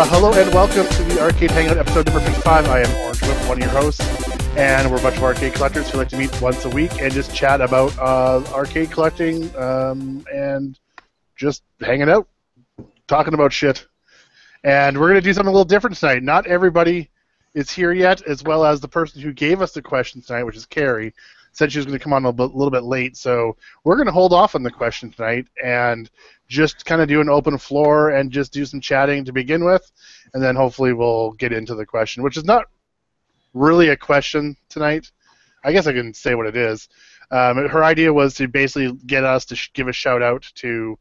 Hello and welcome to the Arcade Hangout episode number 55. I am Orange Whip, one of your hosts, and we're a bunch of arcade collectors who like to meet once a week and just chat about arcade collecting and just hanging out, talking about shit. And we're going to do something a little different tonight. Not everybody is here yet, as well as the person who gave us the questions tonight, which is Carrie, said she was going to come on a little bit late. So we're going to hold off on the question tonight and just kind of do an open floor and just do some chatting to begin with, and then hopefully we'll get into the question, which is not really a question tonight. I guess I can say what it is. Her idea was to basically get us to give a shout out to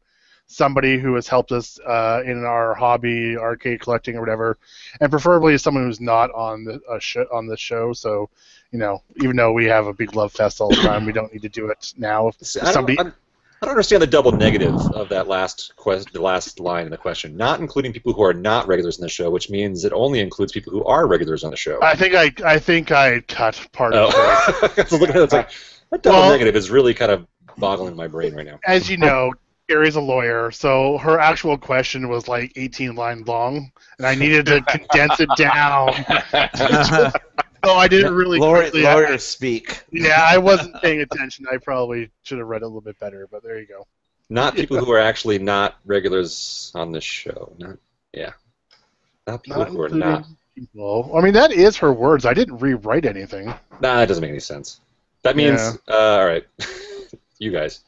somebody who has helped us in our hobby, arcade collecting or whatever, and preferably someone who's not on the show. So, you know, even though we have a big love fest all the time, we don't need to do it now. I don't understand the double negative of that the last line in the question. Not including people who are not regulars in the show, which means it only includes people who are regulars on the show. I think I cut part of it. So look at it, it's like, that double negative is really kind of boggling my brain right now. As you know, Carrie's a lawyer, so her actual question was like 18 lines long, and I needed to condense it down. So I didn't really lawyers speak. Yeah, I wasn't paying attention. I probably should have read it a little bit better, but there you go. Not people who are actually not regulars on this show. Not people who are not. People. I mean, that is her words. I didn't rewrite anything. Nah, that doesn't make any sense. That means, all right, you guys.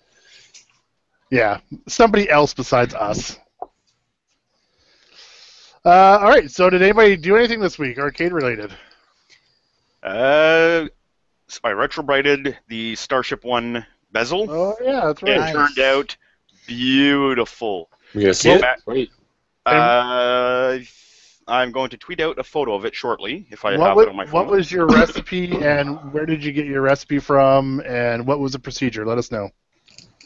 Yeah, somebody else besides us. All right, so did anybody do anything this week, arcade-related? So I retrobrighted the Starship One bezel. Oh, yeah, that's right. It turned out beautiful. We gonna see it? Wait. I'm going to tweet out a photo of it shortly, if I have it on my phone. What was your recipe, and where did you get your recipe from, and what was the procedure? Let us know.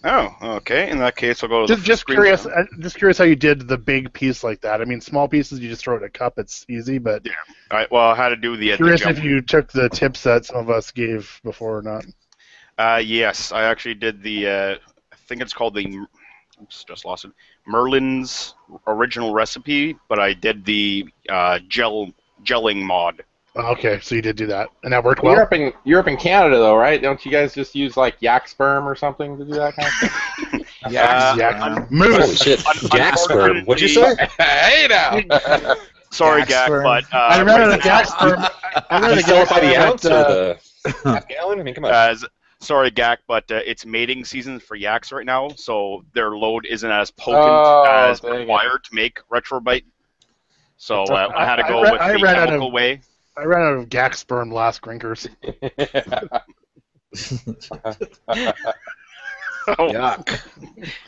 Oh, okay. In that case, I'll go to just curious. Just curious how you did the big piece like that. I mean, small pieces you just throw it in a cup. It's easy, but yeah. All right. Well, I had to do the. Curious if you took the tips that some of us gave before or not. Yes, I actually did the. I think it's called the. Oops, just lost it. Merlin's original recipe, but I did the gelling mod. Okay, so you did do that, and that worked well. You're up in Canada, though, right? Don't you guys just use like yak sperm or something to do that kind of thing? Yak moose. Holy shit, yak sperm. What'd you say? Hey now. Sorry, Yak Gak, but I ran out of yak sperm. I ran out of yak by the sperm. ounce or the half gallon? I mean, come on. Sorry, Gak, but it's mating season for yaks right now, so their load isn't as potent as required to make retrobyte. So I had to go with the chemical way. I ran out of yak sperm last Grinkers. Yuck.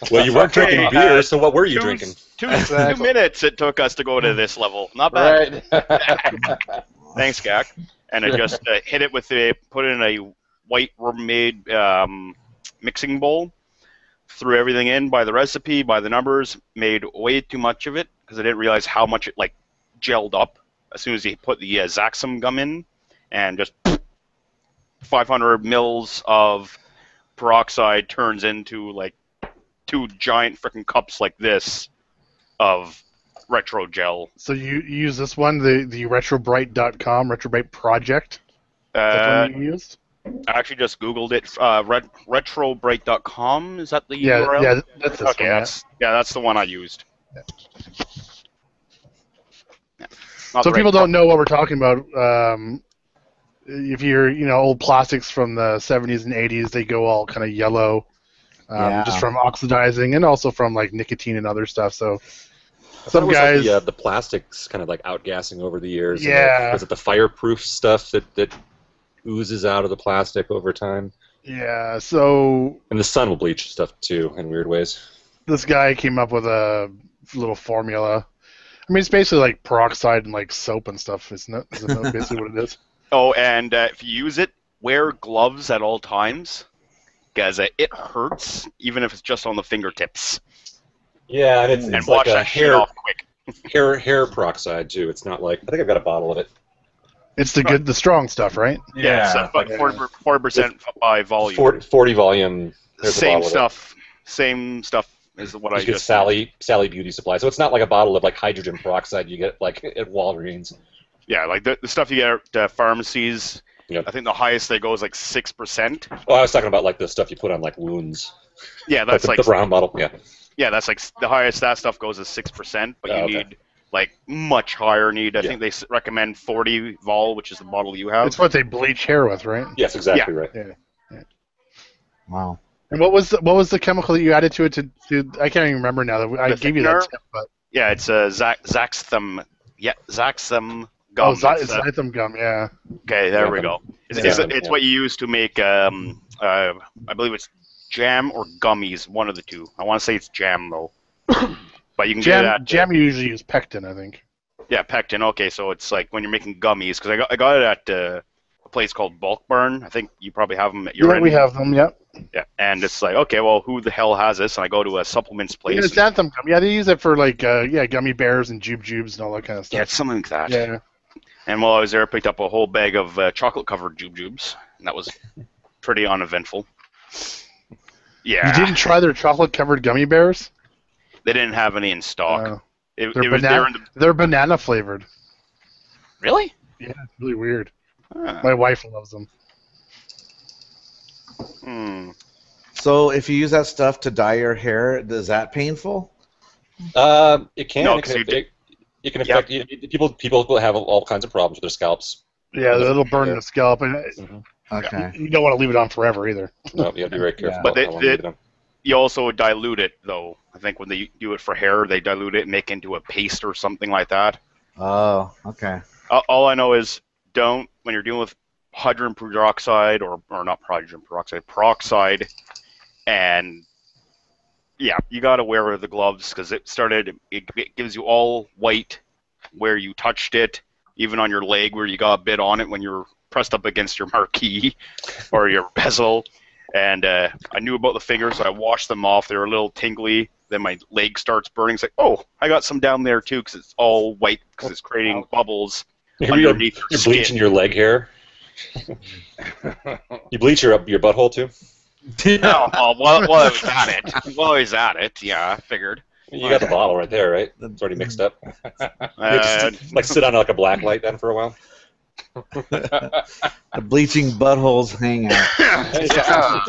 Well, you weren't drinking beer, so what were you drinking? 2 minutes it took us to go to this level. Not bad. Right. Thanks, Gak. And I just hit it with put it in a white Rubbermaid mixing bowl, threw everything in by the recipe, by the numbers, made way too much of it because I didn't realize how much it gelled up as soon as you put the Zaxxum gum in, and just 500 mils of peroxide turns into like 2 giant freaking cups like this of retro gel. So you use this one, the retrobright.com, Retrobright Project? That's the one you used? I actually just Googled it. Retrobright.com, is that the URL? Yeah, that's this okay, one. that's the one I used. Yeah. Not so right. people don't know what we're talking about. If you're, old plastics from the 70s and 80s, they go all kind of yellow, just from oxidizing and also from like nicotine and other stuff. So some guys, the plastics kind of like outgassing over the years. Yeah. Was it the fireproof stuff that oozes out of the plastic over time? Yeah. So. And the sun will bleach stuff too in weird ways. This guy came up with a little formula. I mean, it's basically like peroxide and like soap and stuff, isn't it? Isn't that basically what it is? Oh, and if you use it, wear gloves at all times, because it hurts, even if it's just on the fingertips. Yeah, and it's wash like that shit off quick. hair peroxide too. It's not like, I think I've got a bottle of it. It's the strong stuff, right? Yeah, so about 40% by volume. 40 volume. Same stuff is what You I get just Sally Beauty Supply. So it's not like a bottle of like hydrogen peroxide you get like at Walgreens. Yeah, like the stuff you get at pharmacies. Yep. I think the highest they go is like 6%. Oh, I was talking about like the stuff you put on like wounds. Yeah, Like that's the brown bottle. Yeah. yeah, that's like the highest that stuff goes is 6%, but you okay. need like much higher need. I Yeah. think they recommend 40 vol, which is the bottle you have. It's what they bleach hair with, right? Yes, exactly right. Yeah. Wow. And what was the chemical that you added to it to I can't even remember now. I The gave you that thickener? tip, but Yeah, it's a Zaxtham. Yeah, Zaxtham oh, gum. It's, xanthan gum, yeah. okay, there Yeah, we go. It's, yeah. it's what you use to make. I believe it's jam or gummies, one of the two. I want to say it's jam though. But you can get it at Jam you usually use pectin, I think. yeah, pectin. Okay, so it's like when you're making gummies, because I got it at a place called Bulk Burn. I think you probably have them at your Yeah, end. we have them. Yep. Yeah, and it's like, okay, well, who the hell has this? And I go to a supplements place. Yeah, xanthan gum. Yeah, they use it for like gummy bears and jubes and all that kind of stuff. Yeah, it's something like that. Yeah. And while I was there, I picked up a whole bag of chocolate-covered jubes, and that was pretty uneventful. Yeah, You didn't try their chocolate-covered gummy bears? they didn't have any in stock. No. It They're was there in the... They're banana flavored. Really? Yeah, it's really weird. Ah. My wife loves them. Hmm. So if you use that stuff to dye your hair, is that painful? It can. No, it 'cause can you affect, it can affect people will have all kinds of problems with their scalps. Yeah, it'll burn the scalp, and Okay. you don't want to leave it on forever either. No, you have to be very careful. Yeah. But about how long you leave it on. You also dilute it, though. I think when they do it for hair, they dilute it and make it into a paste or something like that. Oh, okay. All I know is don't, when you're dealing with hydrogen peroxide, or not hydrogen peroxide, peroxide, and yeah, you got to wear the gloves because it gives you all white where you touched it, even on your leg where you got a bit on it when you're pressed up against your marquee or your bezel. And I knew about the fingers, so I washed them off. They were a little tingly. Then my leg starts burning. It's like, oh, I got some down there too because it's all white because it's creating bubbles underneath your You're skin. bleaching your leg hair. You bleach your butthole too. No, well, I was at it. Well, I was at it. Yeah, I figured. You got the bottle right there, right? It's already mixed up. Uh, Like sit on like a black light then for a while. The bleaching buttholes hang out.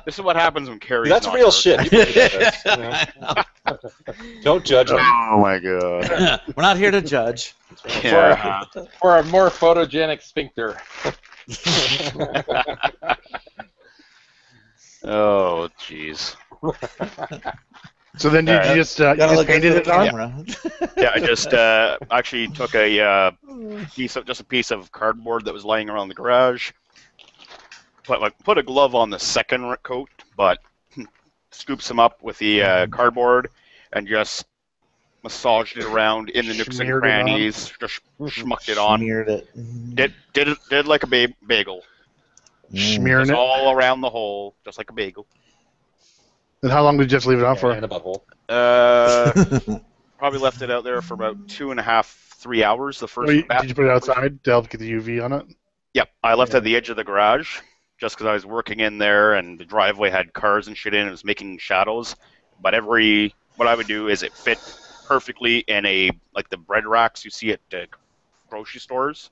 This is what happens when Carrie's That's not real here. shit. People do that, Don't judge them. Oh my god. We're not here to judge. Yeah. For a more photogenic sphincter. Oh jeez. So then did you just painted it on? Camera. Yeah, I just actually took a piece of cardboard that was lying around the garage. Put a glove on the second coat, but scoops them up with the cardboard and just massaged it around in the nooks and Smeared it on. crannies. Just schmucked it on. Smeared it. Did like a bagel. Smearing Just it. all around the hole, just like a bagel. And how long did you just leave it on for? And the butthole. Probably left it out there for about 2.5, 3 hours. The first. Did you put it outside to help get the UV on it? Yep, I left it at the edge of the garage just because I was working in there and the driveway had cars and shit in. It was making shadows. But what I would do is it fit perfectly in like the bread racks you see at grocery stores.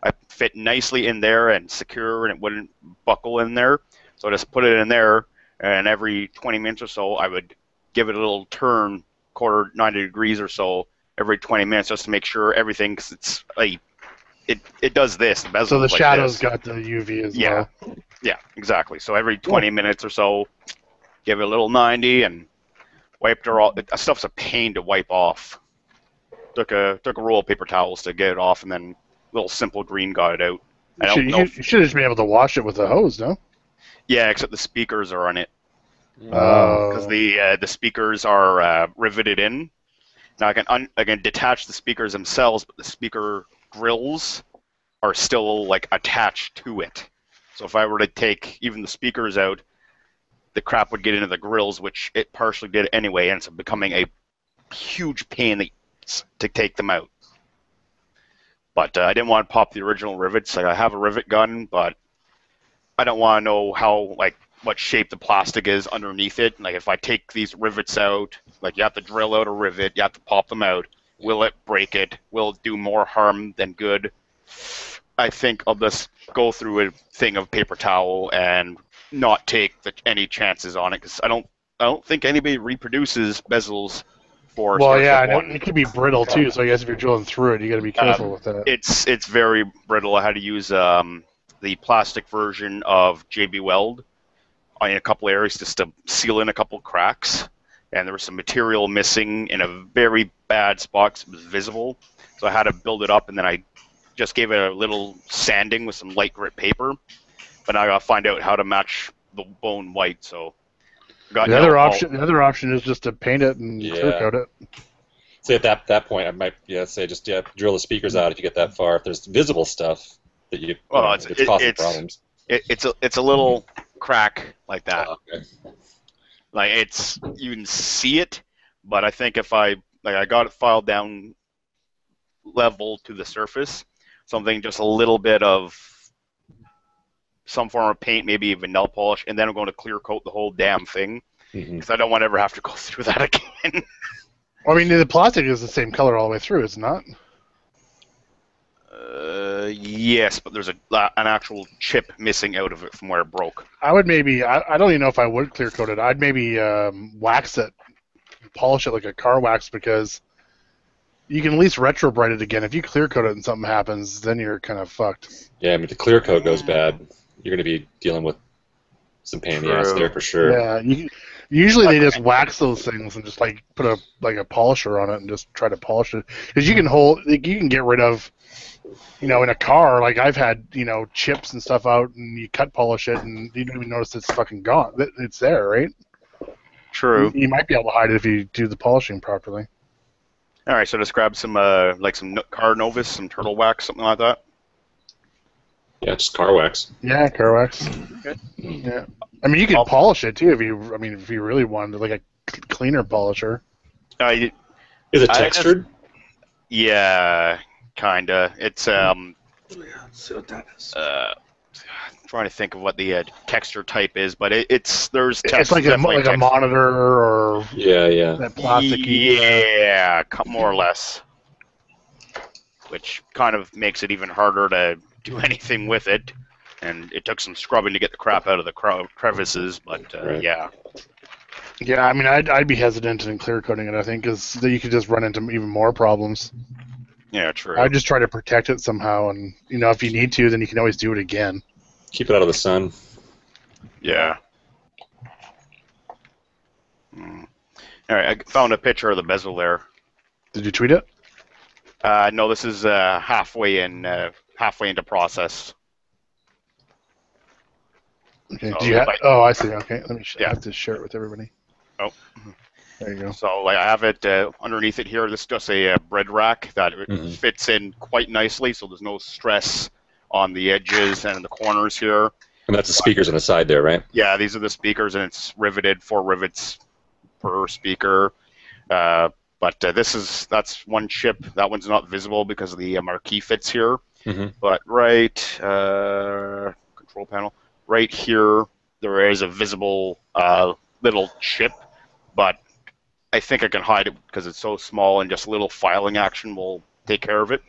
I fit nicely in there and secure, and it wouldn't buckle in there. So I just put it in there, and every 20 minutes or so, I would give it a little turn, 90 degrees or so, every 20 minutes, just to make sure everything, because it's like it does this. The bezel So the is like shadows this. got the UV as Yeah. well. Yeah, exactly. So every 20 minutes or so, give it a little 90 and wiped her off. That stuff's a pain to wipe off. Took a roll of paper towels to get it off, and then a little simple green got it out. I don't know. You should just be able to wash it with a hose, no? Yeah, except the speakers are on it Oh. because the speakers are riveted in. Now I can detach the speakers themselves, but the speaker grills are still like attached to it. So if I were to take even the speakers out, the crap would get into the grills, which it partially did anyway, and it's becoming a huge pain to take them out. But I didn't want to pop the original rivets. Like I have a rivet gun, but I don't want to know how what shape the plastic is underneath it. Like if I take these rivets out, like you have to drill out a rivet, you have to pop them out. Will it break it? Will it do more harm than good? I think I'll just go through a thing of paper towel and not take any chances on it, because I don't think anybody reproduces bezels for Well, yeah, Starship and 1. it could be brittle too. So I guess if you're drilling through it, you got to be careful with that. It's very brittle. I had to use the plastic version of JB Weld in a couple areas just to seal in a couple cracks, and there was some material missing in a very bad spot 'cause it was visible. So I had to build it up, and then I just gave it a little sanding with some light grit paper. But now I got to find out how to match the bone white. So The other option is just to paint it and clear coat it. Say at that point, I might say just drill the speakers out if you get that far. If there's visible stuff that it's causing problems. It's a little crack like that. Oh, okay. Like you can see it, but I think if I got it filed down level to the surface, something just a little bit of some form of paint, maybe even nail polish, and then I'm going to clear coat the whole damn thing, because I don't want to ever have to go through that again. Well, I mean, the plastic is the same color all the way through, is it not? Yes, but there's an actual chip missing out of it from where it broke. I would maybe, I don't even know if I would clear coat it. I'd maybe wax it, polish it like a car wax, because you can at least retro bright it again. If you clear coat it and something happens, then you're kind of fucked. Yeah, I mean, if the clear coat goes bad, you're going to be dealing with some pain in the ass there for sure. Yeah, usually they just wax those things and just like put a polisher on it and just try to polish it, because you can get rid of, in a car, like I've had chips and stuff out, and you cut polish it and you don't even notice it's fucking gone. It's there, right? True. You might be able to hide it if you do the polishing properly. All right, so just grab some some car Novus, some turtle wax, something like that. Yeah, just car wax. Yeah, car wax. Okay. Yeah, I mean you can polish it too if you really wanted like a cleaner polisher. Is it textured? Yeah, kinda. It's Let's see what that is. trying to think of what the texture type is, but there's It's like a monitor or that plastic. Yeah, more or less. Which kind of makes it even harder to do anything with it, and it took some scrubbing to get the crap out of the crevices, but right. Yeah. Yeah, I mean, I'd be hesitant in clear coating it, I think, because you could just run into even more problems. Yeah, true. I'd just try to protect it somehow, and if you need to, then you can always do it again. Keep it out of the sun. Yeah. All right, I found a picture of the bezel there. Did you tweet it? No, this is halfway into process. Okay. So Do you oh, I see. Okay, let me. I have to share it with everybody. Oh. There you go. So I have it underneath it here. This is just a bread rack that fits in quite nicely, so there's no stress on the edges and the corners here. And that's the speakers on the side there, right? Yeah, these are the speakers, and it's riveted, 4 rivets per speaker. But that's one chip. That one's not visible because the marquee fits here. But control panel, right here, there is a visible little chip, but I think I can hide it because it's so small, and just a little filing action will take care of it.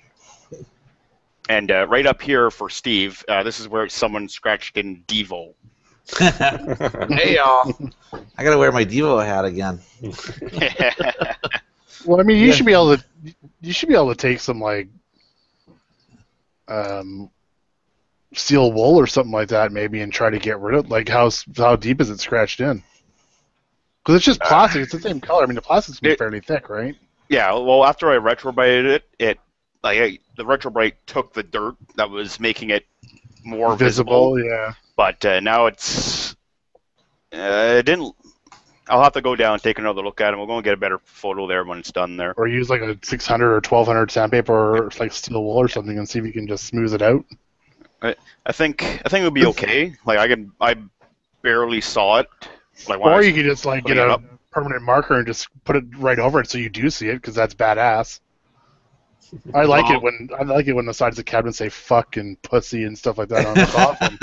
And right up here for Steve, this is where someone scratched in Devo. Hey y'all! I gotta wear my Devo hat again. Well, I mean, you should be able to take some like steel wool or something like that, maybe, and try to get rid of how deep is it scratched in? Because it's just plastic; it's the same color. I mean, the plastic's fairly thick, right? Yeah. Well, after I retrobrighted it the retrobrite took the dirt that was making it more visible. Yeah. But now it's it didn't. I'll have to go down and take another look at it. We're going to get a better photo there when it's done there. Or use like a 600 or 1200 sandpaper or like steel wool or something and see if you can just smooth it out. I think it would be okay. Like I barely saw it. Or you could just like get a permanent marker and just put it right over it so you do see it, because that's badass. I like it when the sides of the cabinet say "fuck" and "pussy" and stuff like that on the coffin.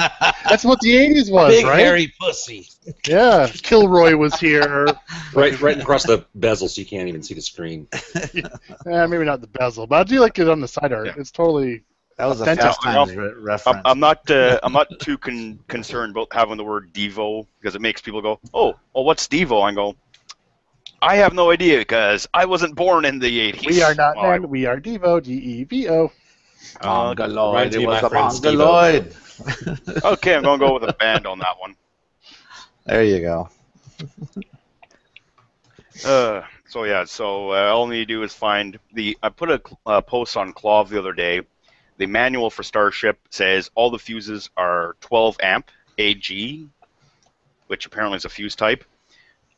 That's what the '80s was, Big right? hairy pussy. Yeah, Kilroy was here. Right across the bezel, so you can't even see the screen. Maybe not the bezel, but I do like it on the side art. Yeah. It's totally. That was a Authentic. Fast Times reference. I'm not too concerned about having the word Devo because it makes people go, oh, well, what's Devo? I go, I have no idea because I wasn't born in the 80s. We are not men. We are Devo. DEVO. Mongoloid. Reminds It me of was my a friend Steve-O. Mongoloid. Okay, I'm going to go with a band on that one. There you go. So all I need to do is find I put a post on Clove the other day. The manual for Starship says all the fuses are 12 amp AG, which apparently is a fuse type.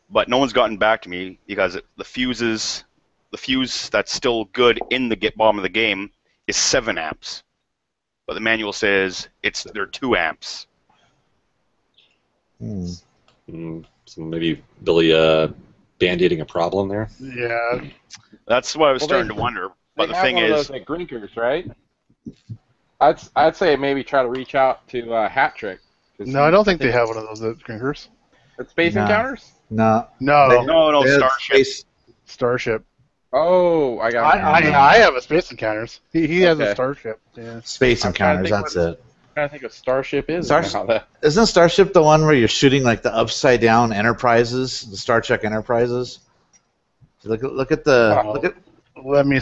But no one's gotten back to me because the fuse that's still good in the bottom of the game is 7 amps. But the manual says they're 2 amps. So maybe Billy band-aiding a problem there. Yeah. That's what I was starting to wonder. But the thing is, those at Grinkers, right? I'd say maybe try to reach out to Hat Trick. No, I don't think they have one of those at Grinkers. At Space No. Encounters? No. no, They had Starship. Starship. Oh, I got it. I have a Space Encounters. He has a Okay. Starship. Yeah. Space I'm trying to Encounters, think that's it. I'm trying to think what Starship is. Starship- now. Isn't Starship the one where you're shooting like the upside down Enterprises, the Star Trek Enterprises? Look at the Oh. Let me.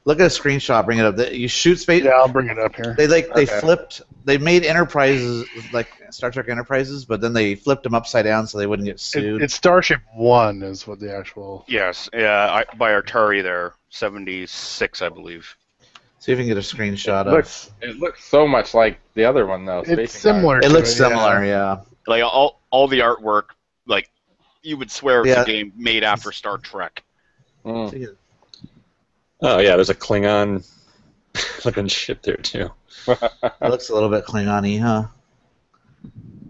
look at a screenshot. Bring it up. You shoot space. Yeah, I'll bring it up here. They Okay. flipped. They made Enterprises like Star Trek Enterprises, but then they flipped them upside down so they wouldn't get sued. It's Starship 1 is what the actual. Yes, yeah, by Atari there, 76, I believe. See if you can get a screenshot of. It looks so much like the other one though. It's Space similar. It to looks yeah. similar, yeah. Like all the artwork, like you would swear it's Yeah. a game made after Star Trek. Encounters. Oh yeah, there's a Klingon looking ship there too. It looks a little bit Klingon-y, huh?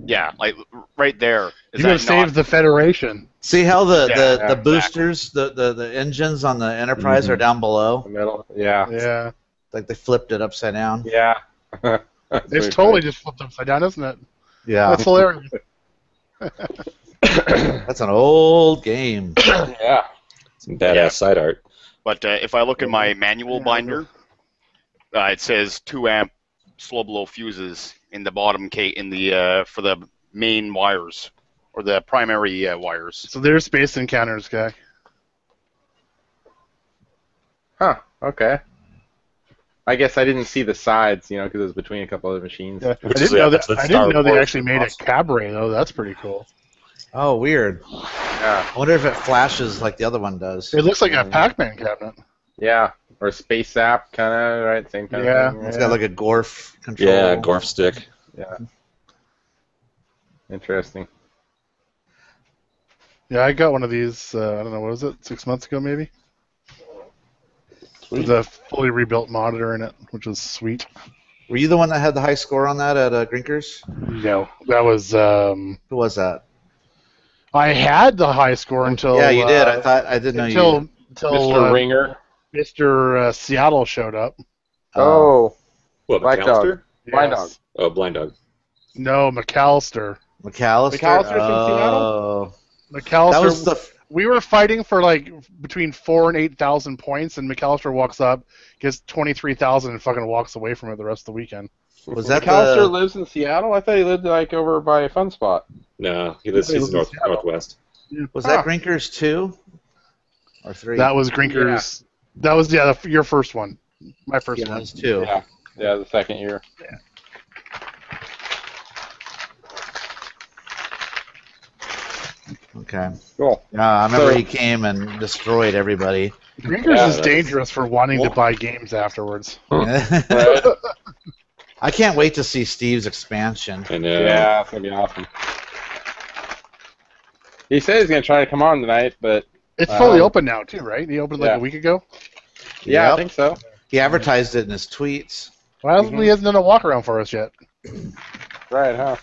Yeah, like right there. Is You're gonna that save the Federation. See how the Yeah, boosters, the engines on the Enterprise are down below? The middle. Yeah. Yeah. Like they flipped it upside down. Yeah. It's totally just flipped upside down, isn't it? Yeah, That's hilarious. that's an old game. Yeah. Some badass Yeah. side art. But if I look at my manual binder, it says 2 amp slow blow fuses in the bottom for the main wires or the primary wires. So there's Space Encounters guy. Huh. Okay. I guess I didn't see the sides, because it was between a couple of machines. Yeah. I Which didn't is- know that's that. the I didn't Star know they Wars actually made a awesome. cabaret though. That's pretty cool. Oh, weird. Yeah. I wonder if it flashes like the other one does. It looks like a Pac-Man cabinet. Yeah. Or Space App, kind of, right? Same kind Yeah. of thing. It's got like a Gorf control. Yeah, Gorf stick. Yeah. Interesting. Yeah, I got one of these. I don't know, what was it? 6 months ago, maybe. With a fully rebuilt monitor in it, which was sweet. Were you the one that had the high score on that at Grinkers? No, that was. Who was that? I had the high score until. Yeah, you did. I didn't know you. Until Mr. Ringer. Mr. Seattle showed up. Oh. What, Black McAllister? Blind Yes. Dog. Oh, Blind Dog. No, McAllister. McAllister. McAllister's from Oh, McAllister. that was the. We were fighting for like between 4,000 and 8,000 points, and McAllister walks up, gets 23,000, and fucking walks away from it the rest of the weekend. Was that McAllister the? lives in Seattle? I thought he lived like over by Fun Spot. No, He he's lives in Seattle. northwest. Was Huh. that Grinkers 2 or 3? That was Grinkers. That was your first one. My first Yeah, that one. was 2. Yeah. Yeah, the second year. Okay. Cool. Yeah, I remember So- he came and destroyed everybody. Grinkers Yeah, is that's- dangerous for wanting to buy games afterwards. Right? I can't wait to see Steve's expansion. I know. Yeah, it's gonna be awesome. He said he's gonna try to come on tonight, but It's fully open now too, right? He opened like Yeah. a week ago. yeah, Yep. I think so. He advertised it in his tweets. Well, he hasn't done a walk around for us yet. Right, huh?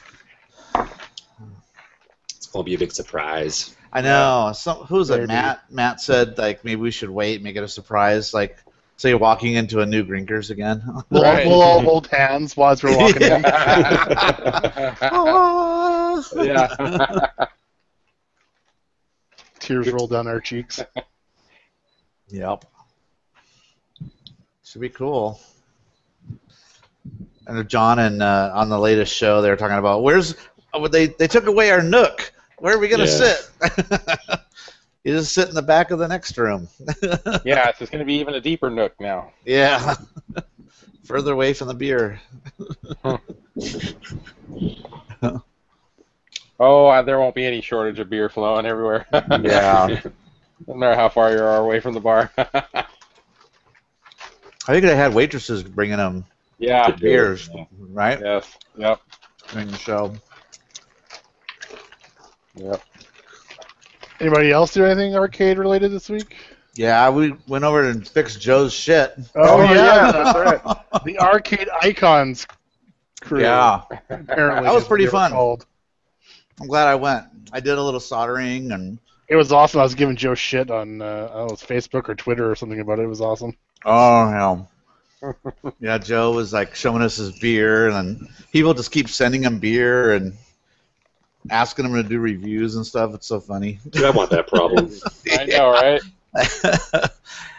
It's gonna be a big surprise. I know. Who's it? Maybe. Matt. Matt said like maybe we should wait, make it a surprise. Like So you're walking into a new Grinkers again. Right. We'll all hold hands while we're walking in. Yeah. Tears roll down our cheeks. Yep. Should be cool. And John and on the latest show, they were talking about they took away our nook. Where are we gonna sit? You just sit in the back of the next room. Yeah, it's just going to be even a deeper nook now. Yeah. Further away from the beer. Oh, there won't be any shortage of beer flowing everywhere. Yeah. No matter how far you are away from the bar. I think they had waitresses bringing them Yeah. beers, right? Yes. Yep. During the show. Yep. Anybody else do anything arcade related this week? Yeah, we went over and fixed Joe's shit. Oh, yeah. That's right. The Arcade Icons crew. Yeah. Apparently That was is what pretty they were fun. called. I'm glad I went. I did a little soldering and. It was awesome. I was giving Joe shit on I don't know, it was Facebook or Twitter or something about it. It was awesome. Oh, yeah. Yeah, Joe was like showing us his beer, and people just keep sending him beer and asking him to do reviews and stuff. It's so funny. Dude, I want that problem. I know, right?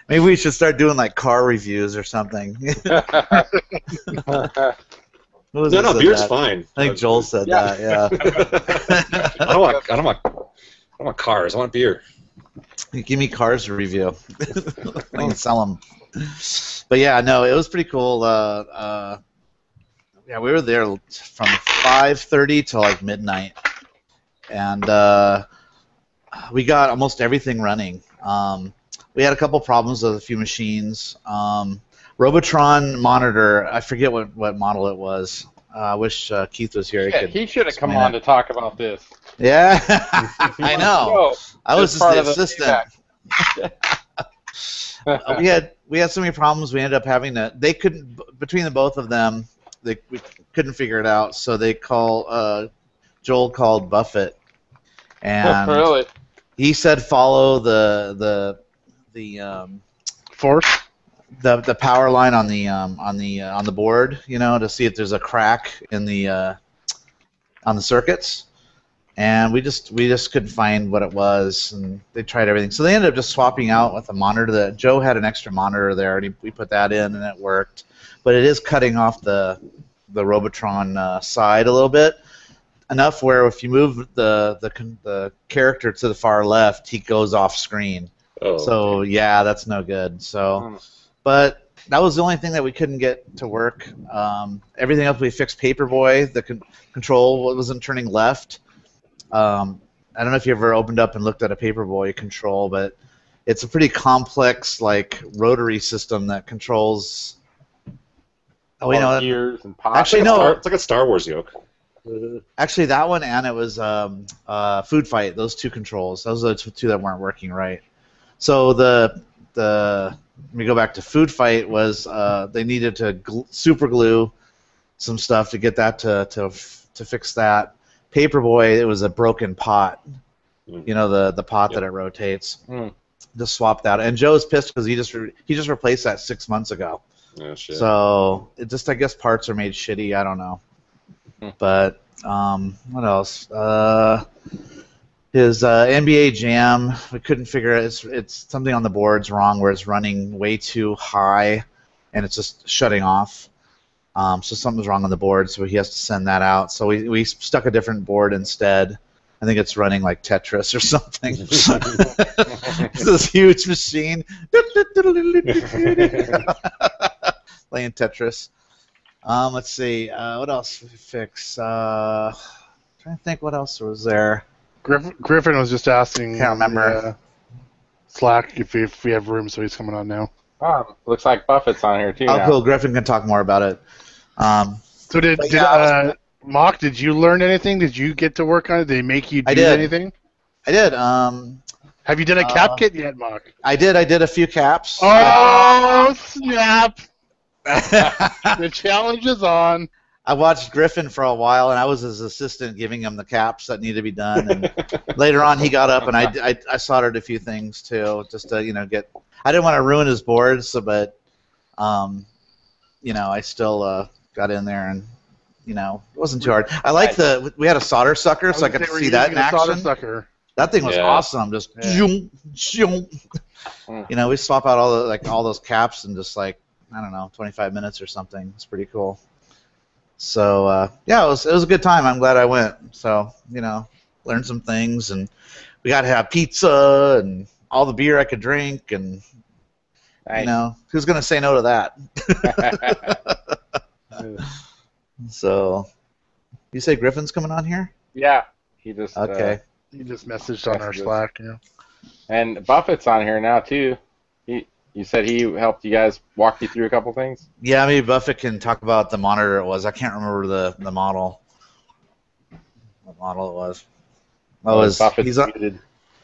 Maybe we should start doing like car reviews or something. Who was it No, said beer's that? fine. I think Joel said Yeah. that. Yeah. I don't want cars. I want beer. Give me cars to review. I can sell them. But yeah, no, it was pretty cool. Yeah, we were there from 5:30 till like midnight, and we got almost everything running. We had a couple problems with a few machines. Robotron monitor, I forget what model it was. I wish Keith was here. He should have come explain on it. to talk about this. Yeah, I know. Go. I was Just just part the of the assistant. We had some problems. We ended up having to. They couldn't between the both of them. We couldn't figure it out. So they Joel called Buffett, and Really? he said follow the Force? the power line on the board, to see if there's a crack in the on the circuits. And we just couldn't find what it was, and they tried everything. So they ended up just swapping out with a monitor. That Joe had an extra monitor there, and we put that in, and it worked. But it is cutting off the Robotron side a little bit, enough where if you move the character to the far left, he goes off screen. Oh. So yeah, that's no good. So, but that was the only thing that we couldn't get to work. Everything else we fixed. Paperboy, the control wasn't turning left. I don't know if you ever opened up and looked at a Paperboy control, but it's a pretty complex, like, rotary system that controls. Oh, you know, Gears and pops. Actually, no. It's like a Star Wars yoke. Actually, that one and it was Food Fight. Those two controls. Those are the two that weren't working right. So let me go back to Food Fight. Was they needed to super glue some stuff to get that to fix that. Paperboy, it was a broken pot. You know, the pot that it rotates. Just swap that. And Joe's pissed because he just replaced that 6 months ago. Oh, shit. So it just, I guess parts are made shitty. I don't know. But what else? His NBA Jam, we couldn't figure it. It's something on the board's wrong where it's running way too high, and it's just shutting off. So something's wrong on the board, so he has to send that out. So we stuck a different board instead. I think it's running like Tetris or something. It's this huge machine. Playing Tetris. Let's see. What else did we fix? Trying to think what else was there. Griffin was just asking. Can't remember. Slack if we have room, so he's coming on now. Looks like Buffett's on here too. Oh, now. cool. Griffin can talk more about it. So did Mock? Did you learn anything? Did you get to work on it? Did they make you do anything? I did. Have you done a cap kit yet, Mock? I did a few caps. Oh snap! The challenge is on. I watched Griffin for a while, and I was his assistant giving him the caps that needed to be done. And later on, he got up, and I soldered a few things too, just to get. I didn't want to ruin his boards, but I still got in there and it wasn't too hard. I like we had a solder sucker, so I got to see that in action. Sucker. That thing was awesome. Just zoom. We swap out all those caps in just 25 minutes or something. It's pretty cool. So it was a good time. I'm glad I went. So learned some things, and we got to have pizza and all the beer I could drink, and who's gonna say no to that? So, you say Griffin's coming on here? Yeah, he just okay. He just messaged on our Slack. Yeah. And Buffett's on here now too. You said he helped you guys walk you through a couple things. Yeah, maybe Buffett can talk about the monitor it was. I can't remember the model. What model it was? Buffett's muted.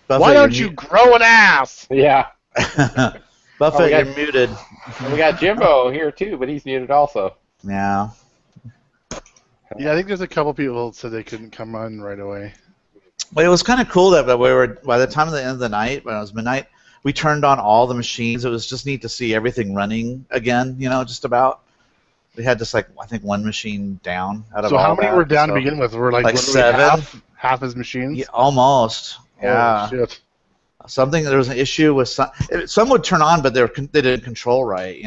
Buffett, why don't you grow an ass? Yeah. Buffett, you're muted. And we got Jimbo here too, but he's muted also. Yeah. Yeah, I think there's a couple people that said they couldn't come on right away. But it was kind of cool that we were, by the time of the end of the night, when it was midnight, we turned on all the machines. It was just neat to see everything running again, just about. We had just, I think, one machine down out of all. So how many that, were down to begin with? Were like 7? Half his machines? Yeah, almost. Yeah. Oh, shit. There was an issue with some would turn on, but they didn't control right,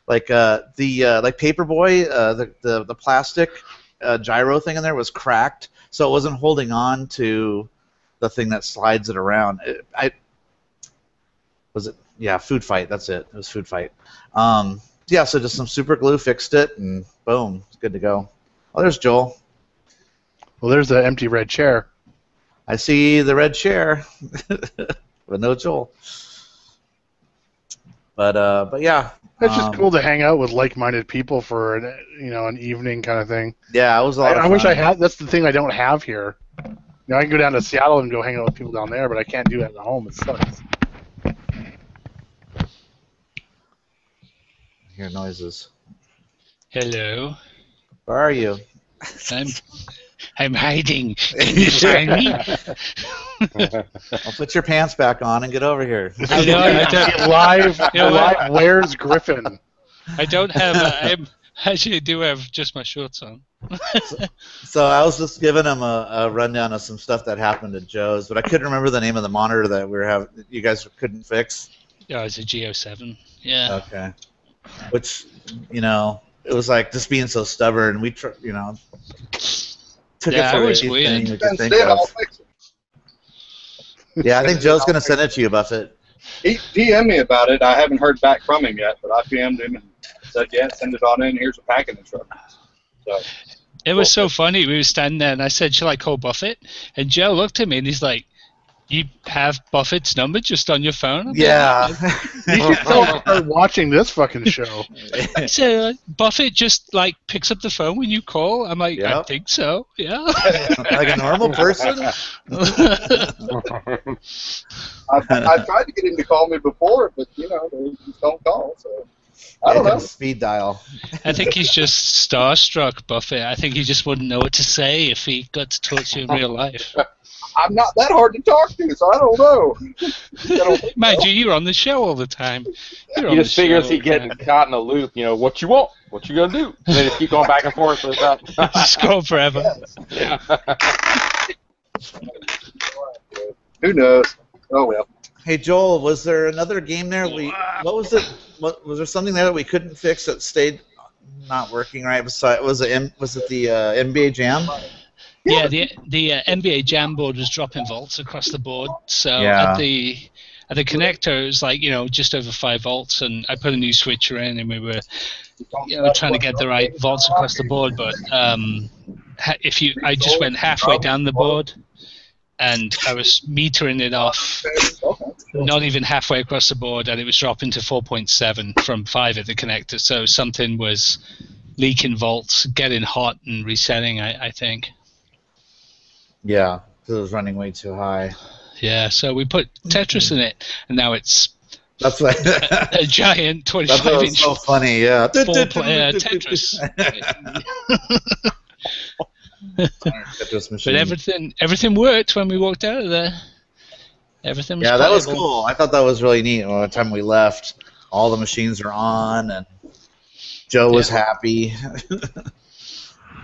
Like the Paperboy, the plastic gyro thing in there was cracked, so it wasn't holding on to the thing that slides it around. Food Fight. That's it. It was Food Fight. So just some super glue fixed it, and boom, it's good to go. Oh, there's Joel. Well, there's the empty red chair. I see the red chair, but no Joel. But yeah. It's just cool to hang out with like-minded people for an evening kind of thing. Yeah, it was a lot of fun. I wish I had. That's the thing I don't have here. I can go down to Seattle and go hang out with people down there, but I can't do it at home. It sucks. I hear noises. Hello. Where are you? I'm hiding. Can you find me? I'll put your pants back on and get over here. I know. I don't, live. Where's Griffin? I don't have. I actually do have just my shorts on. So I was just giving him a rundown of some stuff that happened at Joe's, but I couldn't remember the name of the monitor that you guys couldn't fix. Yeah, it's a G07. Yeah. Okay. Which, it was like just being so stubborn. We, took it for anything you could think of. Yeah, I think Joe's going to send it to you, Buffett. He DM'd me about it. I haven't heard back from him yet, but I PM'd him and said, yeah, send it on in. Here's the packing instructions. So it was so funny. We were standing there, and I said, shall I call Buffett? And Joe looked at me, and he's like, you have Buffett's number just on your phone? Yeah. You should start watching this fucking show. So Buffett just picks up the phone when you call? I'm like, yep. I think so. Yeah. Like a normal person? I tried to get him to call me before, but they just don't call. So I don't know. Speed dial. I think he's just starstruck, Buffett. I think he just wouldn't know what to say if he got to talk to you in real life. I'm not that hard to talk to, so I don't know. Mind you, you're on the show all the time. He just figures he getting caught in a loop. What you want? What you gonna do? And they just keep going back and forth with that. Just go forever. Yeah. Who knows? Oh well. Hey Joel, was there another game there? What was it? Was there something there that we couldn't fix that stayed not working right? Was it the NBA Jam? Yeah, the NBA Jam board was dropping volts across the board. So yeah. at the connector, it was just over 5 volts, and I put a new switcher in, and we were trying to get the right volts across the board. But I just went halfway down the board, and I was metering it off, not even halfway across the board, and it was dropping to 4.7 from 5 at the connector. So something was leaking volts, getting hot, and resetting, I think. Yeah, because it was running way too high. Yeah, so we put Tetris in it, and now it's a giant 25-inch. So funny, yeah. 4-player Tetris. Tetris machine. But everything worked when we walked out of there. Everything was that was playable. cool. I thought that was really neat by the time we left. all the machines are on, and Joe was happy.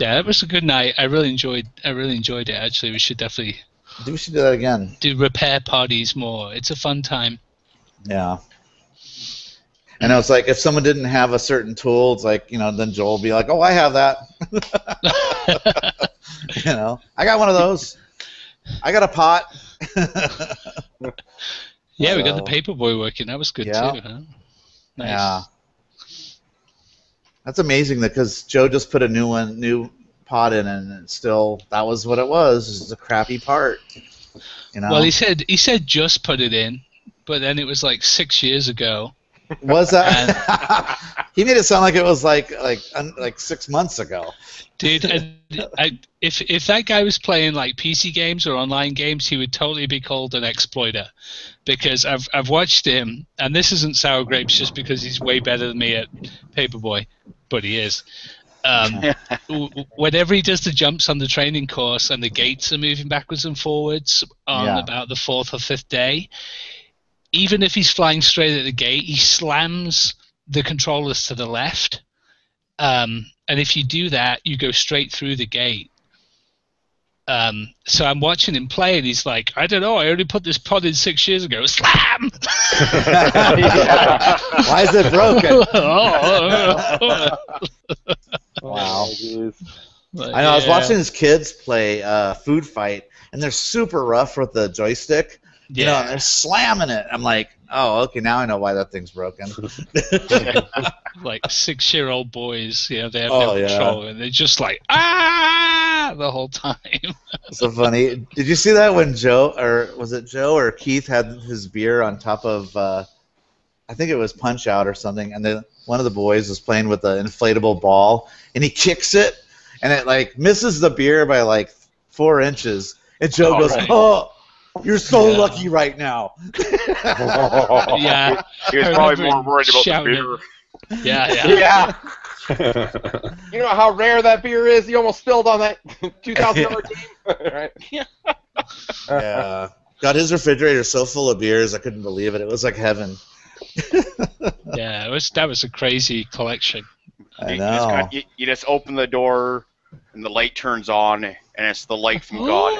Yeah, it was a good night. I really enjoyed it. Actually, we should definitely We should do that again. do repair parties more. It's a fun time. Yeah. And it was like, if someone didn't have a certain tool, it's like, then Joel will be like, oh, I have that. I got one of those. I got a pot. Yeah, we got the Paperboy working. That was good too, huh? Nice. Yeah. That's amazing because Joe just put a new pot in, and that was what it was. It was a crappy part. Well, he said just put it in, but then it was like 6 years ago. Was that? He made it sound like it was like 6 months ago. Dude, if that guy was playing like PC games or online games, he would totally be called an exploiter, because I've watched him, and this isn't sour grapes just because he's way better than me at Paperboy, but he is. Whenever he does the jumps on the training course and the gates are moving backwards and forwards on about the 4th or 5th day, even if he's flying straight at the gate, he slams the controllers to the left. And if you do that, you go straight through the gate. So I'm watching him play, and he's like, I don't know, I only put this pod in 6 years ago. Slam! Why is it broken? Wow. But, I know, I was watching his kids play Food Fight, and they're super rough with the joystick. And they're slamming it. I'm like, oh, okay, now I know why that thing's broken. Like 6-year-old boys, they have no control, and they're just like, the whole time. So funny. Did you see that when Joe or Keith had his beer on top of, I think it was Punch Out or something, and then one of the boys was playing with an inflatable ball, and he kicks it, and it like misses the beer by like 4 inches, and Joe goes, right. oh, you're so lucky right now. Yeah. He was probably more worried about the beer. Yeah. You know how rare that beer is? You almost spilled on that $2,000 team. Right? Yeah. Got his refrigerator so full of beers, I couldn't believe it. It was like heaven. Yeah, that was a crazy collection. I know. You just open the door, and the light turns on, and it's the light from God.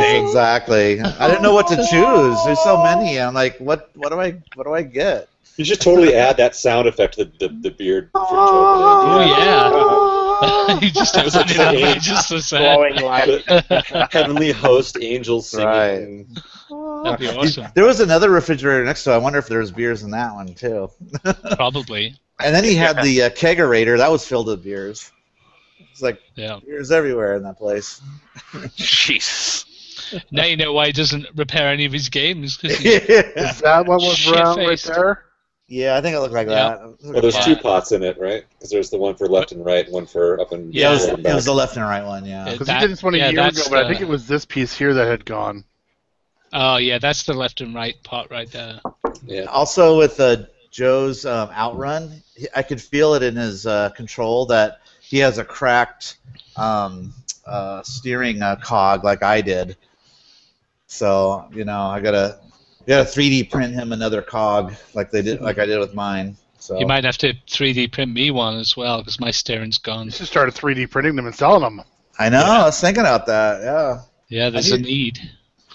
Exactly. I didn't know what to choose. There's so many. I'm like, what do I get? You should totally add that sound effect to the beard. Oh yeah. You just open it up and just the sound. Glowing light. Heavenly host angels singing. Right. That'd be awesome. There was another refrigerator next to it. I wonder if there was beers in that one too. Probably. And then he had the kegerator. That was filled with beers. It's like beers everywhere in that place. Jesus. Now you know why he doesn't repair any of his games. Is that what was around right there? Yeah, I think it looked like that. Well, there's 2 pots in it, right? Because there's the one for left and right, and one for up and Yeah, forward and it was back. the left and right one, yeah. Because he did this one a year ago, but I think it was this piece here that had gone. Oh yeah, that's the left and right pot right there. Yeah. Also with Joe's outrun, I could feel it in his control that he has a cracked steering cog like I did. So I gotta 3D print him another cog like I did with mine. So You might have to 3D print me one as well, because my steering's gone. You should start 3D printing them and selling them. I know. I was thinking about that. Yeah. Yeah, there's a need.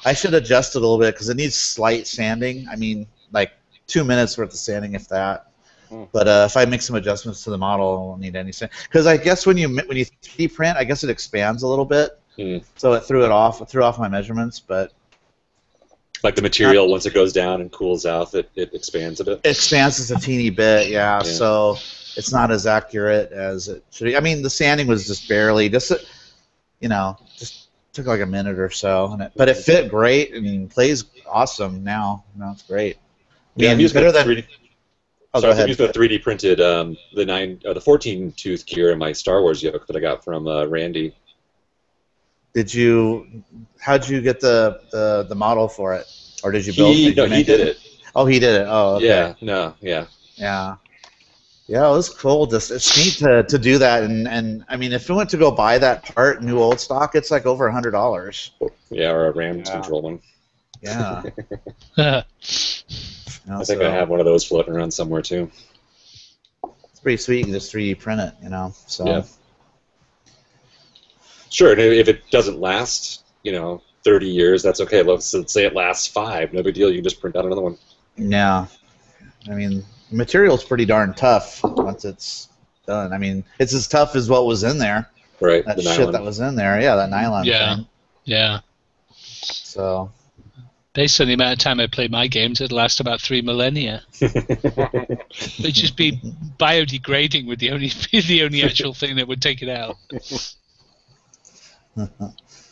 I should adjust it a little bit because it needs slight sanding. I mean, like 2 minutes worth of sanding, if that. But if I make some adjustments to the model, I won't need any sand. Because I guess when you 3D print, I guess it expands a little bit. So it threw off my measurements, but. Like the material, once it goes down and cools out, it expands a bit. It expands just a teeny bit, yeah. So it's not as accurate as it should be. I mean, the sanding was just barely, just took like a minute or so. But it fit great. I mean, plays awesome now. No, it's great. I'm using better the than. 3D. Oh, So go I'm ahead. using the 3D printed the 14 tooth gear in my Star Wars yoke that I got from Randy. How'd you get the model for it, or did you build it? He did it. Oh, he did it. Oh, okay. Yeah. Yeah, it was cool. It's neat to do that, and I mean, if we went to go buy that part, new old stock, it's like over $100. Yeah, or a RAM control one. Yeah. You know, I think I have one of those floating around somewhere too. It's pretty sweet. You can just 3D print it, you know. So. Yeah. Sure, and if it doesn't last, 30 years, that's okay. Let's say it lasts 5. No big deal. You can just print out another one. Yeah. I mean, the material's pretty darn tough once it's done. I mean, it's as tough as what was in there. Right. That the shit nylon. that was in there. Yeah, that nylon Yeah. thing. Yeah. So. Based on the amount of time I play my games, it'd last about 3 millennia. It'd just be biodegrading with the only actual thing that would take it out.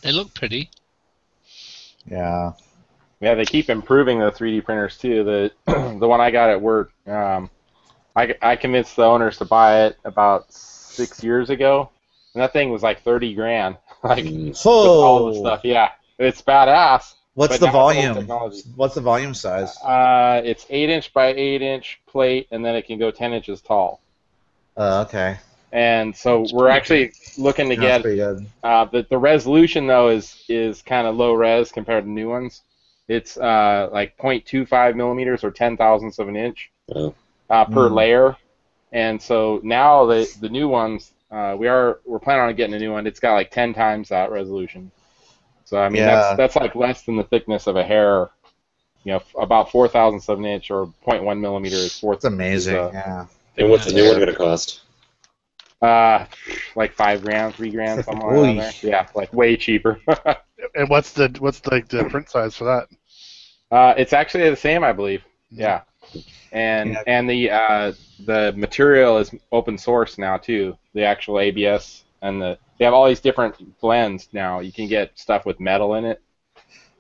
They look pretty. Yeah. Yeah, they keep improving the 3D printers too. The one I got at work, I convinced the owners to buy it about 6 years ago, and that thing was like 30 grand. Like with all the stuff. Yeah, it's badass. What's but the now it's old volume? technology. What's the volume size? It's 8-inch by 8-inch plate, and then it can go 10 inches tall. Okay. And so we're actually looking to That's get pretty good. the resolution though is kind of low res compared to new ones. It's like 0.25 millimeters or 10 thousandths of an inch per layer. And so now the new ones we're planning on getting a new one. It's got like 10 times that resolution. So I mean that's like less than the thickness of a hair. About 4 thousandths of an inch or 0.1 millimeters. It's amazing. Yeah. And what's the new one going to cost? Like $5,000, $3,000, something like that. Yeah, like way cheaper. And what's the print size for that? It's actually the same, I believe. Yeah, and the material is open source now too. The actual ABS and they have all these different blends now. You can get stuff with metal in it,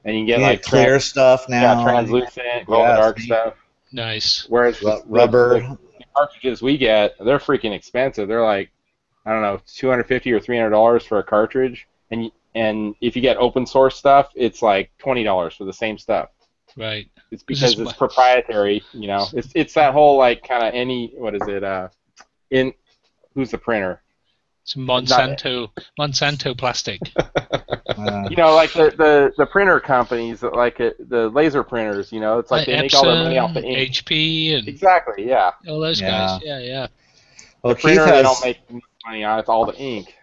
and you can get like clear stuff now. Yeah, translucent, glow in the dark stuff. Nice. Whereas rubber. The cartridges we get, they're freaking expensive. They're like, I don't know, $250 or $300 for a cartridge, and if you get open source stuff, it's like $20 for the same stuff. Right. It's because it's proprietary, It's that whole like kind of what is it? Who's the printer? It's Monsanto plastic. Like the printer companies, like the laser printers, it's like they make all their money off the ink. HP and exactly, yeah. All those guys, yeah. Well, the printer they don't make money on; it's all the ink.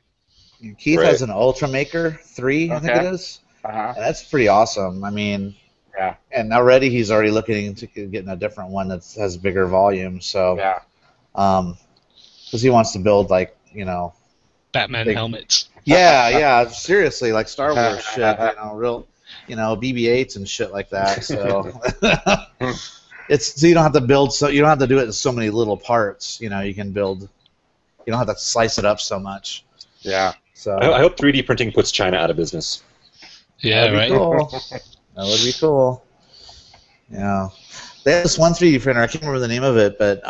Keith has an Ultramaker 3, I think it is. Uh-huh. And that's pretty awesome. I mean, yeah. And already he's already looking into getting a different one that has bigger volume. So yeah. Because he wants to build Batman helmets. Yeah, seriously, like Star Wars shit, real, BB-8s and shit like that. So so you don't have to build, so you don't have to do it in so many little parts. You can build, you don't have to slice it up so much. Yeah. So I hope 3D printing puts China out of business. Yeah, right. Cool. That would be cool. Yeah, they have this one 3D printer. I can't remember the name of it, but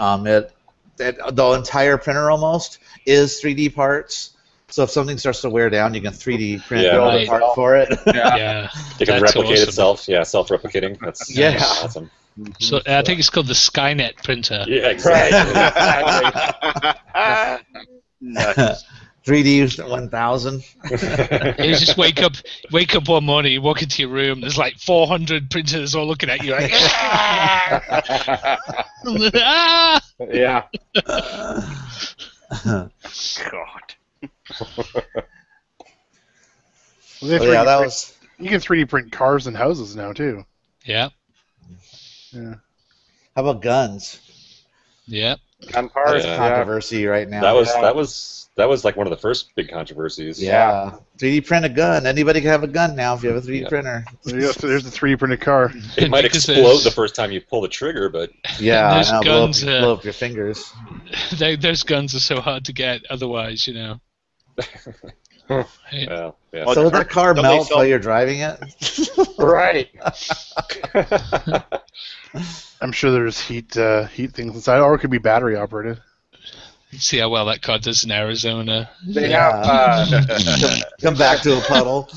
the entire printer almost is 3D parts. So if something starts to wear down, you can 3D print the part for it. Yeah. It can replicate itself. Yeah, self-replicating. That's awesome. So I think it's called the Skynet printer. Yeah, exactly. 3D 1000. You just wake up one morning, you walk into your room, there's like 400 printers all looking at you like, ah! Yeah. God. That was. You can 3D print cars and houses now too. Yeah. Yeah. How about guns? Yeah. Gun parts. That's controversy right now. That was like one of the first big controversies. Yeah. 3D print a gun. Anybody can have a gun now if you have a 3D printer. There's the 3D printed car. It might explode the first time you pull the trigger, but yeah, guns, blow up your fingers. Those guns are so hard to get otherwise, yeah. So would that car melt while you're driving it? Right. I'm sure there's heat things inside, or it could be battery operated. See how well that car does in Arizona. They have come back to a puddle.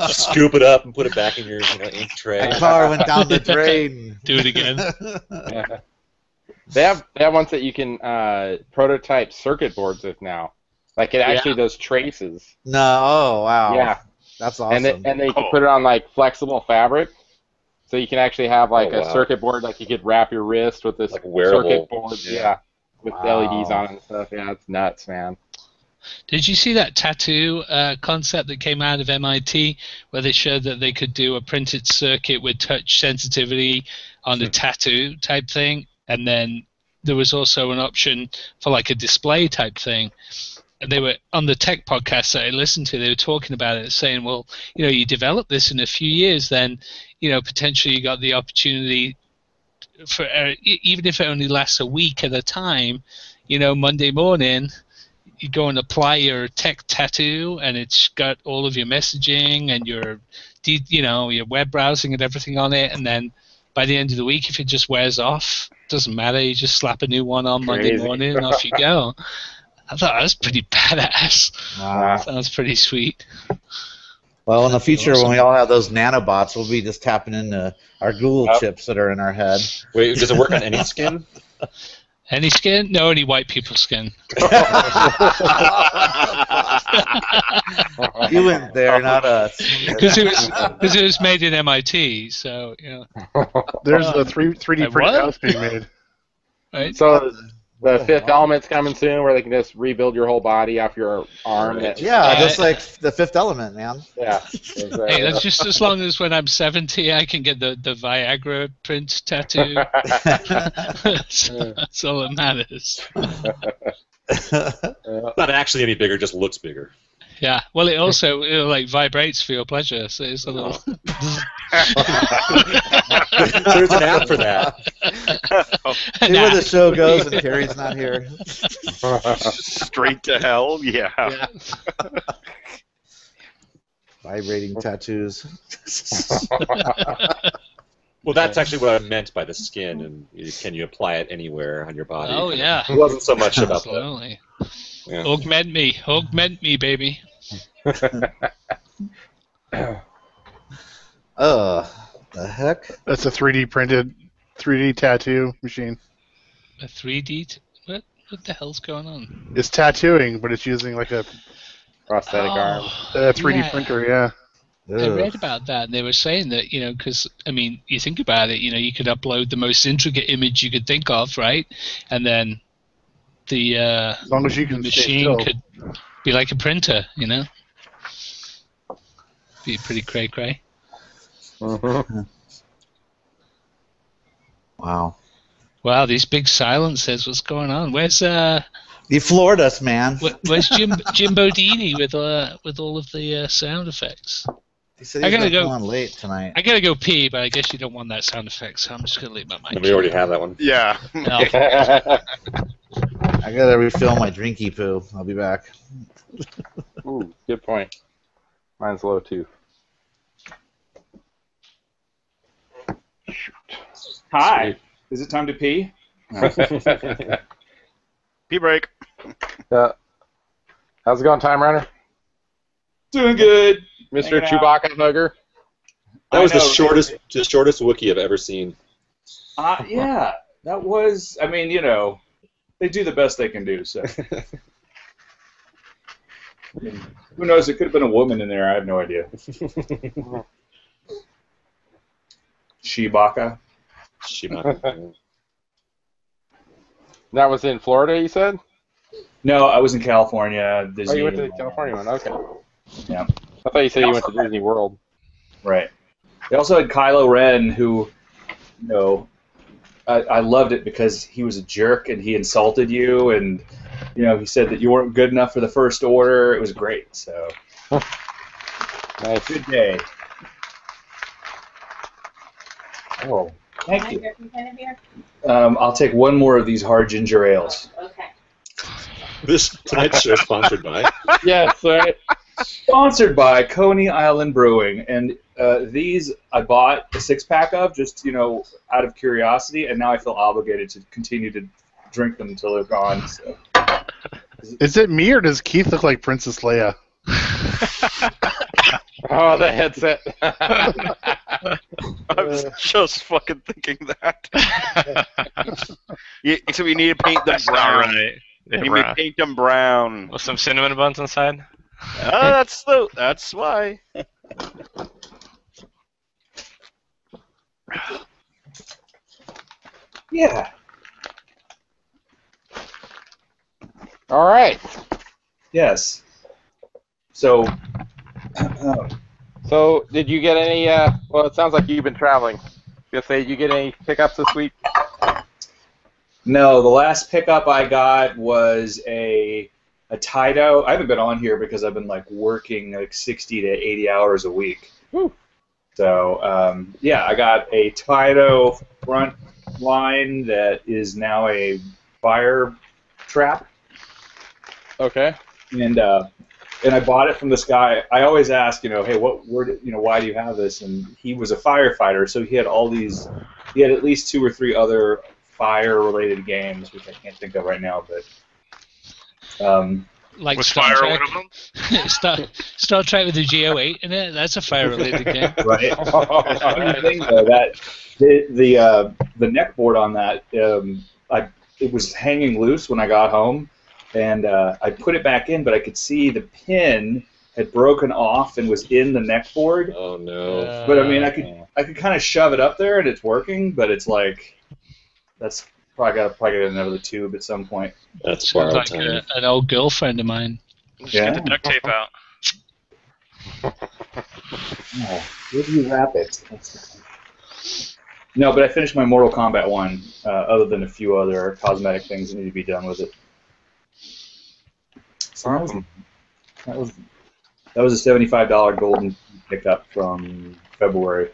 Scoop it up and put it back in your ink tray. The car went down the drain. Do it again. Yeah. They have ones that you can prototype circuit boards with now. Like it actually does traces. No, oh wow. Yeah. That's awesome. And then you can put it on like flexible fabric. So you can actually have like Oh, a wow. circuit board, like you could wrap your wrist with this Like wearable. circuit board, Yeah. with Wow. LEDs on it and stuff. Yeah, it's nuts, man. Did you see that tattoo concept that came out of MIT where they showed that they could do a printed circuit with touch sensitivity on a tattoo type thing? And then there was also an option for like a display type thing. And they were on the tech podcast that I listened to, they were talking about it, saying, well, you develop this in a few years, then, potentially you got the opportunity for, even if it only lasts a week at a time, Monday morning, you go and apply your tech tattoo, and it's got all of your messaging and your web browsing and everything on it. And then by the end of the week, if it just wears off, doesn't matter. You just slap a new one on Monday morning, and off you go. I thought that was pretty badass. Wow. Sounds pretty sweet. Well, in the future, awesome. when we all have those nanobots, we'll be just tapping into our Google chips that are in our head. Wait, does it work on any skin? Any skin? No, any white people's skin. You went there, not us. Because it was made in MIT, so There's a 3D Like printed what? house being made. right? So the fifth element's coming soon, where they can just rebuild your whole body off your arm. Right. Yeah, just like the Fifth Element, man. Yeah. Hey, that's just as long as when I'm 70, I can get the Viagra print tattoo. That's all that matters. Not actually any bigger, just looks bigger. Yeah. Well, it also like vibrates for your pleasure, so it's a little. There's an app for that. See where the show goes and Terry's not here. Straight to hell, yeah. Vibrating tattoos. Well, that's actually what I meant by the skin, and can you apply it anywhere on your body? Oh yeah. It wasn't so much about that. Absolutely. Yeah. Augment me, baby. The heck? That's a 3D tattoo machine. A 3D. What the hell's going on? It's tattooing, but it's using like a Prosthetic arm. 3D yeah. printer. Yeah. I read about that, and they were saying that, because, you think about it, you could upload the most intricate image you could think of, right? And then the As long as you the can stay machine still. could be like a printer, Be pretty cray-cray. Wow. Wow, these big silences, what's going on? Where's You floored us, man. where's Jim Bodini with all of the sound effects? He said I he's gotta gonna go. come on late tonight. I gotta go pee, but I guess you don't want that sound effect, so I'm just gonna leave my mic. And we already have that one. Yeah. No. I gotta refill my drinky poo. I'll be back. Ooh, good point. Mine's low too. Hi. Is it time to pee? Pee break. How's it going, Time Runner? Doing good. Mr. Hanging Chewbacca hugger? That was I the know. shortest Wookiee I've ever seen. Yeah, that was. I mean, they do the best they can do. So, I mean, who knows? It could have been a woman in there. I have no idea. Chewbacca. That was in Florida, you said? No, I was in California. Disney. Oh, you went to the California one. Okay. Yeah. I thought you said you went to Disney World. Right. They also had Kylo Ren, who, I loved it because he was a jerk and he insulted you, and he said that you weren't good enough for the First Order. It was great. So, Nice. good day. Oh. Thank you. I'll take one more of these hard ginger ales. Okay. This tonight's show is sponsored by. Yes, right. Sponsored by Coney Island Brewing, and these I bought a 6-pack of just out of curiosity, and now I feel obligated to continue to drink them until they're gone. So. Is it me or does Keith look like Princess Leia? Oh, the headset. I was just fucking thinking that. So we need to paint them That's not brown. right. We need to paint them brown. With some cinnamon buns inside. That's why. Yeah. All right. Yes. So. So, did you get any? Well, it sounds like you've been traveling. Just say, did you get any pickups this week? No, the last pickup I got was a Taito. I haven't been on here because I've been like working like 60 to 80 hours a week. Whew. So yeah, I got a Taito front line that is now a fire trap, Okay. and I bought it from this guy. I always ask, hey, why do you have this? And he was a firefighter, so he had all these. He had at least 2 or 3 other fire-related games, which I can't think of right now, but Like Was Star fire Trek. one of them? Star Trek with the GO8 in it. That's a fire-related game. right. The thing though, that the neck board on that, it was hanging loose when I got home, and I put it back in, but I could see the pin had broken off and was in the neck board. Oh no. But I mean, I could kind of shove it up there and it's working, but it's like that's probably got to get another tube at some point. That's Sounds wild like time. an old girlfriend of mine. Just Yeah. get the duct tape out. Oh, where do you wrap it? No, but I finished my Mortal Kombat 1, other than a few other cosmetic things that need to be done with it. So that was a $75 golden pickup from February.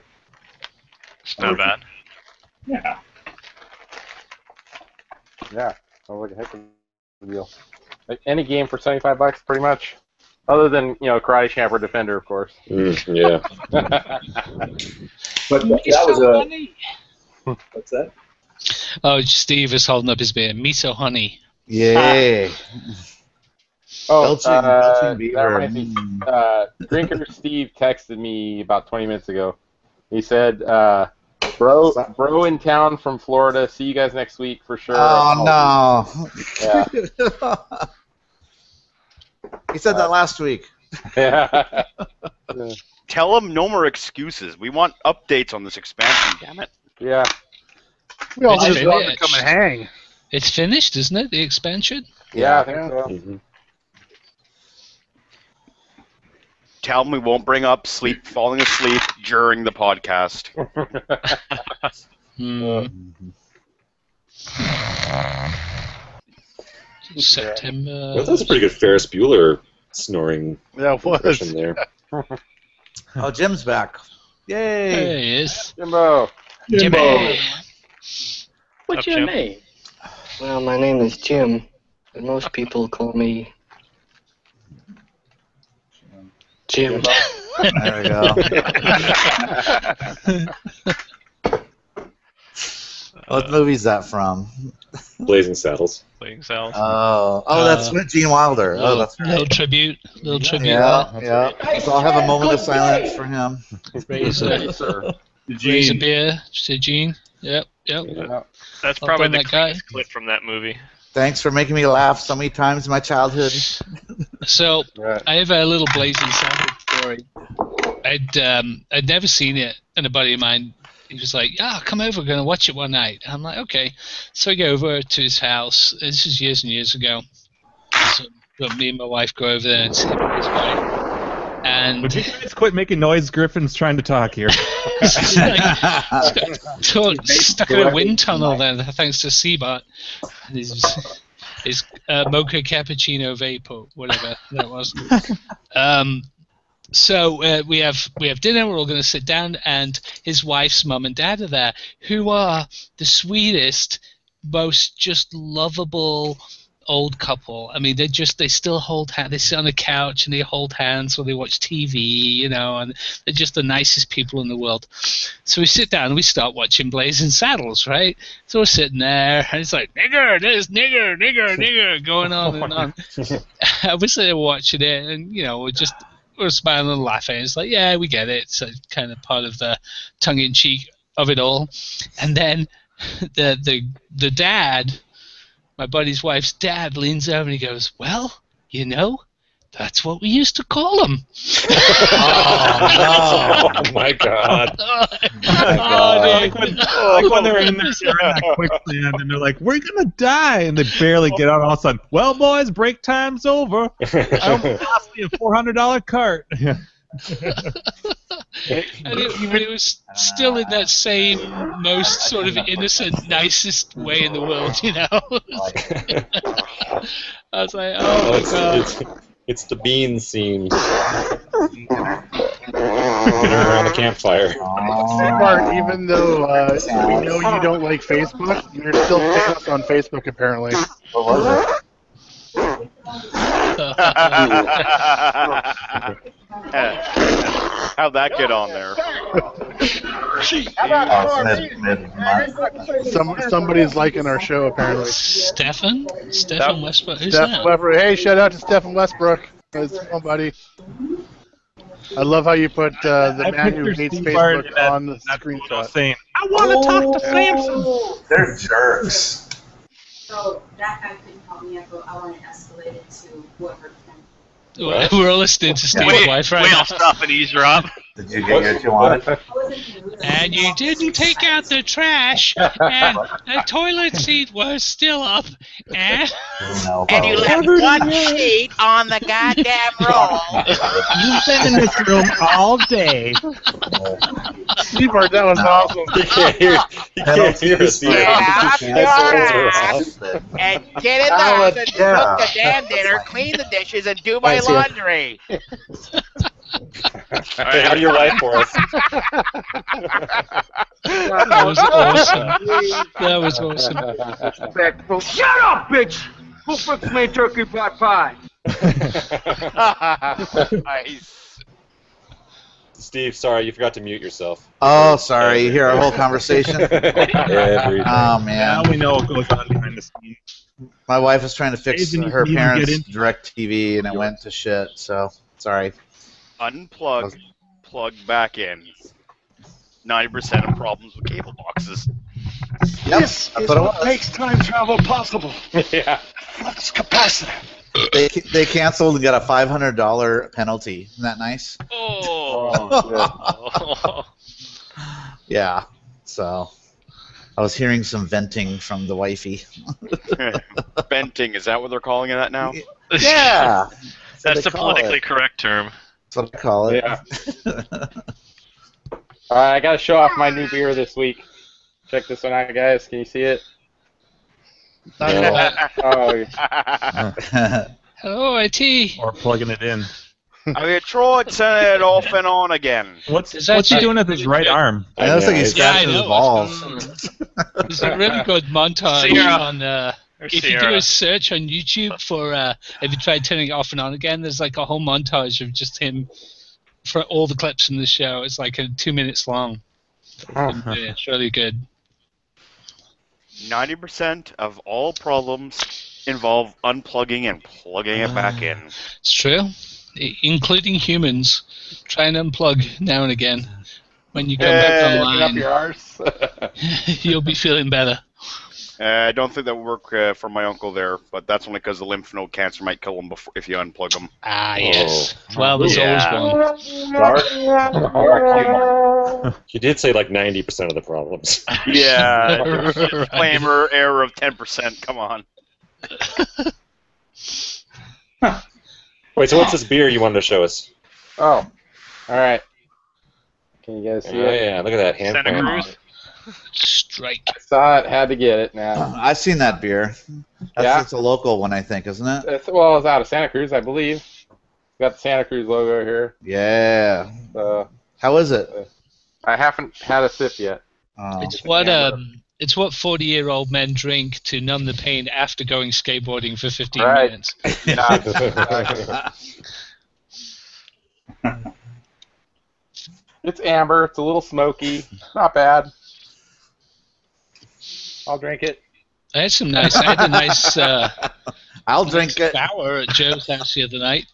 It's not bad. Yeah. Yeah. Sounds like a heck of a deal. Like any game for $75, pretty much. Other than Karate Champ or Defender, of course. Yeah. But that was a. What's that? Oh, Steve is holding up his beer. Miso honey. Yay. Oh, Belching beaver. that reminds me. Drinker Steve texted me about 20 minutes ago. He said, bro in town from Florida. See you guys next week for sure. Oh, no. Yeah. He said that last week. Yeah. Tell them no more excuses. We want updates on this expansion, damn it. Yeah. We all It's just want to finished. come and hang. It's finished, isn't it? The expansion? Yeah, I think so. Mhm. Tell them we won't bring up falling asleep during the podcast. September. Well, that's a pretty good Ferris Bueller snoring Yeah, it impression was. there. Oh, Jim's back. Yay. There he is. Jimbo. Jimmy. What's your name? Well, my name is Jim, but most people call me Jim. There we go. What movie's that from? Blazing Saddles. Playing cells. Oh, that's with Gene Wilder. Oh, that's Little right. tribute. Little tribute. Yeah, yeah. So I'll have a moment of silence for him. Raise a beer to Gene. Yep. That's Well probably done, the that guy. cleanest clip from that movie. Thanks for making me laugh so many times in my childhood. So Right. I have a little Blazing Saddles story. I'd never seen it, and a buddy of mine, he was like, come over, we're going to watch it one night. I'm like, okay. So I go over to his house. This is years and years ago. So me and my wife go over there and see him and his wife. And Would you guys quit making noise? Griffin's trying to talk here. stuck in a wind tunnel then, thanks to Seabot. And his mocha cappuccino vapor, whatever that was. So we have dinner. We're all going to sit down, and his wife's mum and dad are there, who are the sweetest, most just lovable old couple. I mean, they still hold hands. They sit on the couch and they hold hands while they watch TV, and they're just the nicest people in the world. So we sit down and we start watching Blazing Saddles, right? So we're sitting there, and it's like, nigger, this, nigger, going on and on. We're sitting there watching it, and, we're smiling and laughing. It's like, yeah, we get it. It's kind of part of the tongue-in-cheek of it all. And then the dad, my buddy's wife's dad, leans over and he goes, well, the That's what we used to call them. Oh my God! Like when they're in that quicksand and they're like, "We're gonna die," and they barely get out. All of a sudden, well, boys, break time's over. I almost lost me a $400 cart. And it was still in that same most sort of innocent, nicest way in the world, you know. I was like, oh my God. It's the bean scene. Dinner around the campfire. Mark, even though we know you don't like Facebook, you're still paying us on Facebook, apparently. What was it? How'd that get on there? Somebody's liking our show, apparently. Stefan Westbrook. Who's Steph that? Westbrook. Hey, shout out to Stephen Westbrook. It's fun, buddy. I love how you put the man who hates Facebook on the screenshot. Saying, "I want to talk to Samson." They're jerks. So that guy couldn't help me. I want to escalate it to whoever can. We're all listening to Steve's wife right now. I'll stop and ease her up. Did you get what you wanted? And you didn't take out the trash, and the toilet seat was still up, and you left one sheet on the goddamn roll. You've been in this room all day. Steve, that was awesome. You can't hear us. Get off your ass and get in the house and cook the damn dinner, clean the dishes, and do my laundry. Say hi to your wife for us. that was awesome. That was awesome. Shut up, bitch! Who fucks made turkey pot pie? Nice. Steve, sorry, you forgot to mute yourself. Oh, sorry. You hear our whole conversation? Everything. Oh, man. Now we know what goes on behind the scenes. My wife was trying to fix Didn't her even parents' get in. direct TV, and it went to shit, so sorry. Unplug, plug back in. 90% of problems with cable boxes. Yep, This is what makes time travel possible. Yeah. Flux capacitor. They canceled and got a $500 penalty. Isn't that nice? Oh. Yeah, so I was hearing some venting from the wifey. Venting, is that what they're calling it now? Yeah. That's the politically correct term. That's what I call it. Yeah. Alright, I gotta show off my new beer this week. Check this one out, guys. Can you see it? No. Oh. Hello, IT. Or plugging it in. Have you tried turning it off and on again? What's he doing with his right arm? It looks like he's scratching his balls. There's a really good montage Sierra. on. If you do Sierra. a search on YouTube for if you try turning it off and on again, there's like a whole montage of just him for all the clips from the show. It's like 2 minutes long. Yeah, it's really good. 90% of all problems involve unplugging and plugging it back in. It's true, including humans. Try and unplug now and again. When you come back Up online, your arse. you'll be feeling better. I don't think that would work for my uncle there, but that's only because the lymph node cancer might kill him if you unplug him. Ah, yes. Well, there's always one. You did say like 90% of the problems. Yeah. Right. Disclaimer, error of 10%. Come on. Wait, so what's this beer you wanted to show us? Oh. Alright. Can you guys see it? Yeah, look at that hand Santa crank. Cruz? Strike. I saw it, had to get it now. I've seen that beer. It's a local one, I think, isn't it? It's out of Santa Cruz, I believe. Got the Santa Cruz logo here. Yeah. How is it? I haven't had a sip yet. Oh. It's what 40-year-old men drink to numb the pain after going skateboarding for 15 minutes. It's amber. It's a little smoky. Not bad. I'll drink it. I had a nice I'll drink it. sour at Joe's house the other night,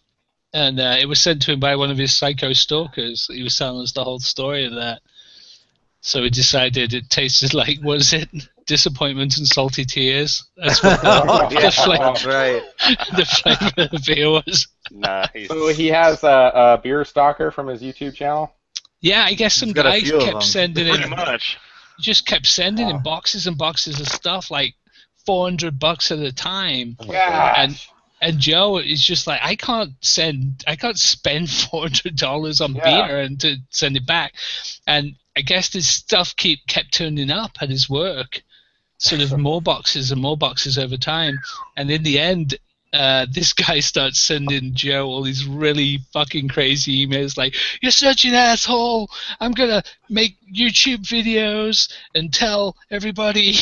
and it was sent to him by one of his psycho stalkers. He was telling us the whole story of that. So we decided it tasted like, what is it? disappointment and salty tears. That's what the flavor of the beer was. Nice. So he has a beer stalker from his YouTube channel? Yeah, I guess some guys kept sending in. Pretty much. Just kept sending in boxes and boxes of stuff, like $400 at a time. Yeah. And Joe is just like, I can't spend $400 on beer and to send it back. And I guess this stuff kept turning up at his work, sort of more boxes and more boxes over time. And in the end, this guy starts sending Joe all these really fucking crazy emails like, "You're such an asshole. I'm gonna make YouTube videos and tell everybody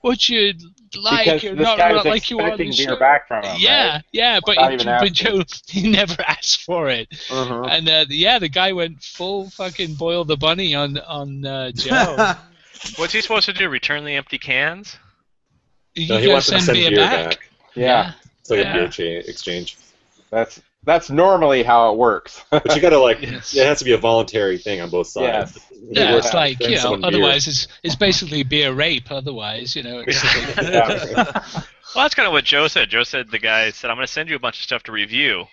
what you like because or this not, guy not was like you want." expecting beer back from him, right? But Joe, he never asked for it. And the guy went full fucking Boil the Bunny on Joe. What's he supposed to do? Return the empty cans? No, he wants to send beer back. Yeah. It's like a beer exchange. That's normally how it works. But you gotta it has to be a voluntary thing on both sides. Yeah, it's like, otherwise it's basically beer rape. Otherwise, It's Well, that's kind of what Joe said. Joe said the guy said, "I'm going to send you a bunch of stuff to review,"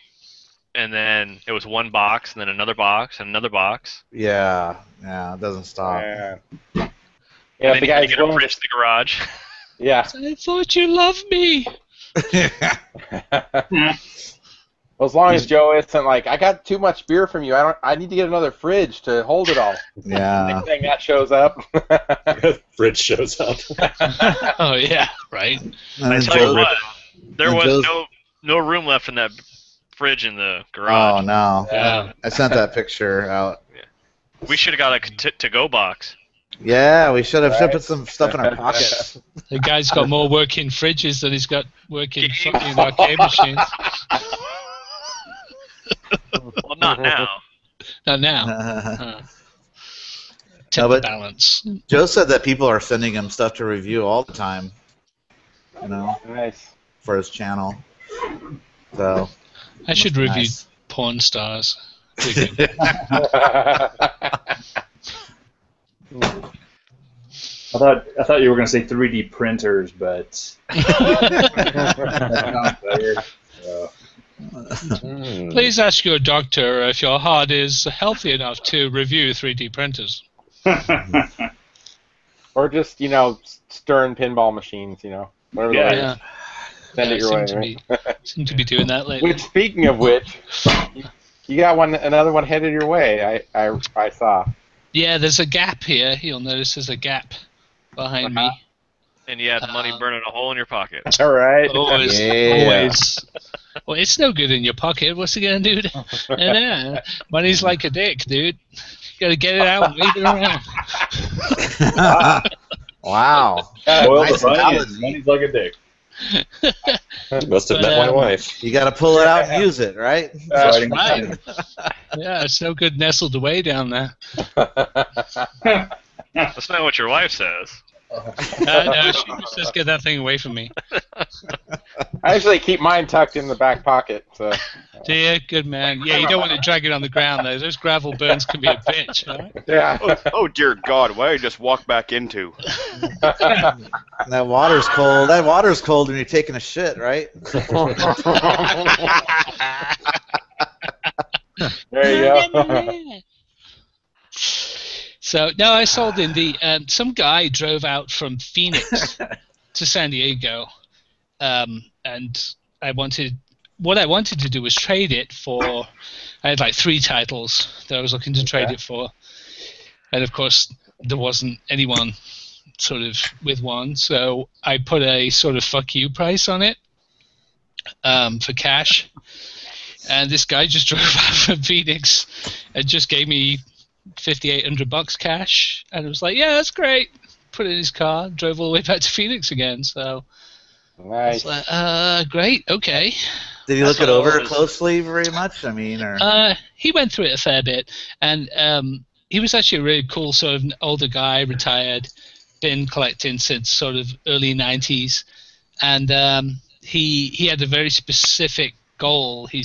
and then it was one box, and then another box, and another box. Yeah, it doesn't stop. Yeah, and then the guy's you get a fridge to the garage. Yeah. I thought you loved me. Well, as long as Joe isn't like, I got too much beer from you. I need to get another fridge to hold it all. Yeah. Next thing that shows up. Fridge shows up. Oh yeah, right. I tell you what, there was no room left in that fridge in the garage. Oh no. Yeah. I sent that picture out. We should have got a to-go box. Yeah, we should have put some stuff in our pockets. The guy's got more working fridges than he's got working fucking arcade machines. Well, not now. Not now. But balance. Joe said that people are sending him stuff to review all the time. Nice. For his channel. So I should review porn stars. I thought you were going to say 3D printers, but Please ask your doctor if your heart is healthy enough to review 3D printers. Or just, Stern pinball machines, whatever. Yeah. Send it your way. Seem to be doing that lately. Which, speaking of which, you got another one headed your way. I saw. Yeah, there's a gap here. You'll notice there's a gap behind me. And you had money burning a hole in your pocket. All right. Always. Always. Well, it's no good in your pocket. What's it gonna do? Money's like a dick, dude. You gotta get it out and wave it around. Wow. Nice money's like a dick. You must have met my wife. You gotta pull it out and use it, right? That's right. Yeah, it's no good nestled away down there. That's not what your wife says. No, she says, "Get that thing away from me." I actually keep mine tucked in the back pocket. So. Do you? Good man. Yeah, you don't want to drag it on the ground, though. Those gravel burns can be a bitch, right? Yeah. Oh, dear God, what did I just walk back into? That water's cold. That water's cold when you're taking a shit, right? There you go. So, no, I sold Indy. Some guy drove out from Phoenix to San Diego, and what I wanted to do was trade it for. I had like 3 titles that I was looking to trade it for, and of course there wasn't anyone sort of with one, so I put a sort of fuck you price on it for cash, and this guy just drove out from Phoenix and just gave me $5,800 cash, and it was like, yeah, that's great. Put it in his car, drove all the way back to Phoenix again. So nice. It's like, great, okay. Did he look it over closely very much? I mean, or he went through it a fair bit, and he was actually a really cool sort of older guy, retired, been collecting since sort of early '90s, and he had a very specific goal. He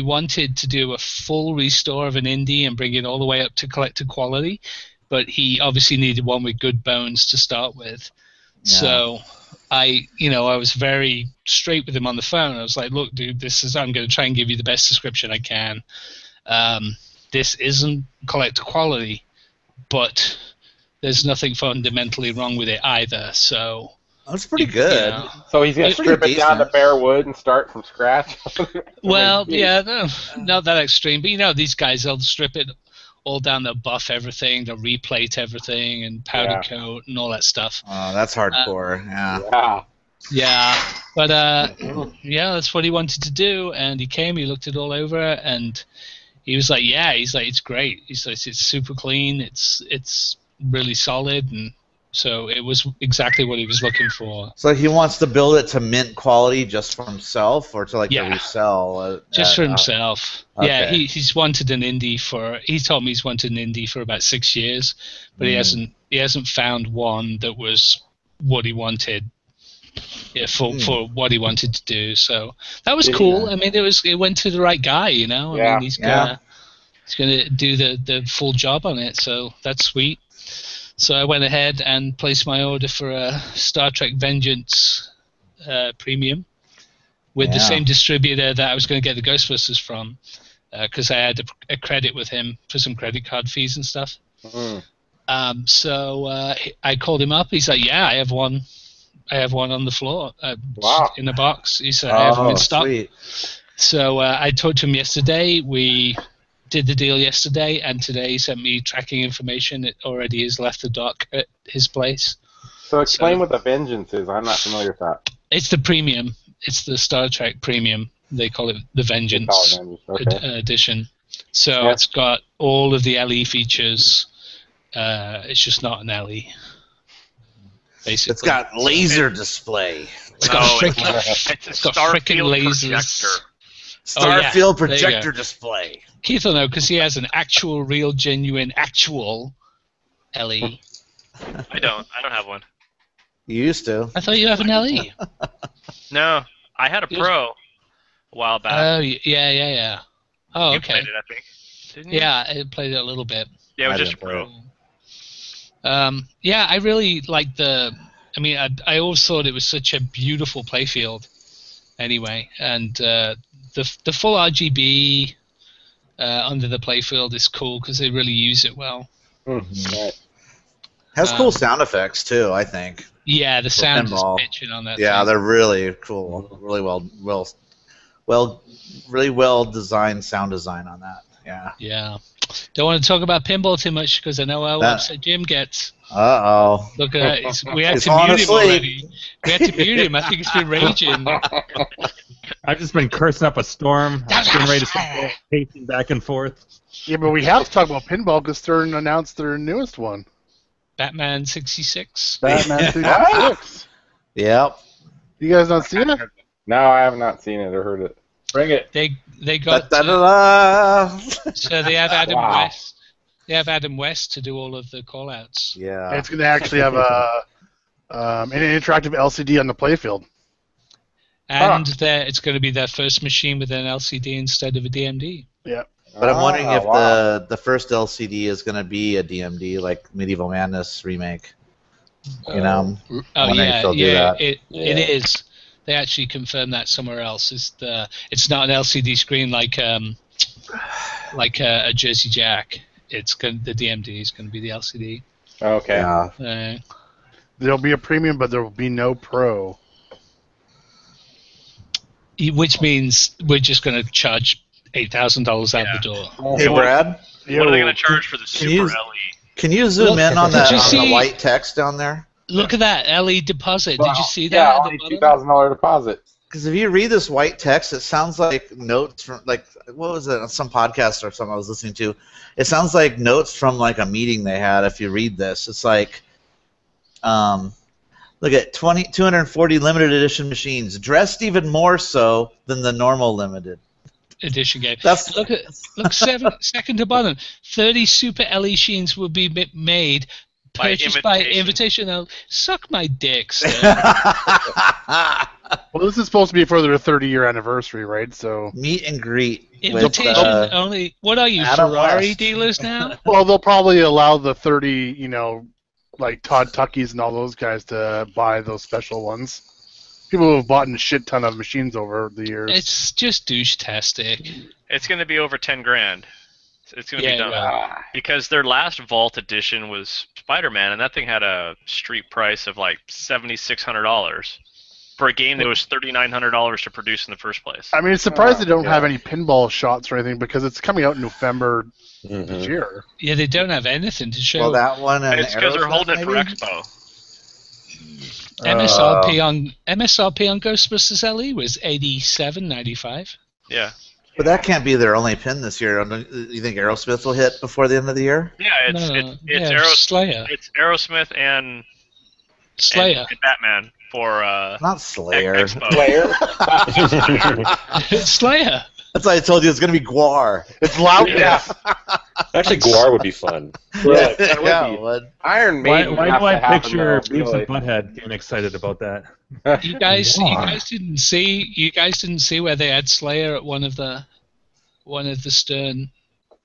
wanted to do a full restore of an indie and bring it all the way up to collector quality, but he obviously needed one with good bones to start with. Yeah. So I was very straight with him on the phone. I was like, look, dude, I'm going to try and give you the best description I can. This isn't collector quality, but there's nothing fundamentally wrong with it either. So that's pretty good. So he's going to strip it down to bare wood and start from scratch? Well, yeah, no, not that extreme. But, these guys, they'll strip it all down, they'll buff everything, they'll replate everything and powder coat and all that stuff. Oh, that's hardcore. Yeah. But, that's what he wanted to do. And he came, he looked it all over, and he was like, it's great. He says it's super clean, it's really solid, and so it was exactly what he was looking for. So he wants to build it to mint quality just for himself, or to to resell? Just for himself. Okay. Yeah, he's wanted an Indy he told me he's wanted an Indy for about 6 years, but he hasn't found one that was what he wanted. Yeah, for what he wanted to do. So that was cool. I mean, it went to the right guy, I mean, he's gonna do the full job on it. So that's sweet. So I went ahead and placed my order for a Star Trek Vengeance premium with the same distributor that I was going to get the Ghostbusters from, because I had a credit with him for some credit card fees and stuff. So I called him up. He's like, "Yeah, I have one. I have one on the floor in a box." He said, "I have them in stock." Sweet. So I talked to him yesterday. We did the deal yesterday, and today he sent me tracking information. It already has left the dock at his place. So explain what the Vengeance is. I'm not familiar with that. It's the premium. It's the Star Trek premium. They call it the Vengeance edition. So it's got all of the LE features. It's just not an LE. Basically. It's got laser display. It's got freaking lasers. Starfield projector display. Keith will know because he has an actual, real, genuine, actual LE. I don't have one. You used to. I thought you have an LE. No, I had a Pro a while back. Oh, yeah. Oh, you okay. played it, I think. Didn't you? Yeah, I played it a little bit. Yeah, it was just a Pro. Yeah, I really liked I always thought it was such a beautiful playfield anyway, and the full RGB under the playfield is cool because they really use it well. Right. Has cool sound effects too, I think. Yeah, the sound is pitching on that. Yeah, they're really cool. Really well designed sound design on that. Yeah. Yeah. Don't want to talk about pinball too much because I know how upset Jim gets. Uh-oh. Look at that. We had to mute him already. We had to mute him. I think he's been raging. I've just been cursing up a storm. I'm getting ready to start pacing back and forth. Yeah, but we have to talk about pinball because Stern announced their newest one. Batman 66. Batman 66. Yep. You guys not seen it? No, I have not seen it or heard it. Bring it. They got so they have Adam West. They have Adam West to do all of the call-outs. Yeah. And it's going to actually have an interactive LCD on the playfield. And it's going to be their first machine with an LCD instead of a DMD. Yeah. But I'm wondering if the first LCD is going to be a DMD, like Medieval Madness remake. It is. They actually confirmed that somewhere else. It's not an LCD screen like a Jersey Jack. The DMD is going to be the LCD. Okay. Yeah. There'll be a premium, but there will be no Pro. Which means we're just going to charge $8,000 out the door. Hey, Brad. What are they going to charge for the Super LE? Can you zoom in on the white text down there? Look at that LE deposit. Did you see that? Yeah, only $2,000 deposit. Because if you read this white text, it sounds like notes from what was it? Some podcast or something I was listening to. It sounds like notes from a meeting they had. If you read this, it's like, look at 240 limited edition machines, dressed even more so than the normal limited edition game. Look second to bottom. 30 Super LE machines will be made. Purchased by invitation. Suck my dick, sir. Well, this is supposed to be for their 30-year anniversary, right? So meet and greet. Invitation only. What are you, Adam Ferrari West. dealers now? well, they'll probably allow the 30, like Todd Tuckies and all those guys to buy those special ones. People who have bought a shit ton of machines over the years. It's just douche-tastic. It's going to be over 10 grand. It's going to be done. Because their last Vault edition was Spider-Man, and that thing had a street price of like $7,600 for a game that was $3,900 to produce in the first place. I mean, it's surprised they don't have any pinball shots or anything because it's coming out in November this year. Yeah, they don't have anything to show. Well, that one and It's because they're holding it for maybe? Expo. MSRP on Ghostbusters LE was $87.95. Yeah. But that can't be their only pin this year. You think Aerosmith will hit before the end of the year? Yeah, it's Slayer. It's Aerosmith and Slayer. and Batman for Not Slayer. Expo. It's Slayer. That's why I told you it's going to be Guar. It's loud. Yeah. Actually, Guar would be fun. Yeah, it would. Iron Why Maiden. do have to I happen, picture though, Beavis really. and Butthead getting excited about that? You guys didn't see where they had Slayer at one of the Stern.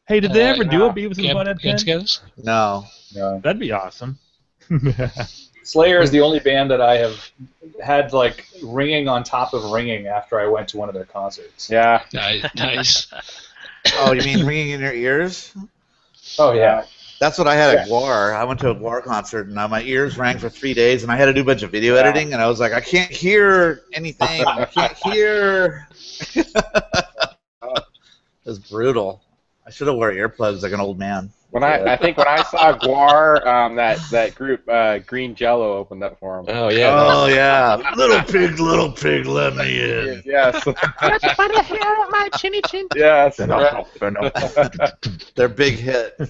Hey, did they ever do a Beavis and get Butthead pin? togethers? No. That'd be awesome. Slayer is the only band that I have had like ringing on top of ringing after I went to one of their concerts. Yeah. Nice. Oh, you mean ringing in your ears? Oh yeah. That's what I had at Guar. I went to a Guar concert, and my ears rang for 3 days, and I had to do a bunch of video editing, and I was like, I can't hear anything. I can't hear. It was brutal. I should have wore earplugs like an old man. I think when I saw Guar, that group Green Jello opened up for him. Oh yeah. Oh yeah. Little pig, let me in. Yes. my chinny chin. Yes. Their big hit.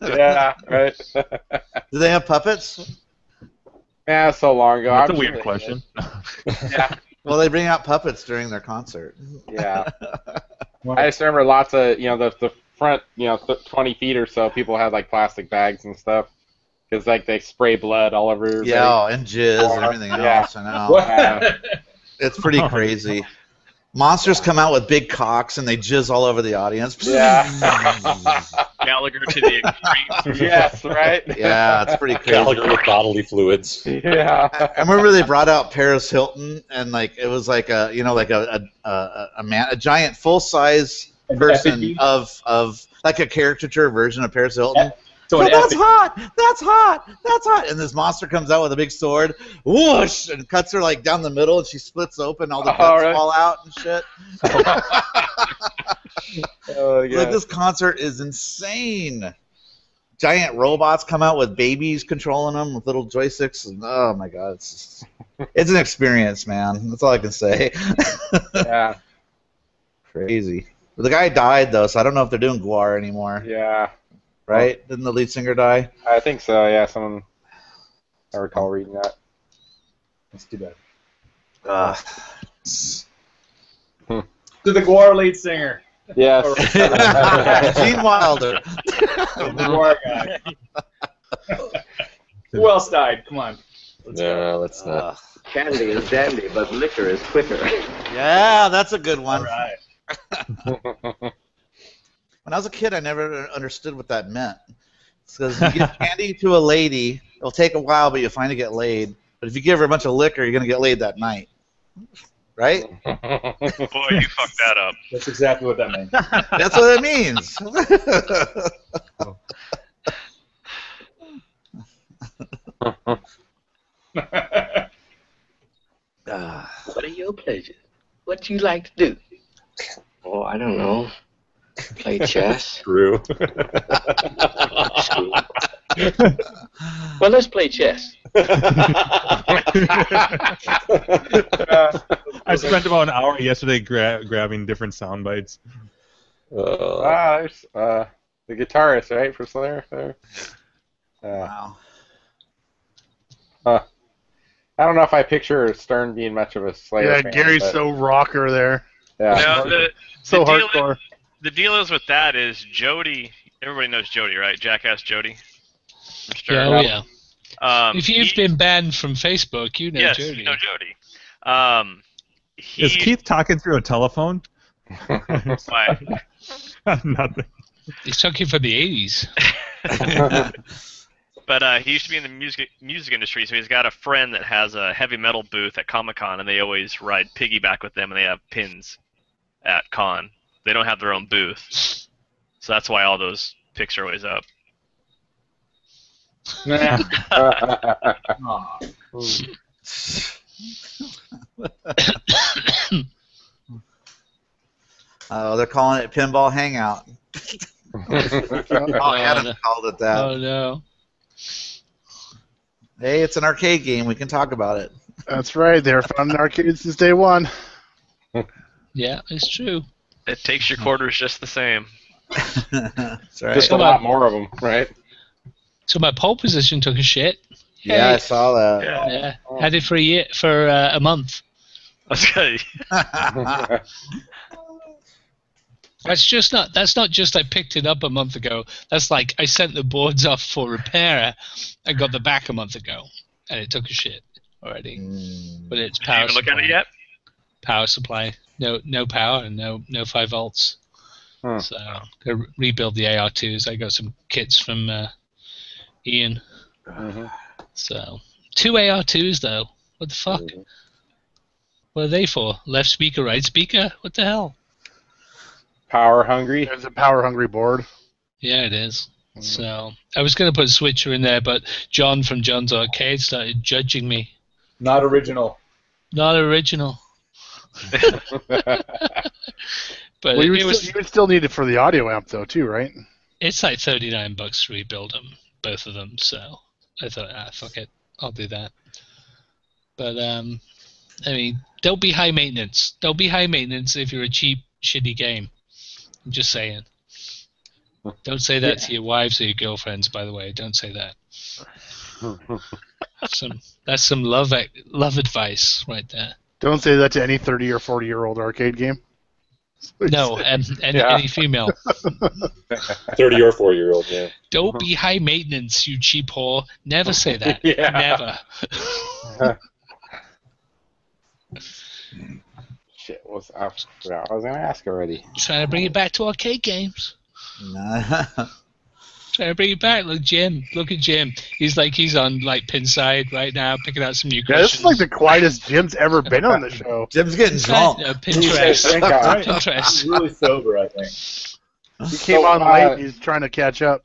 Yeah. Right. Do they have puppets? Yeah, so long ago. That's I'm a weird sure question. Yeah. Well, they bring out puppets during their concert. Yeah. I just remember lots of the front 20 feet or so people had like plastic bags and stuff because like they spray blood all over everybody. Yeah, and jizz and everything else. I know. It's pretty crazy. Monsters come out with big cocks and they jizz all over the audience. Yeah. Gallagher to the extreme. Yes, right. Yeah, it's pretty crazy. Gallagher with bodily fluids. Yeah. I remember they brought out Paris Hilton, and like it was like a giant full size person of like a caricature version of Paris Hilton. So that's hot! That's hot! That's hot! And this monster comes out with a big sword, whoosh, and cuts her like down the middle, and she splits open, all the guts fall out and shit. Like this concert is insane. Giant robots come out with babies controlling them with little joysticks, and oh my god, it's an experience, man. That's all I can say. Yeah. Crazy. The guy died though, so I don't know if they're doing Guar anymore. Yeah. Right? Didn't the lead singer die? I think so. Yeah. Someone. I recall reading that. That's too bad. To the Guar lead singer. Yes. Gene Wilder. The Guar guy. Who else died? Come on. Let's not. Candy is dandy, but liquor is quicker. Yeah, that's a good one. All right. When I was a kid, I never understood what that meant. Because you give candy to a lady, it'll take a while, but you'll finally get laid. But if you give her a bunch of liquor, you're going to get laid that night. Right? Boy, you fucked that up. That's exactly what that means. That's what it means. What are your pleasures? What you like to do? Oh, I don't know. Play chess. True. Well, let's play chess. I spent about an hour yesterday grabbing different sound bites. There's the guitarist, right, for Slayer. Wow. I don't know if I picture Stern being much of a Slayer fan. Gary's but, so rocker there. Yeah. No, So the deal hardcore. The deal is with that is Jody. Everybody knows Jody, right? Jackass Jody. Oh yeah. Um, if you've been banned from Facebook, you know yes, Jody. you know Jody. Is Keith talking through a telephone? Why? Nothing. He's talking from the 80s. But he used to be in the music industry, so he's got a friend that has a heavy metal booth at Comic-Con, and they always ride piggyback with them, and they have pins at con. They don't have their own booth, so that's why all those pics are always up. Oh, they're calling it Pinball Hangout. Oh, Adam called it that. Oh, no. Hey, it's an arcade game. We can talk about it. That's right. They're found in arcades since day one. Yeah, it's true. It takes your quarters just the same. That's right. Just a lot more of them, right? So my pole position took a shit. Yeah, Hey. I saw that. Yeah, had it for a month. Okay. That's not just I picked it up a month ago. That's like I sent the boards off for repair and got them back a month ago, and it took a shit already. But it's Did you power even look supply. at it yet? Power supply. No power and no 5 volts. So to rebuild the AR2s, I got some kits from Ian. So 2 AR2s though. What the fuck? What are they for? Left speaker, right speaker? What the hell? Power hungry. It's a power hungry board. Yeah, it is. So I was going to put a switcher in there, but John from John's Arcade started judging me. Not original. Not original. But Well, you it would still need it for the audio amp though, too, right? it's like $39 to rebuild them, both of them. So I thought, fuck it, I'll do that. But I mean, don't be high maintenance. Don't be high maintenance if you're a cheap, shitty game. I'm just saying. Don't say that to your wives or your girlfriends, by the way. Don't say that. That's some love advice right there. Don't say that to any 30 or 40-year-old arcade game. No, any female. 30 or 4-year-old, yeah. Don't be high maintenance, you cheap whore. Never say that. Yeah. Never. Shit, I was going to ask already. Trying to bring it back to arcade games. Trying to bring it back. Look, Jim. Look at Jim. He's on pin side right now, picking out some new Yeah, this is questions. like the quietest Jim's ever been on the show. Jim's getting drunk. Pinterest. Right. Pinterest. He's really sober, I think. He came on late. He's trying to catch up.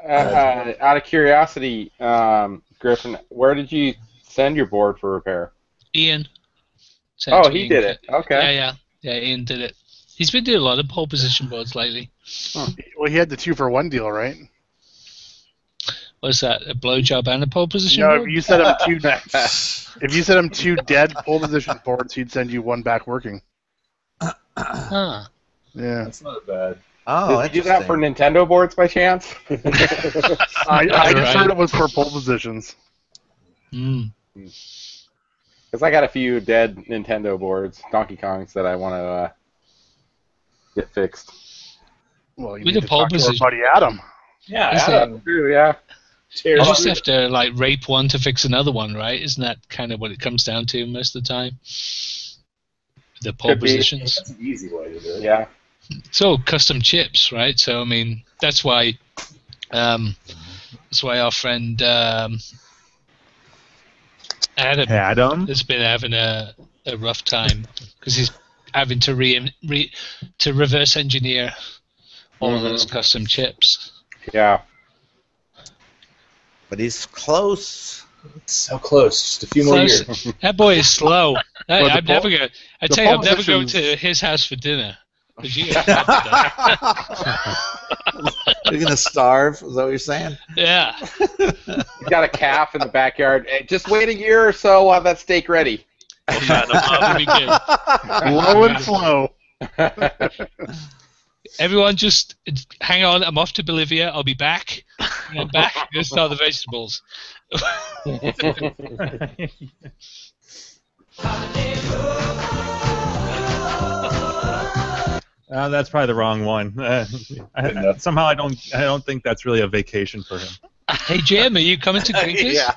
Out of curiosity, Griffin, where did you send your board for repair? Ian. Oh, he did it. Okay. Yeah, Ian did it. He's been doing a lot of pole position boards lately. Well, he had the 2-for-1 deal, right? What's that? A blowjob and a pole position No, board? if you set him two dead pole position boards, he'd send you one back working. Huh. Yeah. That's not bad. Oh, Did you do that for Nintendo boards by chance? I just heard it was for pole positions. Because I got a few dead Nintendo boards, Donkey Kongs, that I want to get fixed. Well, you With need a to pole talk to our position. buddy Adam. Yeah, Is Adam, true, yeah. You just have to rape one to fix another one, right? Isn't that kind of what it comes down to most of the time? The pole Could be. positions. That's an easy way to do it. Yeah. It's all custom chips, right? So I mean, that's why our friend Adam has been having a rough time because he's having to reverse engineer all of those custom chips. Yeah. But he's close. So close. Just a few more Close. years. That boy is slow. Well, I'm never going positions- to his house for dinner. 'Cause you You're gonna starve? Is that what you're saying? yeah. He's got a calf in the backyard. Hey, just wait a year or so, we'll have that steak ready. That'd be good. Low and slow. Everyone just hang on. I'm off to Bolivia. I'll be back. When I'm back, I'm going to start the vegetables. That's probably the wrong one. Somehow I don't think that's really a vacation for him. Hey Jim, are you coming to greet us? Yeah.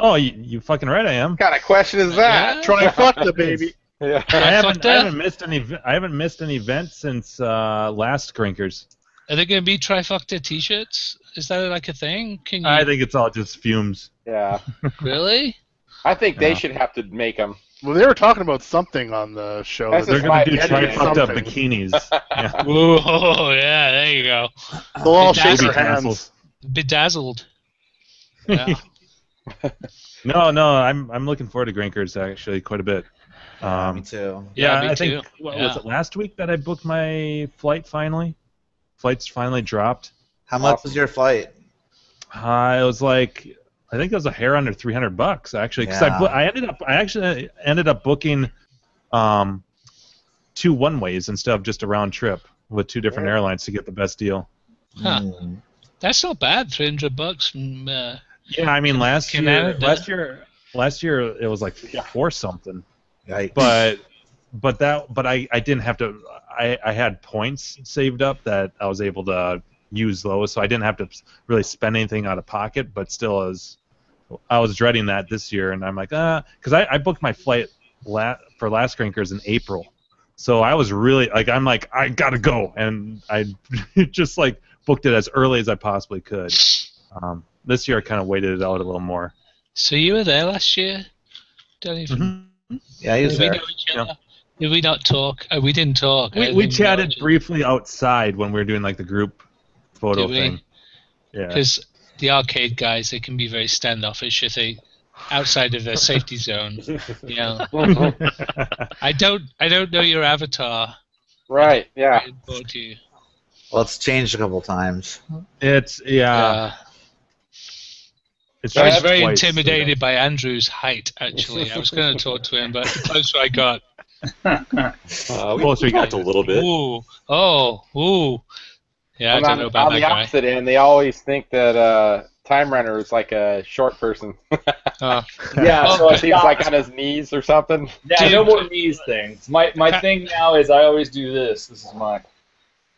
Oh, you fucking right, I am. What kind of question is that? Trifecta, baby. Yeah. I haven't missed an event since last Grinkers. Are there going to be Trifecta T-shirts? Is that like a thing? Can you? I think it's all just fumes. Yeah. Really? I think they should have to make them. Well, they were talking about something on the show. That's They're just going to do my opinion. Trifecta bikinis. Yeah. Whoa, yeah, there you go. They'll all shake their hands. Bedazzled. Yeah. No, I'm looking forward to Grinkers actually quite a bit. Me too. Yeah, me I too. think was it last week that I booked my flight finally? Flights finally dropped. How much was your flight? It was like I think it was a hair under $300 actually. Because I actually ended up booking 2 one-ways instead of just a round trip with 2 different airlines to get the best deal. Huh. That's not bad. $300 from. Yeah, I mean last year it was like 4 something. Yikes. But I didn't have to. I had points saved up that I was able to use those, so I didn't have to really spend anything out of pocket. But still, I was dreading that this year, and I'm like, because I booked my flight for last Grinkers in April, so I was really like, I gotta go, and I just like booked it as early as I possibly could. This year I kind of waited it out a little more. So you were there last year? Don't even. Mm-hmm. Yeah, he was there. Did we not talk? We didn't talk. We chatted briefly outside when we were doing like the group photo thing. Yeah. Because the arcade guys, they can be very standoffish if they outside of their safety zone. You know. I don't know your avatar. Right. Yeah. Well, it's changed a couple times. It's I was very intimidated by Andrew's height. Actually, I was going to talk to him, but the closer I got, closer you got a little bit. Ooh. Yeah, I don't know about that guy. On the opposite end, they always think that Time Runner is like a short person. Yeah, so it seems like on his knees or something. Yeah, no more knees things. My thing now is I always do this. This is I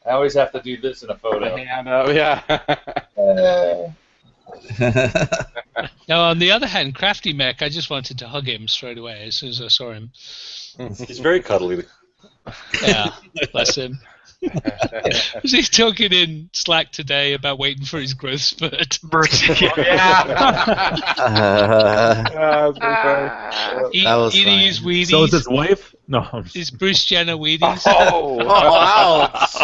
always have to do this in a photo. Yeah. Now, on the other hand, Crafty Mech, I just wanted to hug him straight away as soon as I saw him. He's very cuddly. Yeah, bless him. Was he talking in Slack today about waiting for his growth spurt? Eating his Wheaties. So is his wife? No. His Bruce Jenner Wheaties. Ouch.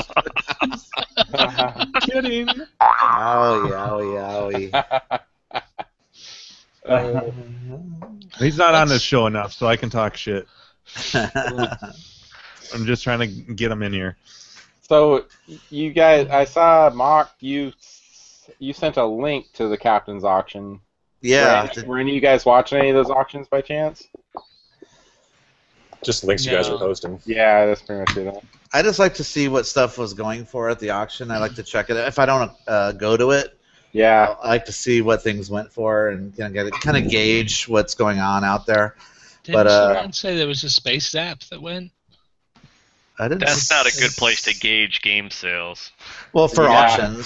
Kidding. Owie. He's not on this show enough, so I can talk shit. I'm just trying to get him in here. So, you guys, I saw Mock. You sent a link to the captain's auction. Yeah. Were any of you guys watching any of those auctions by chance? Just links you guys were posting. Yeah, that's pretty much it. I just like to see what stuff was going for at the auction. I like to check it. If I don't go to it, I like to see what things went for and kind of gauge what's going on out there. Didn't someone say there was a space zap that went? That's not a good place to gauge game sales. Well, for auction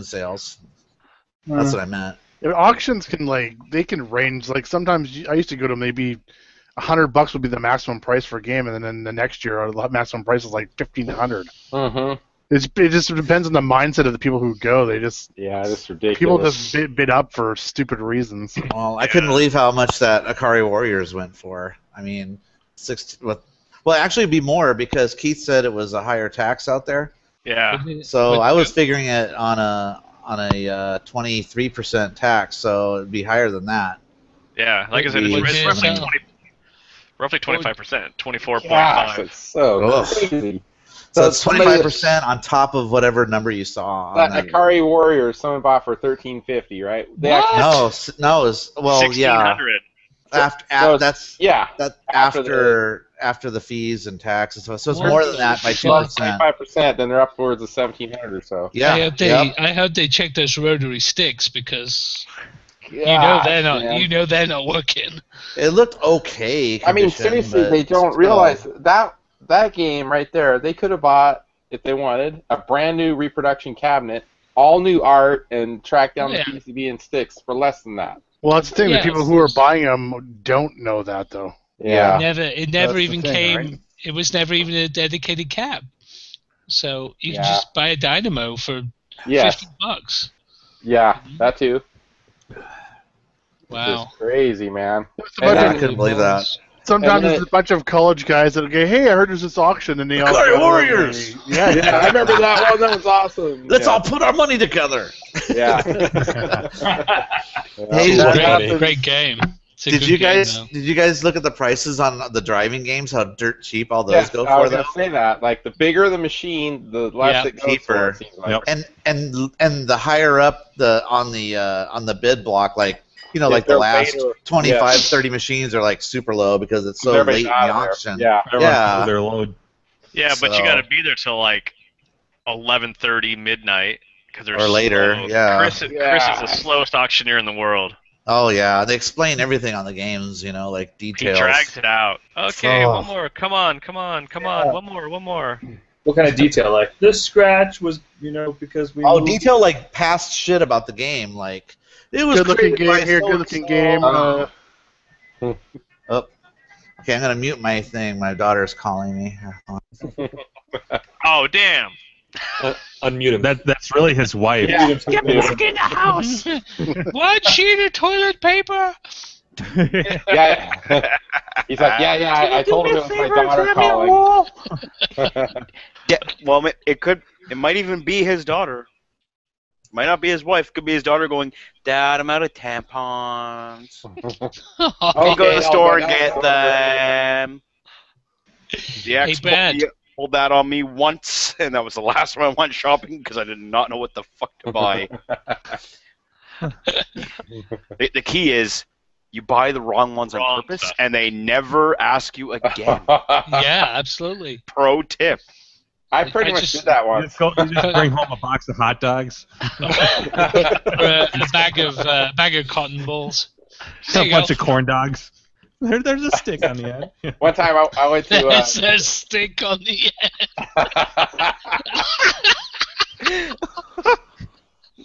sales. That's what I meant. Auctions can they can range. Like sometimes I used to go to maybe $100 would be the maximum price for a game, and then the next year the maximum price is like $1,500. Mm-hmm. It just depends on the mindset of the people who go. They just that's ridiculous. People just bid up for stupid reasons. Well, I couldn't believe how much that Akari Warriors went for. I mean, actually it'd be more because Keith said it was a higher tax out there. Yeah. So I was figuring it on a 23% tax, so it'd be higher than that. Yeah, like I said, it's roughly 25%, 24.5. Gosh, it's so crazy. So it's 25% on top of whatever number you saw. That Akari Warrior, someone bought for $1,350, right? No, it was $1,600. After the fees and taxes, so it's more than that by 2%. 25%, then they're upwards of $1,700 or so. Yeah, I hope they check those rotary sticks because they're not working. It looked okay. I mean, seriously, they don't realize that game right there. They could have bought, if they wanted, a brand new reproduction cabinet, all new art, and tracked down the PCB and sticks for less than that. Well, that's the thing. Yeah. The people who are buying them don't know that, though. Yeah. It never That's even the thing, came. right? It was never even a dedicated cab. So you can Yeah. just buy a dynamo for Yes. $50. Yeah, that too. Wow. It's crazy, man. I couldn't believe that. Sometimes then it's a bunch of college guys that go, "Hey, I heard there's this auction," and they all Clay go, Warriors! Yeah, Yeah, I remember that one. That was awesome. Let's yeah. all put our money together. Yeah. Hey, Great game. It's a Did good you game, guys though. did you guys look at the prices on the driving games? How dirt cheap all those Yes, go I for was though. gonna say that. Like the bigger the machine, the less it goes for. Cheaper. It seems like. And the higher up on the bid block, like Yeah, like the they're last later. 25, Yeah. 30 machines are like super low because it's so Everybody's late in the out of there. auction. Yeah. Yeah. Their load. Yeah, but you So- got to be there till like 11:30 midnight because they're Or later, slow. yeah. Chris is the slowest auctioneer in the world. Oh yeah, they explain everything on the games, like He details. drags it out. Okay, Oh. one more. Come on. One more. What kind of detail? Like this scratch was, because we. Oh, moved- detail like past shit about the game, like it was Good-looking created by game here, so-and-so. good-looking game. Okay, I'm gonna mute my thing. My daughter's calling me. Oh damn! Unmute him. That's really his wife. Yeah. Get back in the house! One sheet of toilet paper! Yeah. He's like, yeah. I told him it was my daughter calling. Yeah, well, it might even be his daughter. Might not be his wife. Could be his daughter going, "Dad, I'm out of tampons. I'll go to the store and get them." The ex Brad. pulled that on me once, and that was the last time I went shopping because I did not know what the fuck to buy. The key is you buy the wrong ones on Wrong purpose, stuff. and they never ask you again. Yeah, absolutely. Pro tip. I pretty I much just- did that You once. just bring home a box of hot dogs, Or a bag of cotton balls. There a you bunch go. of corn dogs. There's a stick on the end. One time I went to. There's a stick on the end.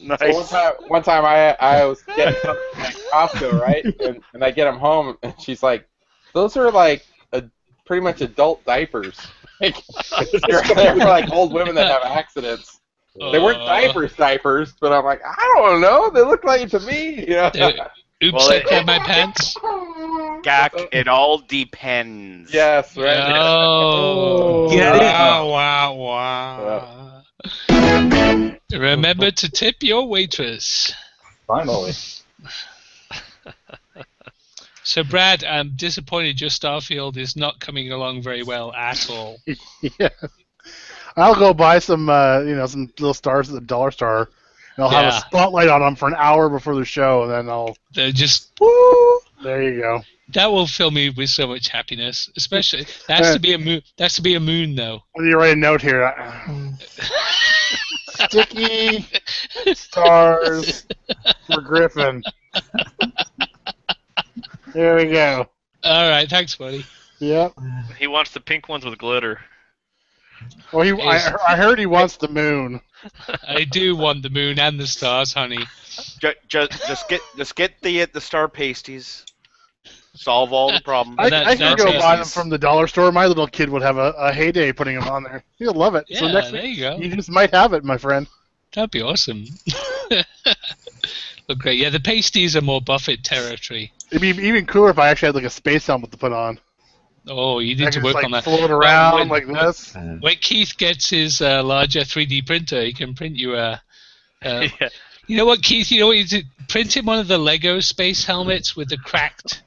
Nice. So one time I was getting something at Costco, right? And I get them home, and she's like, "Those are like pretty much adult diapers. Like, they're for like old women that have accidents. They weren't diapers, but I'm like, I don't know. They look like it to me, Oops, Well, I grabbed my pants. Gak, it all depends. Yes, right. Oh, Get it? wow. Remember to tip your waitress. Finally. So, Brad, I'm disappointed your Starfield is not coming along very well at all. Yeah. I'll go buy some, some little stars at the dollar store, and I'll have a Yeah. spotlight on them for an hour before the show, and then I'll. They're just There you go. that will fill me with so much happiness. Especially that has to be a moon. That's to be a moon, though. Let me write a note here. Sticky stars for Griffin. There we go. All right, thanks, buddy. Yep. He wants the pink ones with glitter. Well, I heard he wants the moon. I do want the moon and the stars, honey. Just get the star pasties. Solve all the problems. I can go buy them from the dollar store. My little kid would have a heyday putting them on there. He'll love it. So Yeah, next there week, you go. you just might have it, my friend. That'd be awesome. Look great. Yeah, the pasties are more Buffett territory. It'd be even cooler if I actually had like a space helmet to put on. Oh, you I need to could work just, on like, that. float around When- like this. When Keith gets his larger 3D printer, he can print you a. Yeah. You know what, Keith? You know what you do? Print him one of the Lego space helmets with the cracked.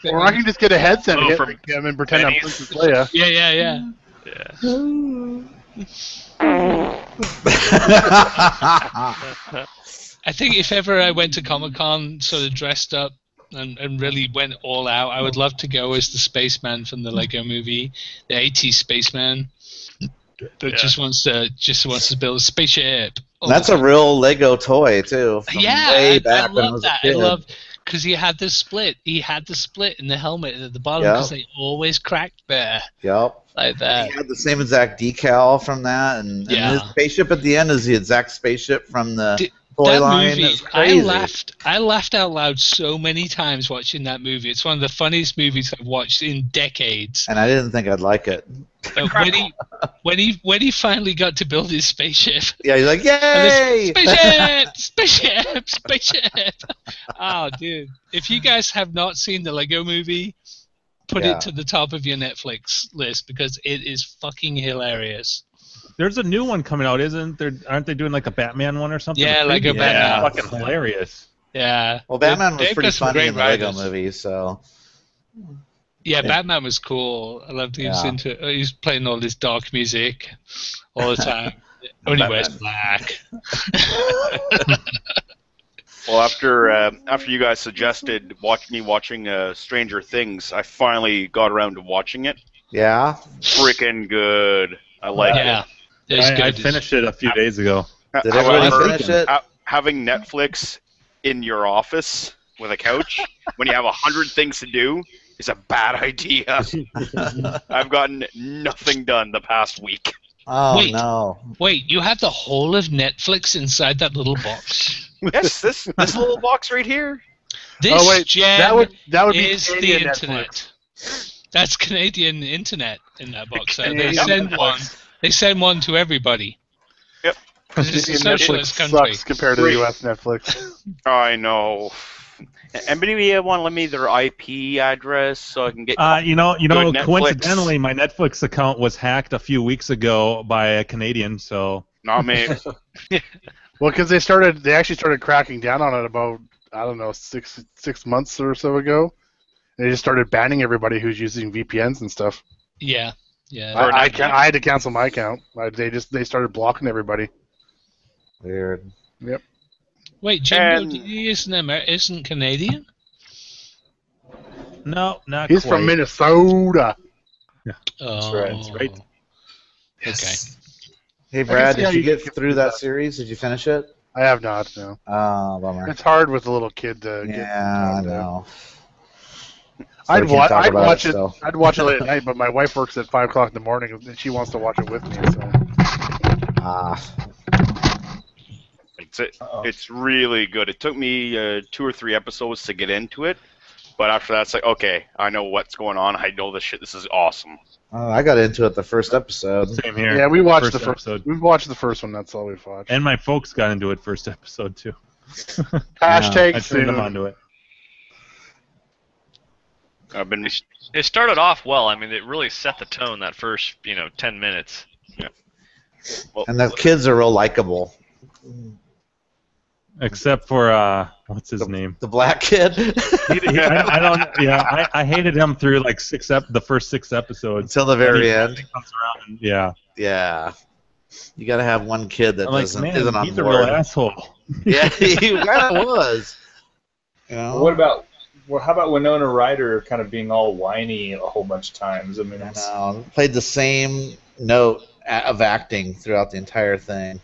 Or I can just get a headset and hit from like him and pretend I'm Benny's. Princess Leia. Yeah. I think if ever I went to Comic-Con sort of dressed up and really went all out, I would love to go as the spaceman from the Lego movie, the 80s spaceman that just wants to build a spaceship. That's a real Lego toy too. From Yeah, way I back when I love was that. a kid. I love because he had the split. He had the split in the helmet at the bottom Yeah. because they always cracked there Yep. like that. He had the same exact decal from that, and Yeah. his spaceship at the end is the exact spaceship from the toy that line. movie, It's crazy. I laughed out loud so many times watching that movie. It's one of the funniest movies I've watched in decades. And I didn't think I'd like it. When he finally got to build his spaceship. Yeah, he's like, yay! Spaceship! Oh, dude. If you guys have not seen the Lego movie, put Yeah. it to the top of your Netflix list because it is fucking hilarious. There's a new one coming out, isn't there? Aren't they doing like a Batman one or something? Yeah, The Lego preview? Batman. Fucking hilarious. Yeah. Well, Batman was They've pretty got some funny great in the Lego writers. movie, so. Yeah, Batman was cool. I loved he was Yeah. he was playing all this dark music all the time. Only wears black. Well, after you guys suggested watching Stranger Things, I finally got around to watching it. Yeah. Freaking good. I like Yeah. it. I finished it a few days ago. Did everybody finish it? Having Netflix in your office with a couch when you have 100 things to do is a bad idea. I've gotten nothing done the past week. Oh, Wait. no. Wait, you have the whole of Netflix inside that little box? Yes, this little box right here. This Oh, wait, gem that would be is the Canadian internet. That's Canadian internet in that box. They Canadian send Netflix. one. They send one to everybody. Yep. It's a Canadian socialist Netflix country. sucks compared to the U.S. Netflix. I know. Anybody want to lend me their IP address so I can get You know, good Netflix? coincidentally, my Netflix account was hacked a few weeks ago by a Canadian, so. Not me. Well, because they actually started cracking down on it about, I don't know, six months or so ago. They just started banning everybody who's using VPNs and stuff. Yeah, yeah. I had to cancel my account. They started blocking everybody. Weird. Yep. Wait, Jimbo isn't Canadian? No, not He's quite. from Minnesota. Oh, That's right. Okay. Hey, Brad, see how did you you get through that series? Did you finish it? I have not, no. Oh, bummer. It's hard with a little kid to get. Yeah, I know. I'd Sorry, can't talk about watch it it. still. I'd watch it late at night, but my wife works at 5 o'clock in the morning, and she wants to watch it with me. So. It's really good. It took me 2 or 3 episodes to get into it, but after that, it's like, okay, I know what's going on. I know this shit. This is awesome. I got into it the first episode. Same here. Yeah, we watched the first first. episode. We've watched the first one. That's all we've watched. And my folks got into it first episode, too. Hashtag I turned them soon. onto it. I've been. It started off well. I mean, it really set the tone that first, 10 minutes. Yeah. Well, And the kids are real likable. Except for, what's his name? The black kid. I don't. Yeah, I hated him through like the first 6 episodes Until the very And end. he comes around and, yeah. Yeah. You got to have one kid that I'm like, isn't man, on he's a board. real asshole. Yeah, he kind of was. You know? What about? Well, how about Winona Ryder kind of being all whiny a whole bunch of times? I mean, it's, Played the same note of acting throughout the entire thing.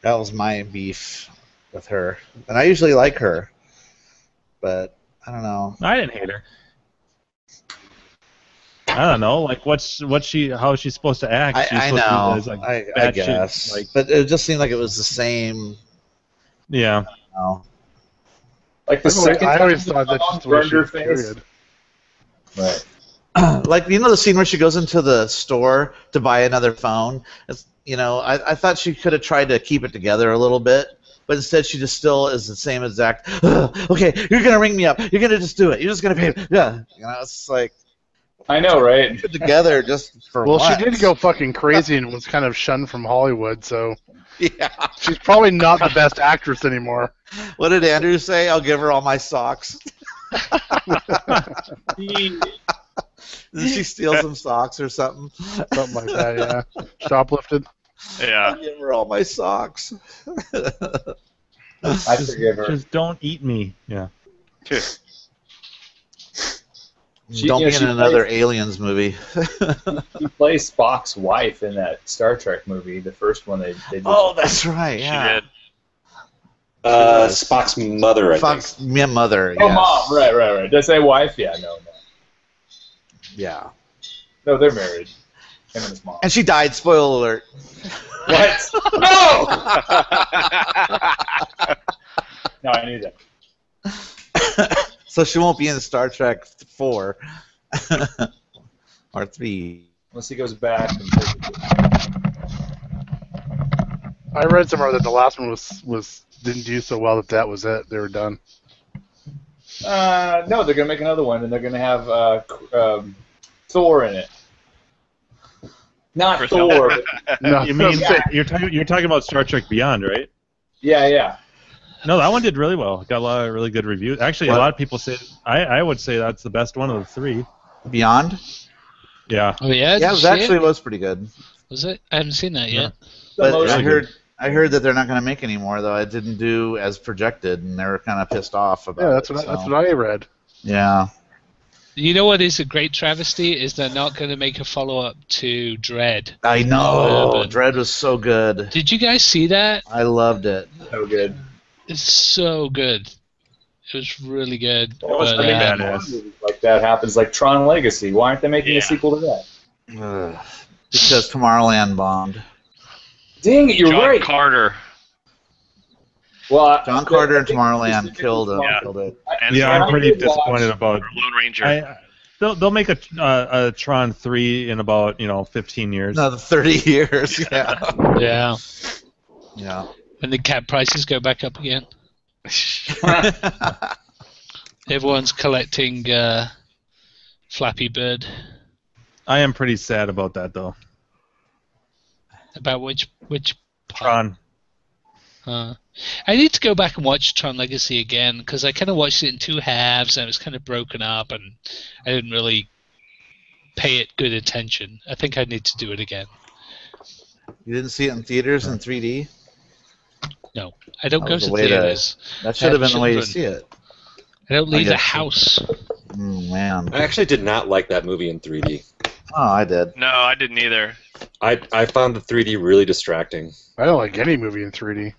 That was my beef with her. And I usually like her. But, I don't know. I didn't hate her. I don't know, like how is she supposed to act? She's I supposed to know. be this, like, I bad guess. shit, like, but it just seemed like it was the same. yeah. like the second I always time thought that's the just the way burned she her was, face. period. Right. Like, you know the scene where she goes into the store to buy another phone? It's, I thought she could have tried to keep it together a little bit, but instead she just still is the same exact, okay, you're going to ring me up. You're going to just do it. You're just going to pay me. Yeah. It's like... I know, right? Put together just for Well, once. she did go fucking crazy and was kind of shunned from Hollywood, so Yeah. she's probably not the best actress anymore. What did Andrew say? I'll give her all my socks. Did she steal some socks or something? Something like that, yeah. Shoplifted. Yeah. I'll give her all my socks. I forgive her. Just don't eat me. Yeah. Don't be in another Aliens movie. She plays Spock's wife in that Star Trek movie, the first one they did. Oh, that's right. Yeah. She did. Spock's mother, I think. Fox, yeah, mother. Oh, yes. mom. Right. Did I say wife? Yeah, no. Yeah. No, they're married. Him and his mom. And she died. Spoiler alert. What? No! No, I knew that. So she won't be in Star Trek 4 or 3. Unless he goes back and I read somewhere that the last one didn't do so well that was it. They were done. no, they're gonna make another one, and they're gonna have Thor in it. Not Thor. But, No, You mean you're talking about Star Trek Beyond, right? yeah. No, that one did really well. Got a lot of really good reviews. Actually, a lot of people say I would say that's the best one of the 3. Beyond? Yeah. Oh yeah. Yeah, it was pretty good. Was it? I haven't seen that yet. But I heard that they're not going to make any more, though. It didn't do as projected, and they were kind of pissed off about Yeah, that's it. what I read. Yeah. You know what is a great travesty is they're not going to make a follow-up to Dread. I know. Dread was so good. Did you guys see that? I loved it. So good. It's so good. It was really good. It was but, pretty badass. Like that happens, like Tron Legacy. Why aren't they making a sequel to that? Because Tomorrowland bombed. Dang it, you're John right. Carter. Well, John Carter and Tomorrowland killed it. And Yeah, I'm pretty disappointed about. Lone Ranger. They'll make a Tron 3 in about 15 years. Another 30 years. Yeah. Yeah. Yeah. When the cat prices go back up again. Everyone's collecting Flappy Bird. I am pretty sad about that though. About which Tron. I need to go back and watch Tron Legacy again because I kind of watched it in 2 halves and it was kind of broken up and I didn't really pay it good attention. I think I need to do it again. You didn't see it in theaters in 3D? No, I don't go was to the way to- theaters. That should have I been the way to children. see it. I don't leave the guess so. house. Man. I actually did not like that movie in 3D. Oh, I did. No, I didn't either. I found the 3D really distracting. I don't like any movie in 3D.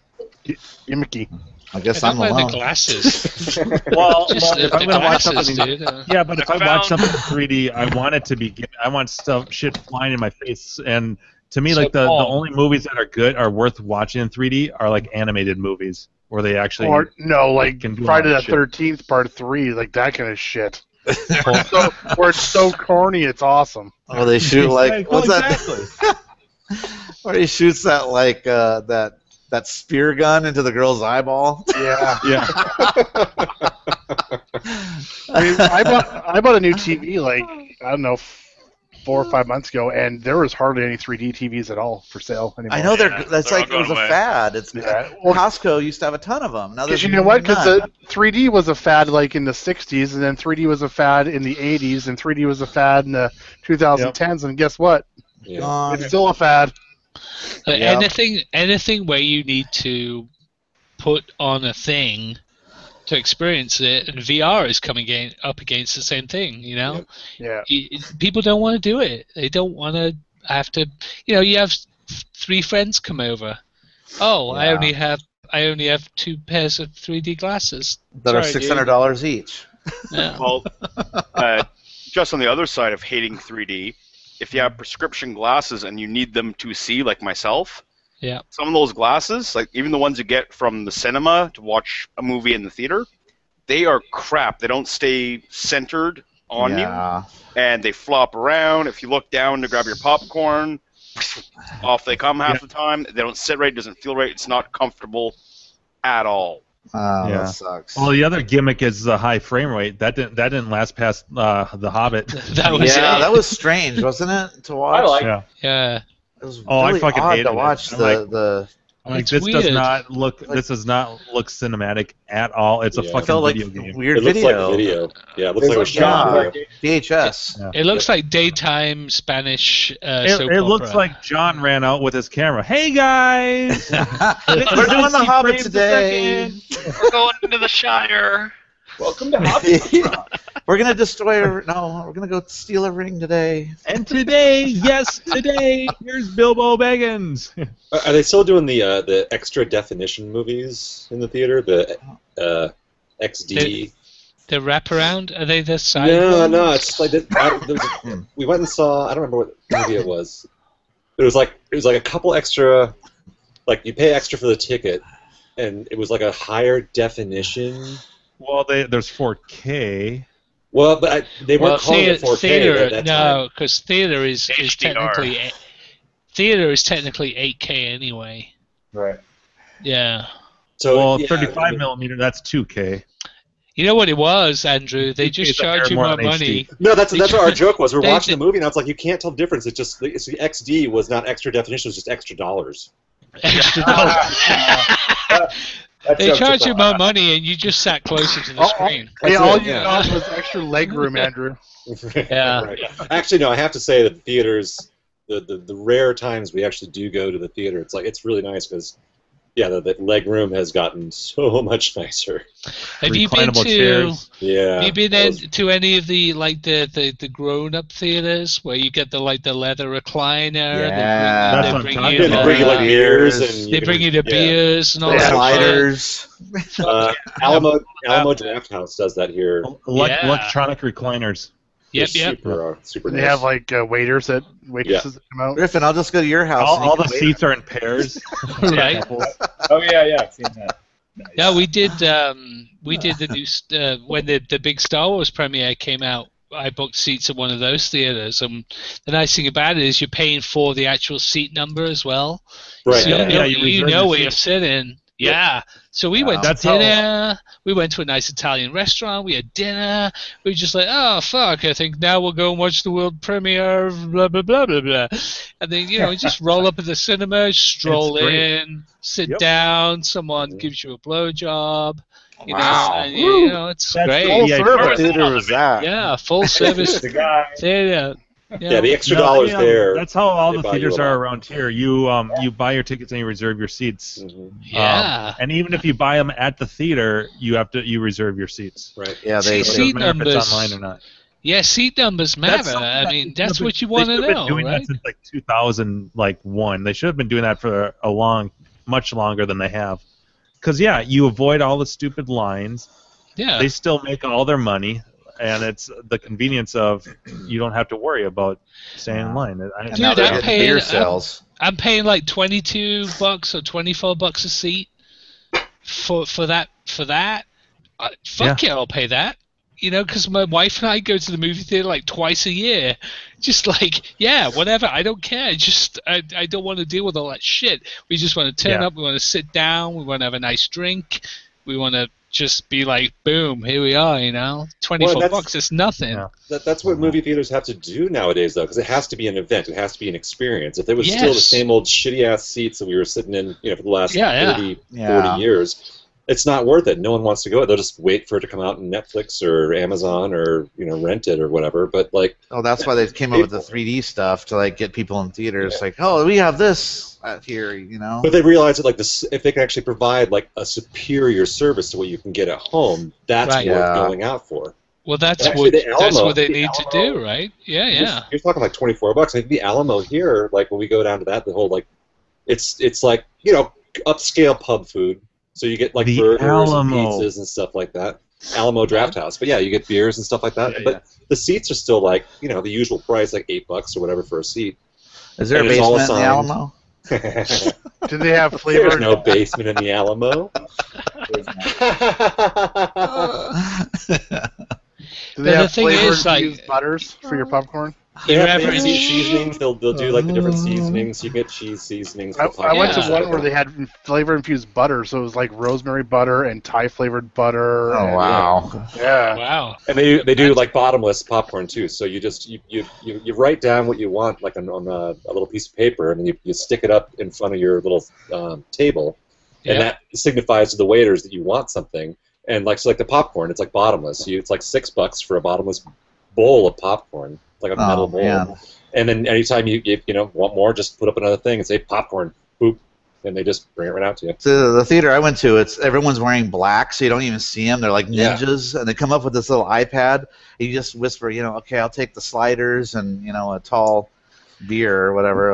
Gimmicky. I guess I I'm don't like alone. the glasses. Well, Just if the I'm gonna watch glasses, something, dude. yeah, but if I watch found- something in 3D, I want it to be. I want shit flying in my face, and to me, So, like the Paul- only movies that are good are worth watching in 3D are like animated movies where they actually. Or no, like can do Friday all the that shit. 13th Part 3, like that kind of shit. Where it's so corny, it's awesome. Oh, they shoot like what's exactly. that? Where he shoots that like that spear gun into the girl's eyeball. Yeah. Yeah. I mean, I bought a new TV like I don't know 4 or 5 months ago, and there was hardly any 3D TVs at all for sale anymore. I know Yeah, that's they're like all it was a going away. fad. It's Costco used to have a ton of them. Now Because there's you know what? Because none. the 3D was a fad like in the 60s, and then 3D was a fad in the 80s, and 3D was a fad in the 2010s, and guess what? Yeah. It's still a fad. Yeah. Anything where you need to put on a thing to experience it, and VR is coming up against the same thing. You know, Yeah. People don't want to do it. They don't want to have to. You have 3 friends come over. Oh, I Yeah. only have 2 pairs of 3D glasses that are Sorry, dude. $600 each. Yeah. Well, just on the other side of hating 3D, if you have prescription glasses and you need them to see, like myself, Yeah. some of those glasses, like even the ones you get from the cinema to watch a movie in the theater, they are crap. They don't stay centered on Yeah. you, and they flop around. If you look down to grab your popcorn, off they come half the time. They don't sit right. It doesn't feel right. It's not comfortable at all. Oh, Yeah. that sucks. Well, the other gimmick is the high frame rate. That didn't last past The Hobbit. That was Yeah, it. that was strange, wasn't it? To watch. I like Yeah. Yeah. It was Oh, I really fucking odd hated to it. watch I'm the. Like, It's this weird. does not look. This does not look cinematic at all. It's a Yeah. fucking felt like video game. weird It looks video. like video. Yeah, it looks like it was shot yeah. on video. VHS. Yeah. It looks like daytime Spanish soap It looks opera. like John ran out with his camera. Hey guys, We're doing the Hobbit today. We're going into the Shire. Welcome to Hobbit. We're gonna destroy a. No, we're gonna go steal a ring today. And today, here's Bilbo Baggins. Are they still doing the extra definition movies in the theater? The XD? The wraparound? Are they the side? No, it's like we went and saw. I don't remember what movie it was. It was like it was like a couple extra, like you pay extra for the ticket, and it was like a higher definition. Well, there's 4K. Well, but they weren't calling it 4K theater, at that time. no, because theater is technically 8K anyway. Right. Yeah. So, well, yeah, 35 millimeter, that's 2K. You know what it was, Andrew? They just charge you more money. No, that's what our joke was. We're watching the movie, and I was like, you can't tell the difference. It's just the XD was not extra definition; it was just extra dollars. Extra dollars. They charge you more money, and you just sat closer to the screen. Yeah, all you got was extra leg room, Andrew. Yeah. Right. Actually, no. I have to say that the theaters, the rare times we actually do go to the theater, it's really nice because, yeah, the leg room has gotten so much nicer. Have you been to? Chairs. Yeah. Have you been to any of the grown-up theaters where you get the leather recliner? Yeah. They bring you beers and they bring you the beers and all that. Sliders. Alamo Draft House does that here. Electronic recliners. Yep. Super They nice. have like waitresses that come out. Griffin, I'll just go to your house. All the seats are in pairs. Right. Oh yeah, I've seen that. Nice. Yeah, we did the new when the big Star Wars premiere came out. I booked seats at one of those theaters, and the nice thing about it is you're paying for the actual seat number as well. Right. So you know where you're sitting. Yeah. So we went to dinner. We went to a nice Italian restaurant. We had dinner. We were just like, oh, fuck, I think now we'll go and watch the world premiere of blah, blah, blah, blah, blah. And then, we just roll up at the cinema, stroll in, sit down, someone gives you a blowjob. It's great. Full service theater was that? Yeah, full service theater. Yeah, the extra dollars there. That's how all the buy theaters you a lot. are around here. You buy your tickets and you reserve your seats. Mm-hmm. Yeah. And even if you buy them at the theater, you reserve your seats. Right. Yeah, it doesn't matter if it's online or not. Yeah, seat numbers matter. That's what you want to know, They've been doing right? that since 2001. They should have been doing that for much longer than they have. Because you avoid all the stupid lines. Yeah. They still make all their money. And it's the convenience of you don't have to worry about staying in line. Dude, I'm paying like $22 or $24 a seat for that. Fuck yeah, I'll pay that. Because my wife and I go to the movie theater like twice a year. Just whatever. I don't care. I don't want to deal with all that shit. We just want to turn up. We want to sit down. We want to have a nice drink. We want to just be like, boom, here we are, $24 is nothing. Yeah. That's what movie theaters have to do nowadays, though, because it has to be an event. It has to be an experience. If it was still the same old shitty-ass seats that we were sitting in for the last 30, 40 years, it's not worth it. No one wants to go. They'll just wait for it to come out on Netflix or Amazon or rent it or whatever. But that's why they came up with the 3D stuff to get people in theaters. Like, oh, we have this here, But they realize that if they can actually provide a superior service to what you can get at home, that's worth going out for. Well, that's what they need to do, right? Yeah. You're talking like $24. I think the Alamo here, when we go down to that, the whole it's like upscale pub food. So you get burgers and pizzas and stuff like that. Alamo Draft House. But you get beers and stuff like that. But the seats are still the usual price, like $8 or whatever for a seat. Is there a basement in the Alamo? Do they have flavor? There's no basement in the Alamo. Do they have flavor-infused butters for your popcorn? They have seasonings. They'll do the different seasonings. You get cheese seasonings. I went to one where they had flavor-infused butter, so it was like rosemary butter and Thai-flavored butter. Oh, wow. Yeah. Wow. And they do bottomless popcorn too. So you just you write down what you want on a little piece of paper, and then you stick it up in front of your little table, and that signifies to the waiters that you want something. And so the popcorn, it's bottomless. It's like $6 for a bottomless bowl of popcorn. Like a metal bowl. Man. And then anytime you want more, just put up another thing and say popcorn, boop, and they just bring it right out to you. So the theater I went to, everyone's wearing black, so you don't even see them. They're like ninjas, and they come up with this little iPad, and you just whisper, okay, I'll take the sliders and a tall beer or whatever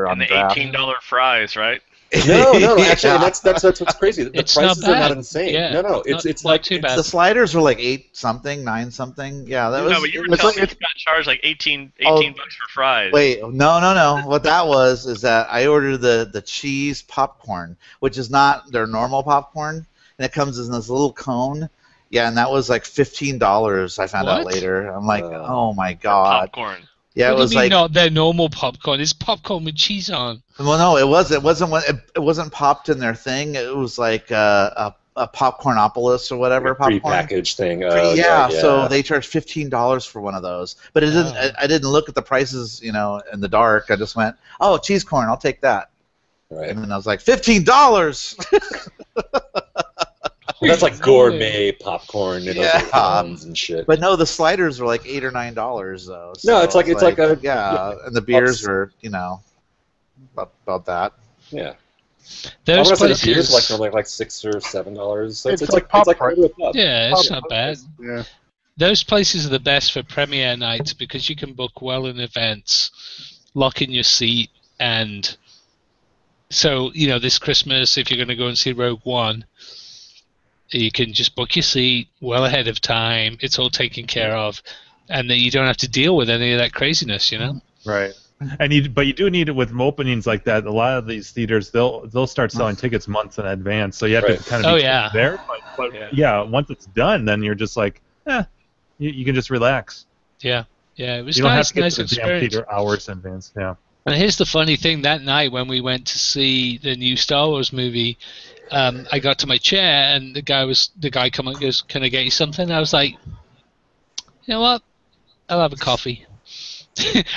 and on the draft. $18 fries, right? No, actually, Yeah. that's what's crazy. The It's prices not are not bad. insane. Yeah, No, it's not like too bad. The sliders were like 8 something, 9 something. Yeah, that was. No, but you were it was telling me like, you got charged like 18 Oh, bucks for fries. wait, no. What that was is that I ordered the cheese popcorn, which is not their normal popcorn, and it comes in this little cone. Yeah, and that was like $15. I found out What? later. I'm like, oh my god. Popcorn. Yeah, What it do was you mean like. not their normal popcorn? It's popcorn with cheese on. Well, no, it wasn't popped in their thing. It was like a Popcornopolis or whatever. Like a popcorn. prepackaged thing. Yeah, so they charged $15 for one of those. But it didn't. Oh. I didn't look at the prices, in the dark. I just went, oh, cheese corn, I'll take that. Right. And then I was like, $15. That's like gourmet popcorn, Yeah. those pounds and shit. But no, the sliders were like $8 or $9 though. No, it's like a and the beers are about that. Yeah. Those I want to say the places, beers like normally like $6 or $7. So it's like pop it's like right? regular pub. yeah, it's not bad. Yeah. Those places are the best for premiere nights because you can book well in advance, lock in your seat, and so this Christmas, if you're going to go and see Rogue One, you can just book your seat well ahead of time. It's all taken care of, and then you don't have to deal with any of that craziness. Right. And but you do need it with openings like that. A lot of these theaters, they'll start selling tickets months in advance, so you have to kind of be there. But yeah, once it's done, then you're just like, you can just relax. Yeah, it was You don't nice, have to get nice to the damn experience. theater hours in advance. Yeah. And here's the funny thing: that night when we went to see the new Star Wars movie, I got to my chair and the guy come up and goes, "Can I get you something?" I was like, "You know what? I'll have a coffee."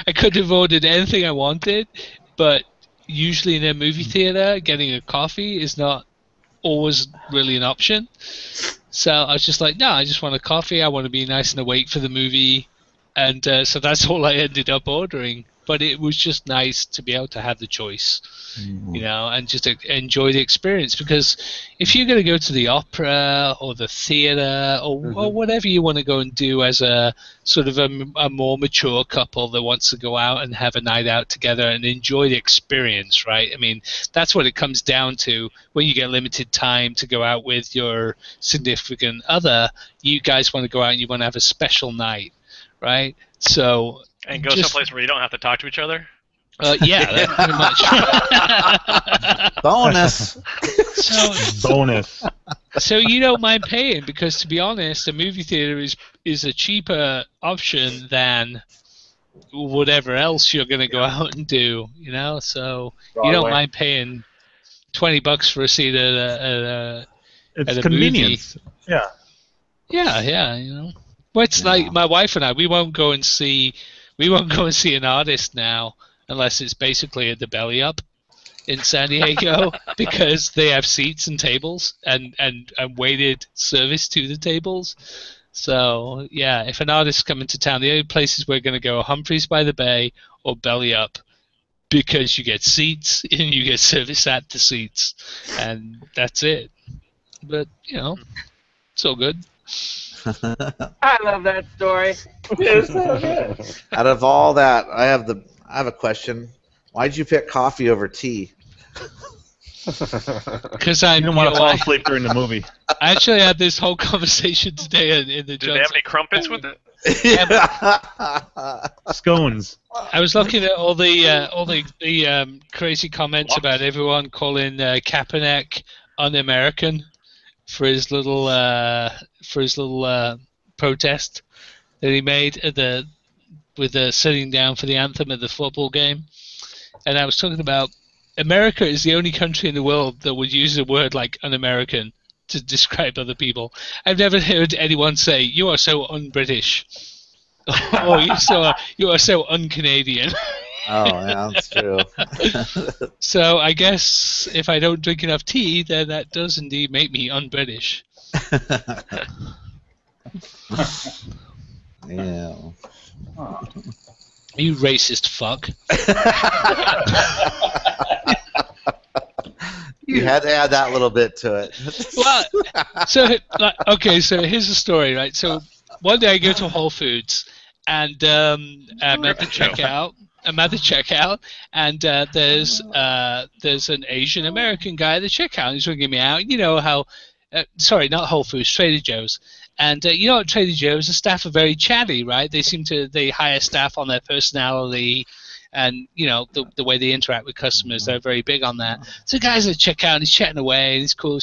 I could have ordered anything I wanted, but usually in a movie theater, getting a coffee is not always really an option. So I was just like, no, I just want a coffee. I want to be nice and awake for the movie. And so that's all I ended up ordering. But it was just nice to be able to have the choice, and just enjoy the experience. Because if you're going to go to the opera or the theater or whatever you want to go and do as a sort of a more mature couple that wants to go out and have a night out together and enjoy the experience, right? I mean, that's what it comes down to when you get limited time to go out with your significant other. You guys want to go out and you want to have a special night, right? So... And go someplace where you don't have to talk to each other? Yeah, that's pretty much. Bonus. Bonus. So you don't mind paying because, to be honest, a movie theater is a cheaper option than whatever else you're going to go out and do. So you don't mind paying $20 for a seat at a convenience. movie. Yeah. Well, it's like my wife and I. We won't go and see an artist now unless it's basically at the Belly Up in San Diego because they have seats and tables and weighted service to the tables. So yeah, if an artist's coming to town, the only places we're going to go are Humphreys by the Bay or Belly Up because you get seats and you get service at the seats, and that's it. But it's all good. I love that story. Out of all that, I have a question. Why'd you pick coffee over tea? Because I didn't want to fall asleep during the movie. I actually had this whole conversation today in the. Did they have any crumpets with it? Scones. I was looking at all the crazy comments about everyone calling Kaepernick un-American for his little protest that he made with sitting down for the anthem at the football game. And I was talking about America is the only country in the world that would use a word like un-American to describe other people. I've never heard anyone say, "You are so un-British," or "You are so un-Canadian." Oh, yeah, that's true. So I guess if I don't drink enough tea, then that does indeed make me un-British. Yeah. You racist fuck. You had to add that little bit to it. Well, so here's the story, right? So one day I go to Whole Foods and I'm at the checkout, I'm at the checkout, and there's an Asian American guy at the checkout. He's ringing me out. You know how, sorry, not Whole Foods, Trader Joe's. And you know, at Trader Joe's, the staff are very chatty, right? They hire staff on their personality, and you know the way they interact with customers. They're very big on that. So the guy's at the checkout, and he's chatting away, and he's cool,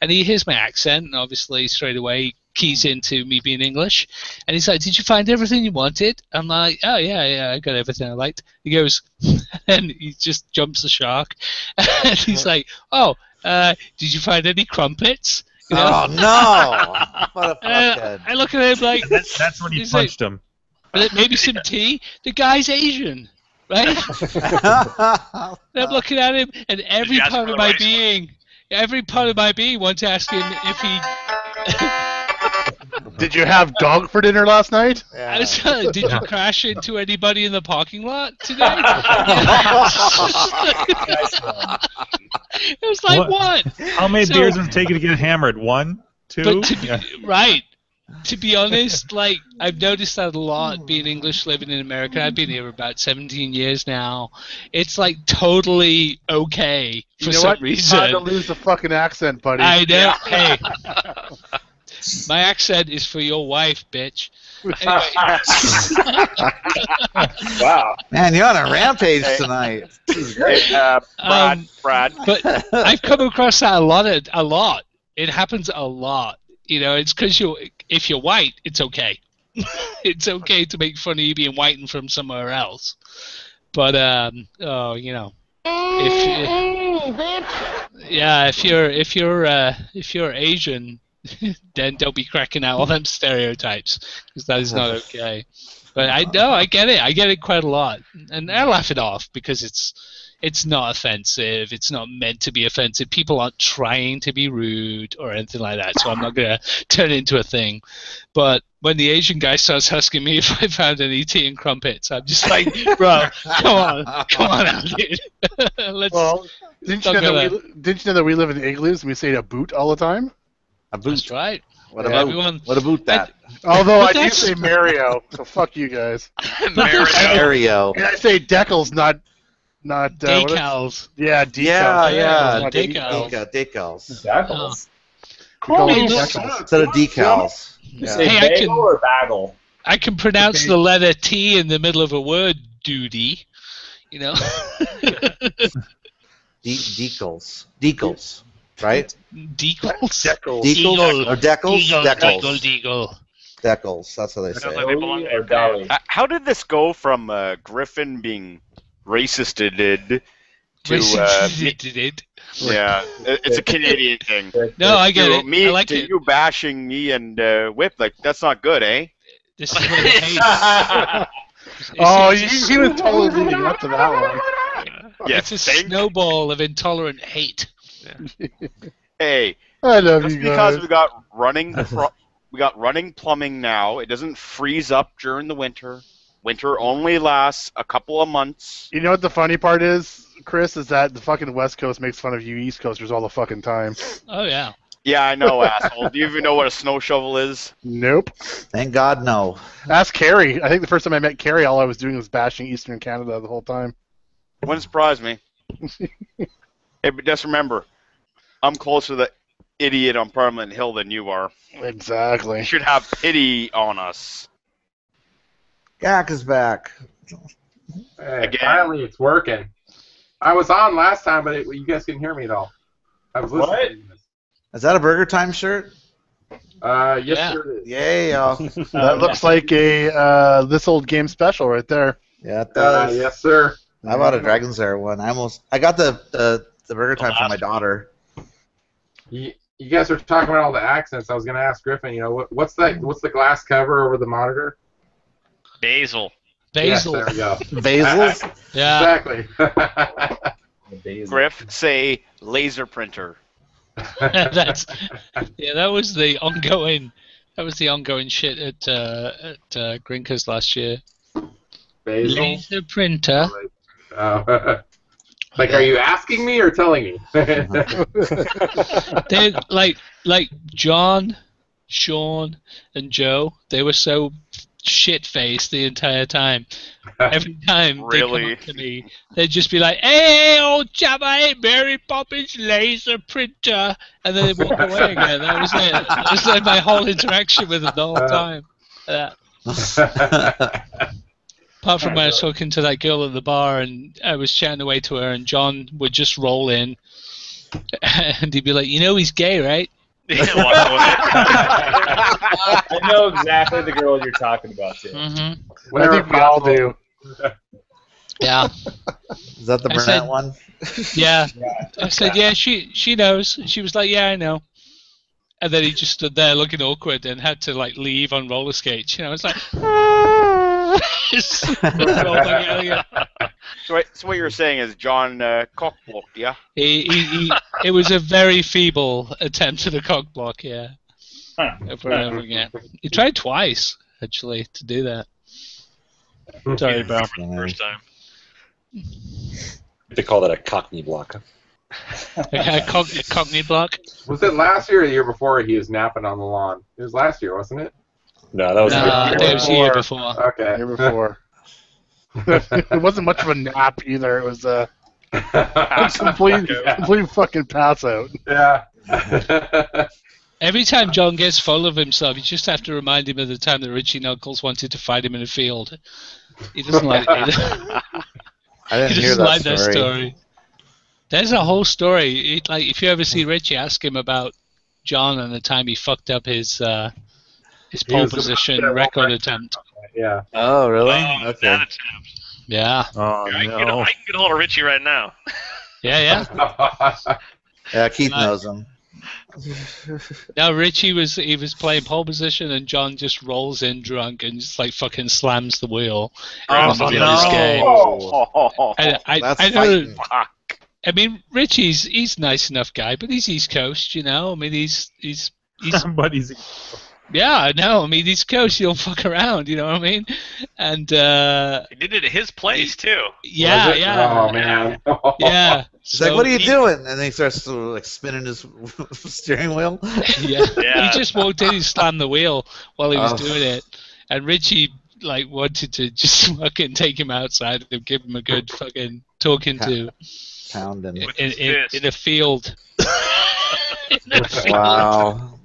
and he hears my accent, and obviously straight away he keys into me being English, and he's like, "Did you find everything you wanted?" I'm like, "Oh yeah, I got everything I liked." He goes, and he just jumps the shark, and he's like, "Oh, did you find any crumpets?" You know? Oh no! What a fuckhead. I look at him like that's when you punched him. Maybe some tea. The guy's Asian, right? And I'm looking at him, and every part of my being wants to ask him if he. Did you have dog for dinner last night? I was telling him, did you crash into anybody in the parking lot today? It was like, what? How many beers does it take you to get hammered? 1, 2? Right. To be honest, like, I've noticed that a lot being English living in America. I've been here about 17 years now. It's like totally okay for some reason. Time to lose the fucking accent, buddy. I know. Hey. My accent is for your wife, bitch. Anyway. Wow. Man, you're on a rampage tonight. This is great. Brad. But I've come across that a lot. It happens a lot. You know, it's because if you're white, it's okay. It's okay to make fun of you being white and from somewhere else. But you know, if you're Asian, then don't be cracking out all them stereotypes, because that is not okay. But I get it. I get it quite a lot, and I laugh it off because it's not offensive. It's not meant to be offensive. People aren't trying to be rude or anything like that, so I'm not gonna turn it into a thing. But when the Asian guy starts asking me if I found any tea and crumpets, I'm just like, bro, come on out, dude. Didn't you know that we live in igloos and we say a boot all the time? A boot. That's right. What about that? Although I do say Mario, so fuck you guys. Mario. And I say decals, not decals. Yeah, decals. Yeah. Decals. Decals. Decals. Instead of decals. Say bagel or bagel? I can pronounce the letter T in the middle of a word, duty. You know. Decals. Right? Decals? Decals? Or decals? Decal. Decals. That's what they say. Or dolly. How did this go from Griffin being racisted to yeah, it's a Canadian thing. No, I get it. I like it. You bashing me and Whip, like, that's not good, eh? This is what I hate. He was totally leading up to that one. It's a snowball of intolerant hate. Yeah. Hey, I love just you because guys. we got running plumbing now. It doesn't freeze up during the winter. Winter only lasts a couple of months. You know what the funny part is, Chris, is that the fucking West Coast makes fun of you East Coasters all the fucking time. Oh yeah. Yeah, I know, asshole. Do you even know what a snow shovel is? Nope. Thank God, no. Ask Carrie. I think the first time I met Carrie, all I was doing was bashing Eastern Canada the whole time. Wouldn't surprise me. Hey, but just remember, I'm closer to the idiot on Parliament Hill than you are. Exactly. You should have pity on us. Gak is back. Hey, finally, it's working. I was on last time, but you guys couldn't hear me at all. I was listening. Is that a Burger Time shirt? Yes, sir. It is. Yay, y'all. That looks like a This Old Game special right there. Yeah, it does. Yes, sir. I bought a Dragon's Lair one. I got the Burger Time for my daughter. You guys were talking about all the accents. I was going to ask Griffin, what's the glass cover over the monitor? Basil. Yes, there we go. Basils? Yeah. Exactly. Griff, say laser printer. That was the ongoing shit at Grinkers last year. Basil? Laser printer. Like, are you asking me or telling me? They like John, Sean, and Joe. They were so shit face the entire time. Every time they come Really? up to me, they'd just be like, "Hey, old chap, I ain't Mary Poppins laser printer," and then they'd walk away again. That was it. That was like my whole interaction with them the whole time. Apart from when I was talking to that girl at the bar and I was chatting away to her, and John would just roll in and he'd be like, "You know he's gay, right?" I know exactly the girl you're talking about, too. Mm-hmm. I think we all do. Yeah. Is that the brunette one? Yeah. I said, yeah, she knows. She was like, yeah, I know. And then he just stood there looking awkward and had to like leave on roller skates. You know, it's like. So what you're saying is John cockblocked, yeah? It was a very feeble attempt at a cock block, yeah. Over and over again. He tried twice, actually, to do that. Sorry, bro. First time. They call that a cockney block. A cockney block? Was it last year or the year before he was napping on the lawn? It was last year, wasn't it? No, that was the year before. Okay. Year before. It wasn't much of a nap either. It was a complete fucking pass out. Yeah. Every time John gets full of himself, you just have to remind him of the time that Richie Knuckles wanted to fight him in a field. He doesn't like it. I didn't hear that story. There's a whole story. Like, if you ever see Richie, ask him about John and the time he fucked up his pole position record attempt. Yeah. Oh, really? Oh, Okay. that attempt. Yeah. Oh, I can no. get a hold of Richie right now. Yeah. Yeah, Keith knows him. Now Richie was playing pole position and John just rolls in drunk and just like fucking slams the wheel in the middle of this game. That's I know. fighting. I mean, he's a nice enough guy, but he's East Coast, you know. I mean, he's But he's yeah, I know. I mean, East Coast, you don't fuck around, you know what I mean? And He did it at his place too. yeah. Oh man. Yeah. He's like, "What are you doing?" And then he starts to, like, spinning his steering wheel. Yeah. Yeah. He just walked in and slammed the wheel while he was doing it. And Richie, like, wanted to just fucking take him outside and give him a good fucking talking to. Pounding. In a field. Wow.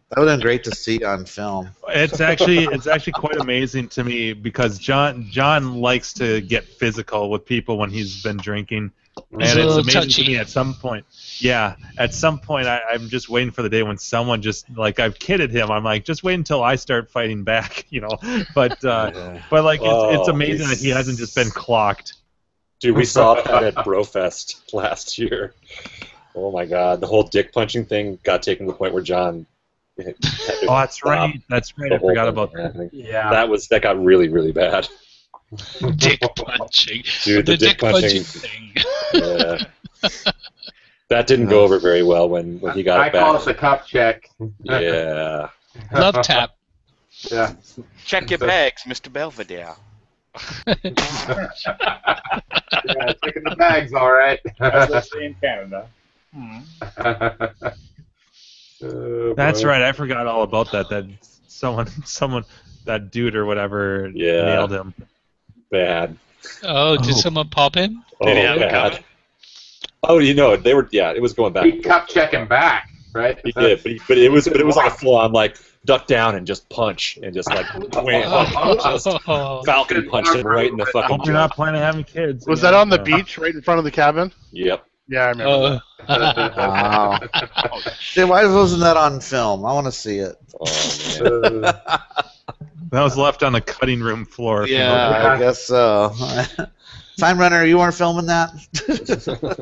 That would have been great to see on film. It's actually quite amazing to me because John likes to get physical with people when he's been drinking, and it's amazing to me at some point. Yeah, at some point I'm just waiting for the day when someone just, like, I've kidded him. I'm like, just wait until I start fighting back, you know. But like it's amazing that he hasn't just been clocked. Dude, we saw that at Brofest last year. Oh my God, the whole dick punching thing got taken to the point where John. Oh, that's right. That's right. I forgot about that. Yeah. That got really, really bad. Dick punching. Dude, the dick punching thing. Yeah. That didn't go over very well when he got it back. I call it a cup check. Yeah. Love tap. Yeah. Check your bags, Mr. Belvedere. Yeah, checking the bags, all right. As they say in Canada. That's right. I forgot all about that. That someone, that dude or whatever, nailed him. Bad. Oh, did someone pop him? Did he have bad. Oh, you know, they were. Yeah, it was going back. He cup checking back, right? He did, but it was like a full on, like, duck down and just punch and just like Falcon punched him right in the fucking. Hope you're not planning on having kids. Was that on the beach right in front of the cabin? Yep. Yeah, I remember. Wow. Dude, why wasn't that on film? I want to see it. Oh, man. That was left on the cutting room floor. Yeah, I guess so. Time Runner, you weren't filming that?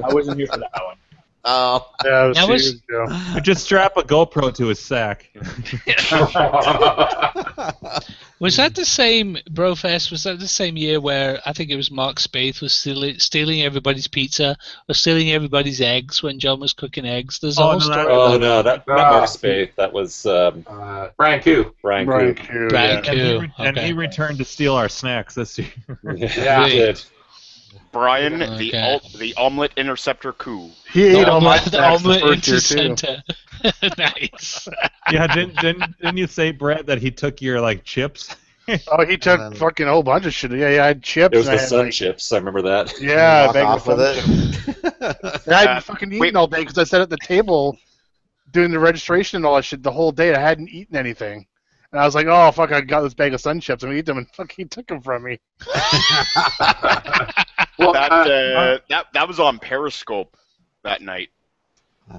I wasn't here for that one. Oh. Yeah, it was 2 years ago. You just strap a GoPro to his sack. Was that the same, Brofest, was that the same year where I think it was Mark Spaeth was stealing everybody's pizza or stealing everybody's eggs when John was cooking eggs? There's a whole story. That Mark Spaeth. That was Brian Koo. Brian Koo. And he returned to steal our snacks this year. Yeah, he did. Brian, the omelet interceptor coup. He ate all my snacks omelet the first year, too. Nice. Yeah, didn't you say, Brett, that he took your, like, chips? Oh, he took fucking a whole bunch of shit. Yeah, I had chips. It was and the I had, sun like, chips. I remember that. Yeah, Walk bag off of with sun chips. And I hadn't fucking eaten all day because I sat at the table doing the registration and all that shit the whole day. I hadn't eaten anything. And I was like, oh, fuck, I got this bag of sun chips. I'm going to eat them, and fuck, he took them from me. Well, that was on Periscope that night.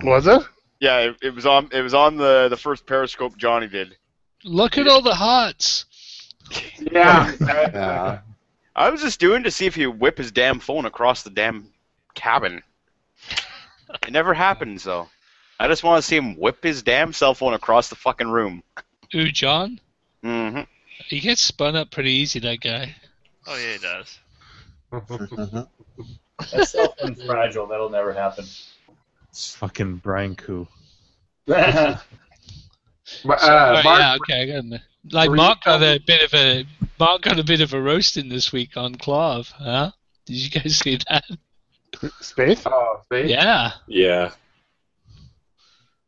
Was it? Yeah, it was on the first Periscope Johnny did. Look at all the hearts. Yeah. I was just doing to see if he would whip his damn phone across the damn cabin. It never happens, though. I just want to see him whip his damn cell phone across the fucking room. Ooh, John? Mm-hmm. He gets spun up pretty easy, that guy. Oh, yeah, he does. That's self fragile. That'll never happen. Fucking Brian Koo. Yeah, okay, I got him. Like Mark got a bit of a roasting this week on Clav, huh? Did you guys see that? Space? Oh, Space? Yeah. Yeah.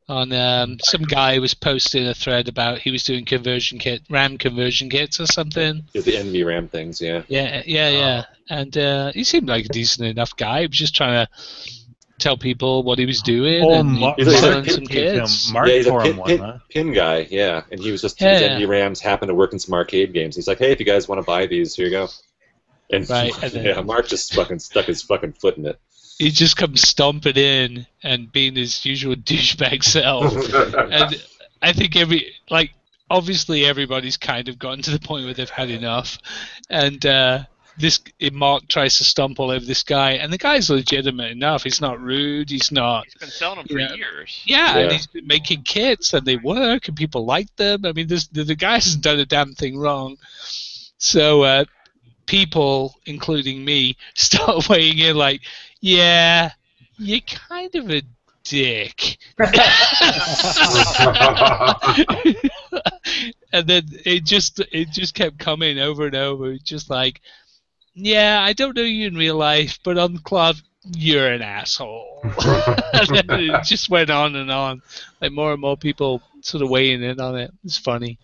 On some guy was posting a thread about he was doing RAM conversion kits or something. Yeah, the NVRAM things, yeah. Yeah. And he seemed like a decent enough guy. He was just trying to tell people what he was doing and selling some kits. He's a pin guy, yeah. And he was just his NVRAMs happened to work in some arcade games. He's like, hey, if you guys want to buy these, here you go. And Mark just fucking stuck his fucking foot in it. He just comes stomping in and being his usual douchebag self. And I think obviously everybody's kind of gotten to the point where they've had enough. And Mark tries to stomp all over this guy, and the guy's legitimate enough. He's not rude. He's not. He's been selling them for years. Yeah, and he's been making kits, and they work, and people like them. I mean, the guy hasn't done a damn thing wrong. So people, including me, start weighing in like, yeah, you're kind of a dick. And then it just kept coming over and over, just like, yeah, I don't know you in real life, but on Clav, you're an asshole. And then it just went on and on. Like more and more people sort of weighing in on it. It's funny.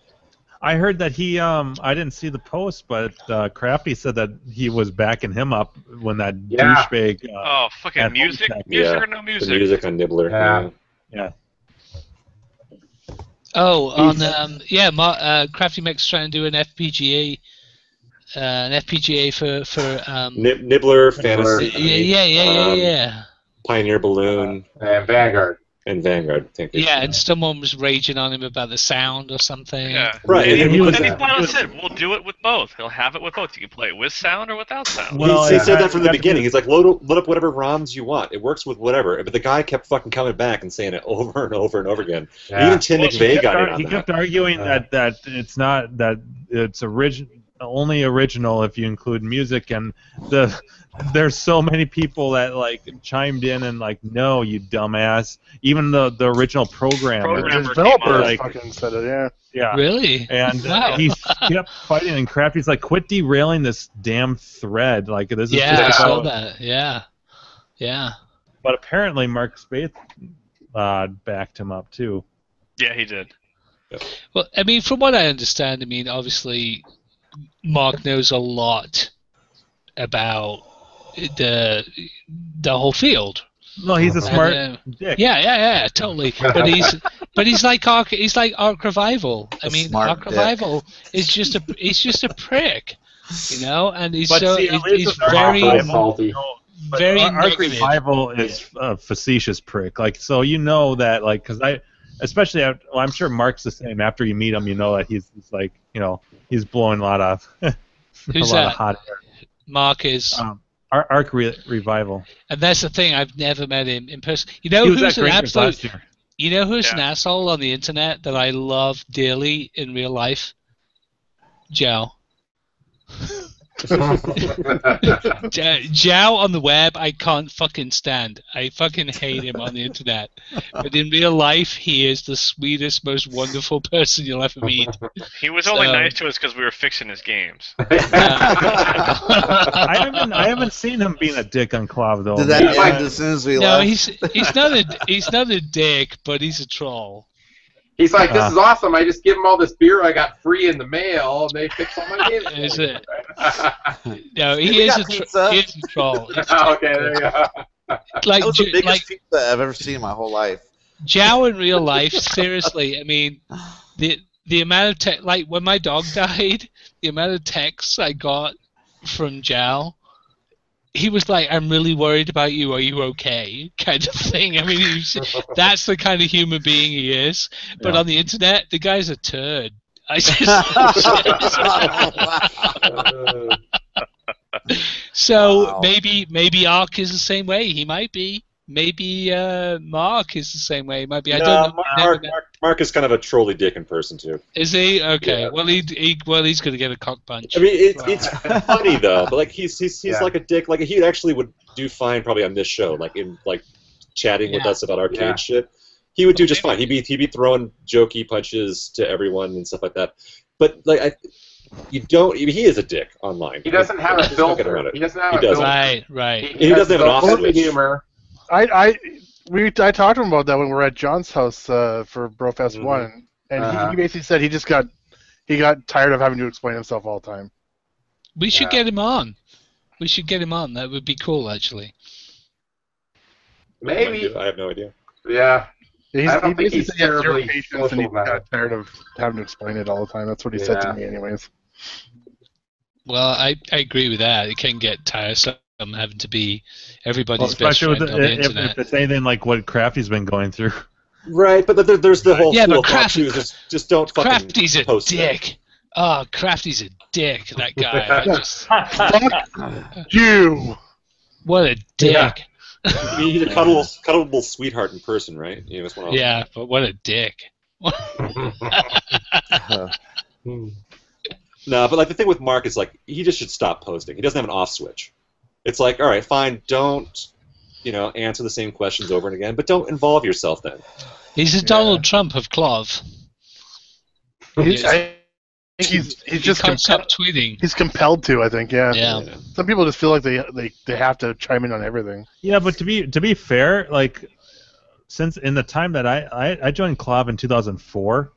I heard that he, I didn't see the post, but Crafty said that he was backing him up when that douchebag. Fucking music? Music or no music? The music on Nibbler. Yeah. Oh, on Crafty Mech's trying to do an FPGA for Nibbler, Fantasy. Yeah. Pioneer Balloon and Vanguard. I think. And someone was raging on him about the sound or something. Yeah. Right. And he flat out said, we'll do it with both. He'll have it with both. You can play it with sound or without sound. Well, he said that from the beginning. He's like, load up whatever ROMs you want. It works with whatever. But the guy kept fucking coming back and saying it over and over and over again. Yeah. Even Tim McVeigh got in on that. He kept arguing that it's not that it's only original if you include music, and there's so many people that like chimed in and like, no, you dumbass. Even the original programmer developers fucking said it, yeah. Really? And he kept fighting, and Crafty's like, quit derailing this damn thread. Like this is I saw that. Yeah. But apparently Mark Spaeth backed him up too. Yeah, he did. Well, I mean, from what I understand, obviously Mark knows a lot about the whole field. No, he's a smart dick. Yeah, totally. But he's like Arc Revival. I mean, Arc Revival is just a prick, and he's he's very very Arc Revival is a facetious prick. Like, so that, like, because especially I'm sure Mark's the same. After you meet him, that he's like, he's blowing a lot of Who's lot of hot air. Mark is Arc Revival. And that's the thing. I've never met him in person. Who's an absolute? Who's an asshole on the internet that I love dearly in real life? Joe. Jow on the web, I can't fucking stand. I fucking hate him on the internet. But in real life, he is the sweetest, most wonderful person you'll ever meet. He was only nice to us because we were fixing his games. I haven't seen him being a dick on Clav though. Did that end as soon as we left? No, he's not a dick, but he's a troll. He's like, this is awesome. I just give them all this beer I got free in the mail, and they fix all my games. Is it? No, he is a troll. Okay, there you go. Like, that was the biggest pizza I've ever seen in my whole life. Jow in real life, seriously. I mean, the amount of like when my dog died, the amount of texts I got from Jow. He was like, "I'm really worried about you. Are you okay?" kind of thing. I mean, that's the kind of human being he is. But on the internet, the guy's a turd. I just. So maybe Ark is the same way. He might be. Maybe Mark is the same way. He might be. I don't know. Mark is kind of a trolly dick in person too. Is he? Okay. Yeah. Well, he's going to get a cock punch. I mean, it's funny though, but like he's like a dick. Like he actually would do fine probably on this show, like in like chatting with us about arcade shit. He would do just fine. He'd be throwing jokey punches to everyone and stuff like that. But like he is a dick online. He doesn't have a filter. He doesn't have a filter. Right. He doesn't have an off switch. Humor. I talked to him about that when we were at John's house for Brofest 1, and he basically said he got tired of having to explain himself all the time. We should get him on. That would be cool, actually. Maybe. I have no idea. Yeah. He basically said he had zero terribly patience and he got tired of having to explain it all the time. That's what he said to me, anyways. Well, I agree with that. It can get tiresome having to be everybody's best especially friend on the internet. if it's anything like what Crafty's been going through. Right, but there's the whole but Crafty, just don't fucking Crafty's a post dick. It. Oh, Crafty's a dick. That guy. Fuck you. What a dick. Yeah. I mean, he's a cuddleable sweetheart in person, right? You just want yeah, but what a dick. No, but like the thing with Mark is like he just should stop posting. He doesn't have an off switch. It's like, all right, fine, don't answer the same questions over and again, but don't involve yourself then. He's the Donald Trump of Clov. He's just can't stop tweeting. He's compelled to, I think. Yeah. Yeah. Some people just feel like they have to chime in on everything. Yeah, but to be fair, like since in the time that I joined Clov in 2004,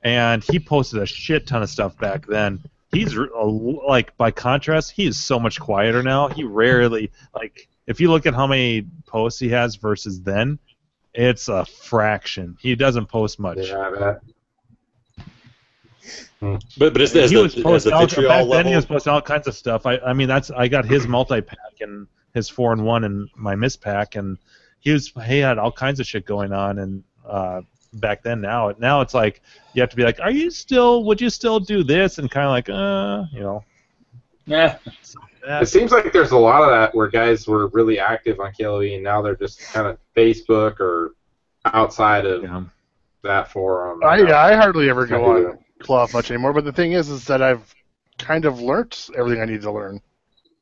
and he posted a shit ton of stuff back then. He's like by contrast, he is so much quieter now. He rarely like if you look at how many posts he has versus then, it's a fraction. He doesn't post much. Yeah, I bet. But is the vitriol then he was level? posting all kinds of stuff. I mean I got his multi-pack and his 4-in-1 and my mispack, and he had all kinds of shit going on, and back then now it's like you have to be like, would you still do this, and kind of like Yeah. It seems like there's a lot of that where guys were really active on KLE and now they're just kind of Facebook or outside of that forum. I hardly ever go on Cloth much anymore, but the thing is that I've kind of learnt everything I need to learn.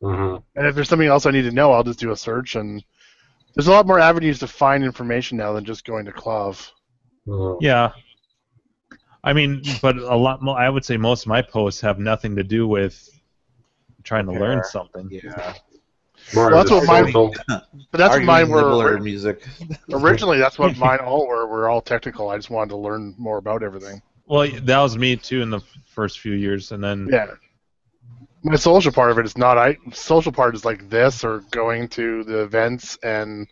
Mm-hmm. And if there's something else I need to know, I'll just do a search, and there's a lot more avenues to find information now than just going to Clov. Yeah. I mean, but a lot more. I would say most of my posts have nothing to do with trying to learn something. Yeah. Well, that's what mine. But that's what mine were. Music. Originally, that's what mine all were. Were all technical. I just wanted to learn more about everything. Well, that was me too in the first few years, and then my social part of it is not. Social part is like this, or going to the events and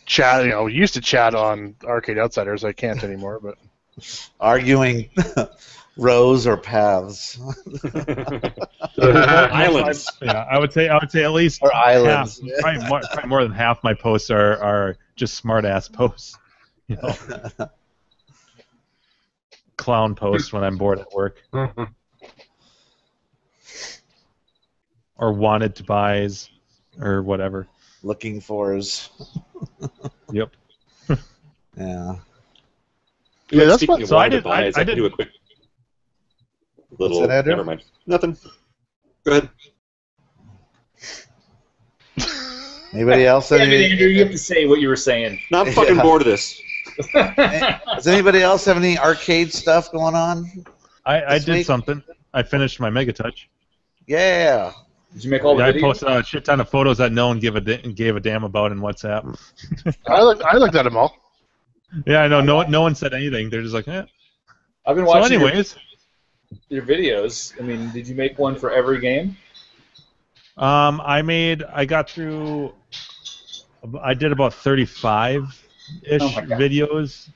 chat. Used to chat on Arcade Outsiders. I can't anymore, but arguing rows or paths. Islands. Yeah, I would say at least or islands. Half, probably more than half my posts are just smart ass posts. Clown posts when I'm bored at work. Or wanted to buys or whatever. Looking fors. Yep. Yeah. Yeah, that's what. So I did do a quick little. That, never mind. Nothing. Go ahead. Anybody else? Andrew, you have to say what you were saying. No, I'm fucking bored of this. Does anybody else have any arcade stuff going on? I did something. I finished my Mega Touch. Yeah. Did you make all the videos? I posted a shit ton of photos that no one gave a damn about in WhatsApp. I looked at them all. Yeah, I know. No one said anything. They're just like, eh. I've been So watching anyways, your videos. I mean, did you make one for every game? I got through. I did about 35-ish videos,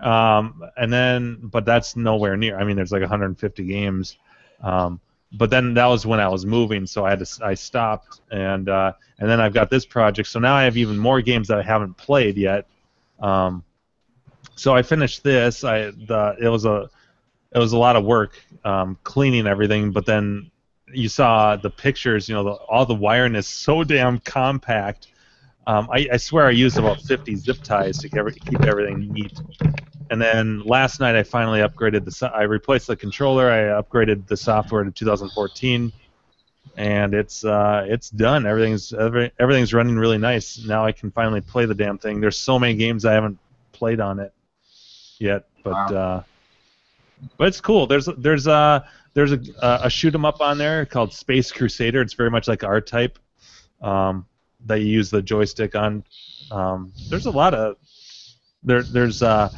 and then, but that's nowhere near. I mean, there's like 150 games, but then that was when I was moving, so I stopped, and then I've got this project. So now I have even more games that I haven't played yet. So I finished this. It was a lot of work cleaning everything, but then you saw the pictures. You know, all the wiring is so damn compact. I swear I used about 50 zip ties to keep everything neat. And then last night I finally upgraded I replaced the controller. I upgraded the software to 2014, and it's done. Everything's running really nice. Now I can finally play the damn thing. There's so many games I haven't played on it yet, but it's cool. There's a shoot 'em up on there called Space Crusader. It's very much like R-Type. That you use the joystick on. There's a lot of there's well,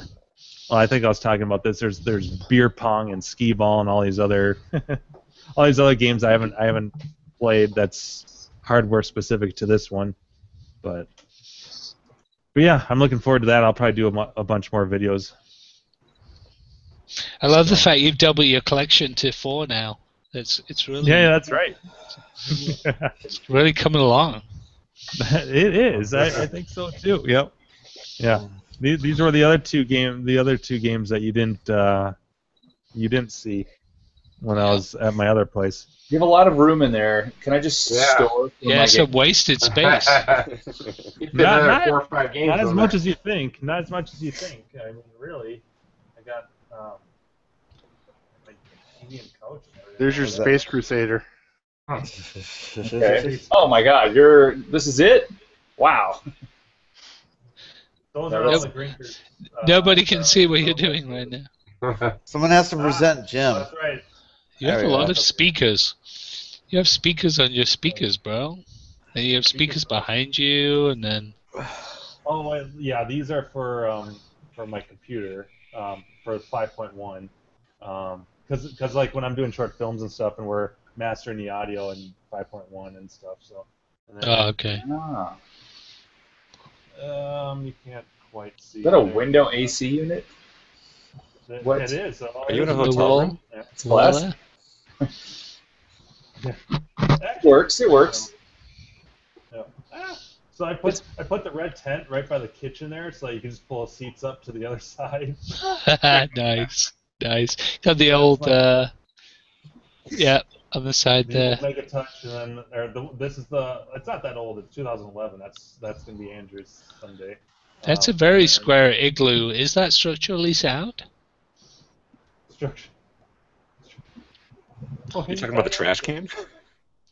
I think I was talking about this. There's beer pong and skee ball and all these other games I haven't played. That's hardware specific to this one, but yeah, I'm looking forward to that. I'll probably do a bunch more videos. I love the fact you've doubled your collection to 4 now. It's really that's right. It's really coming along. It is. I think so too. Yep. Yeah. These were the other two games that you didn't see when I was at my other place. You have a lot of room in there. Can I just store? Some wasted space. Not 4 or 5 games. Not as much as you think. Not as much as you think. I mean, really, I got like TV and couch. There's your Space Crusader. Okay. Oh my God! This is it? Wow. Those are all the drinkers. Nobody can see what you're doing right now. Someone has to present Jim. That's right. You have a lot of speakers. You have speakers on your speakers, bro. And you have speakers behind you, and then. Oh yeah, these are for my computer for 5.1. Because like when I'm doing short films and stuff, and we're mastering the audio in 5.1 and stuff. So. And then, okay. You can't quite see. Is that a window AC unit? What? It is. Are you in a hotel room? Yeah. It's glass. It works. It works. Yeah. So I put the red tent right by the kitchen there, so you can just pull the seats up to the other side. Nice. Got the old, on the side there. Make a touch, and then it's not that old. It's 2011. That's gonna be Andrew's someday. That's a very square igloo. Is that structurally sound? Structure. You talking about the trash can?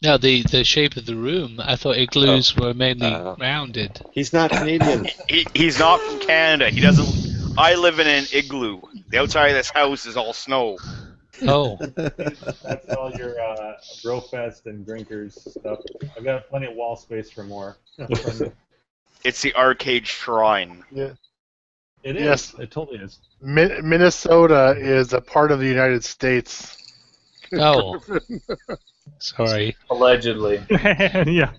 No, the shape of the room. I thought igloos were mainly rounded. He's not Canadian. He's not from Canada. He doesn't. I live in an igloo. The outside of this house is all snow. Oh. That's all your Brofest and drinkers stuff. I've got plenty of wall space for more. It's the arcade shrine. Yeah. It is. Yes. It totally is. Minnesota is a part of the United States. Oh. Sorry. Allegedly. Yeah.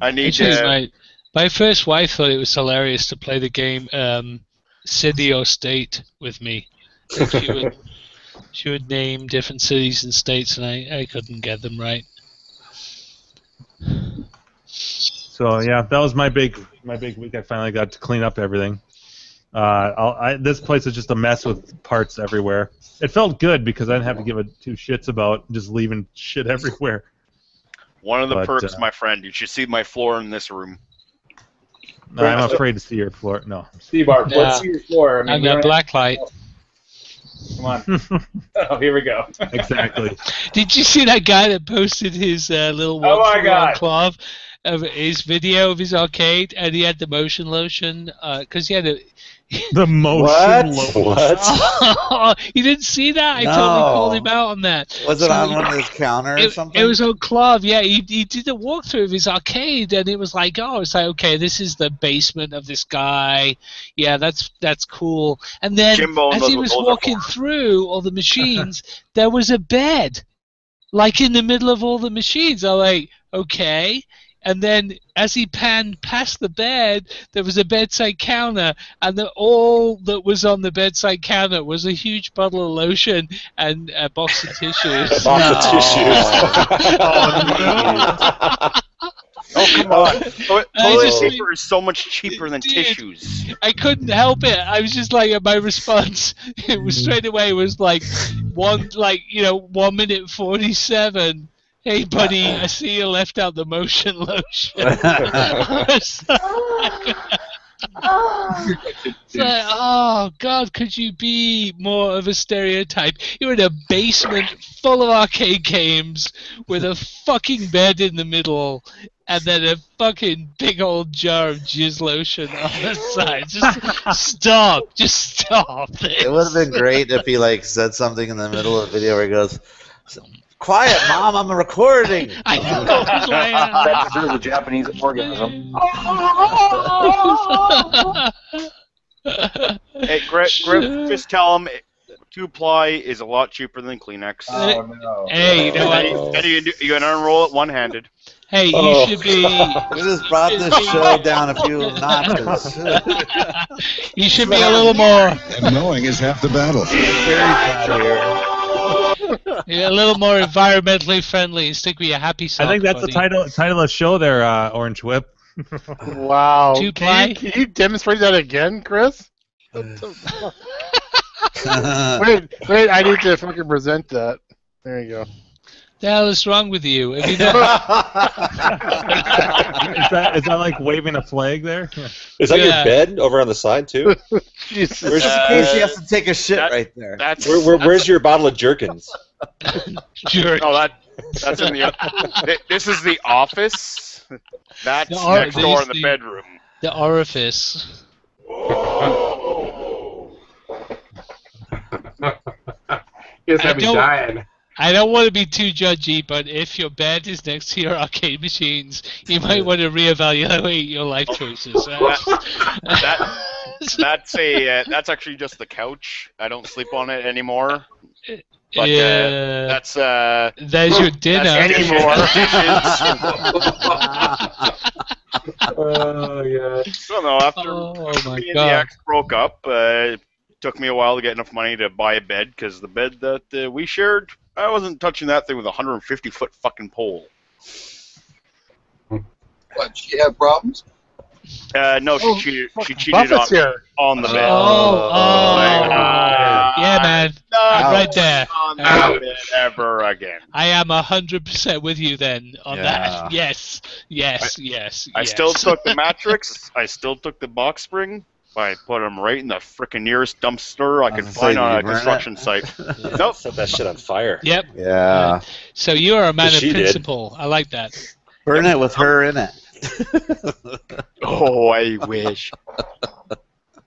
I need to. My first wife thought it was hilarious to play the game City or State with me. She would name different cities and states, and I couldn't get them right. So yeah, that was my big week. I finally got to clean up everything. This place is just a mess with parts everywhere. It felt good because I didn't have to give two shits about just leaving shit everywhere. One of the perks, my friend, you should see my floor in this room. No, I'm afraid to see your floor. No. Steve, let's see your floor. I've got black light. Come on. Oh, here we go. Exactly. Did you see that guy that posted his little club of his video of his arcade, and he had the motion lotion because he had The motion lotion. What? Oh, you didn't see that? I totally called him out on that. Was it on one of his counters or something? It was on Club, yeah. He did a walkthrough of his arcade, and it was like, it's like, okay, this is the basement of this guy. Yeah, that's cool. And then as he was walking through all the machines, there was a bed, like in the middle of all the machines. I'm like, okay. And then as he panned past the bed, there was a bedside counter, and all that was on the bedside counter was a huge bottle of lotion and a box of tissues. A box of tissues. Oh, come on. Toilet paper is so much cheaper than tissues. I couldn't help it. I was just like, my response, it was straight away was like 1 minute 47. Hey, buddy, I see you left out the motion lotion. It's like, oh, God, could you be more of a stereotype? You're in a basement full of arcade games with a fucking bed in the middle and then a fucking big old jar of jizz lotion on the side. Just stop. Just stop this. It would have been great if he said something in the middle of the video where he goes, "Quiet, Mom, I'm recording." I know. That deserves a Japanese orgasm. Hey, Griff, just tell him 2-ply is a lot cheaper than Kleenex. Oh, no. Hey, you know what? And you can unroll it one-handed. Hey, you should be... We just brought this show down a few notches. You should be a little more... And knowing is half the battle. You're a little more environmentally friendly. Stick with your happy self. I think that's the title of the show there, Orange Whip. Wow. 2-ply? Can you demonstrate that again, Chris? Wait, I need to fucking present that. There you go. The hell is wrong with you? Have you Is that like waving a flag there? Is that your bed over on the side too? Jesus. In case he has to take a shit right there. Where's your bottle of Jerkins? No, that's in the. This is the office. That's next door in the bedroom. The orifice. He's gonna be dying. I don't want to be too judgy, but if your bed is next to your arcade machines, you might want to reevaluate your life choices. That's actually just the couch. I don't sleep on it anymore. But yeah, that's your dinner. Anymore. Oh yeah. So no, after me and the ex broke up, it took me a while to get enough money to buy a bed because the bed that we shared, I wasn't touching that thing with a 150-foot fucking pole. What? She had problems? No, she cheated on the bed. Yeah, man. Right there. On that bed ever again. I am 100% with you then on that. Yes. I still took the mattress. I still took the box spring. I put them right in the frickin' nearest dumpster I could find on a construction site. Nope. Set that shit on fire. Yep. Yeah. So you are a man of principle. I like that. Burn it with her in it. Oh, I wish.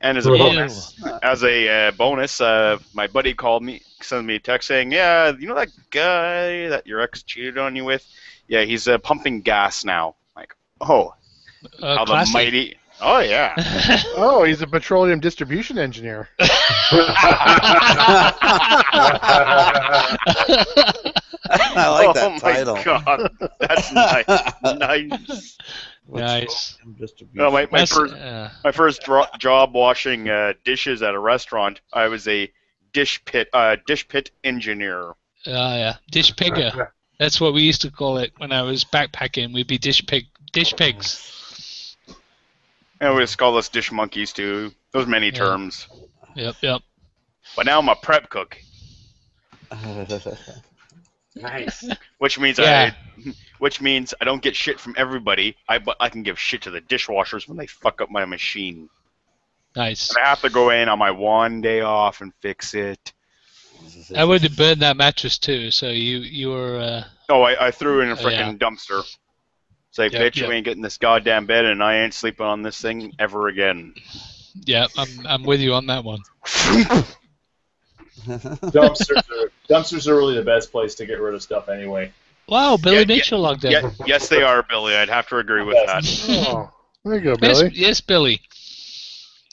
And as a bonus, my buddy called me, sent me a text saying, "Yeah, you know that guy that your ex cheated on you with? Yeah, he's pumping gas now." Like, how the mighty. Oh, yeah. Oh, he's a petroleum distribution engineer. I like that title. Oh, my God. That's nice. Nice. No, my first job washing dishes at a restaurant, I was a dish pit engineer. Oh, yeah. Dish pigger. That's what we used to call it when I was backpacking. We'd be dish pigs. And we just call us dish monkeys too. Those many terms. Yep. But now I'm a prep cook. Nice. Which means I don't get shit from everybody. But I can give shit to the dishwashers when they fuck up my machine. Nice. And I have to go in on my one day off and fix it. I would have burned that mattress too. So you were. I threw it in a freaking dumpster. Say, bitch, you ain't getting this goddamn bed, and I ain't sleeping on this thing ever again. Yeah, I'm with you on that one. Dumpsters are really the best place to get rid of stuff anyway. Wow, Billy Mitchell logged in. Yes, they are, Billy. I'd have to agree with that. Oh, there you go, Billy. Yes, Billy.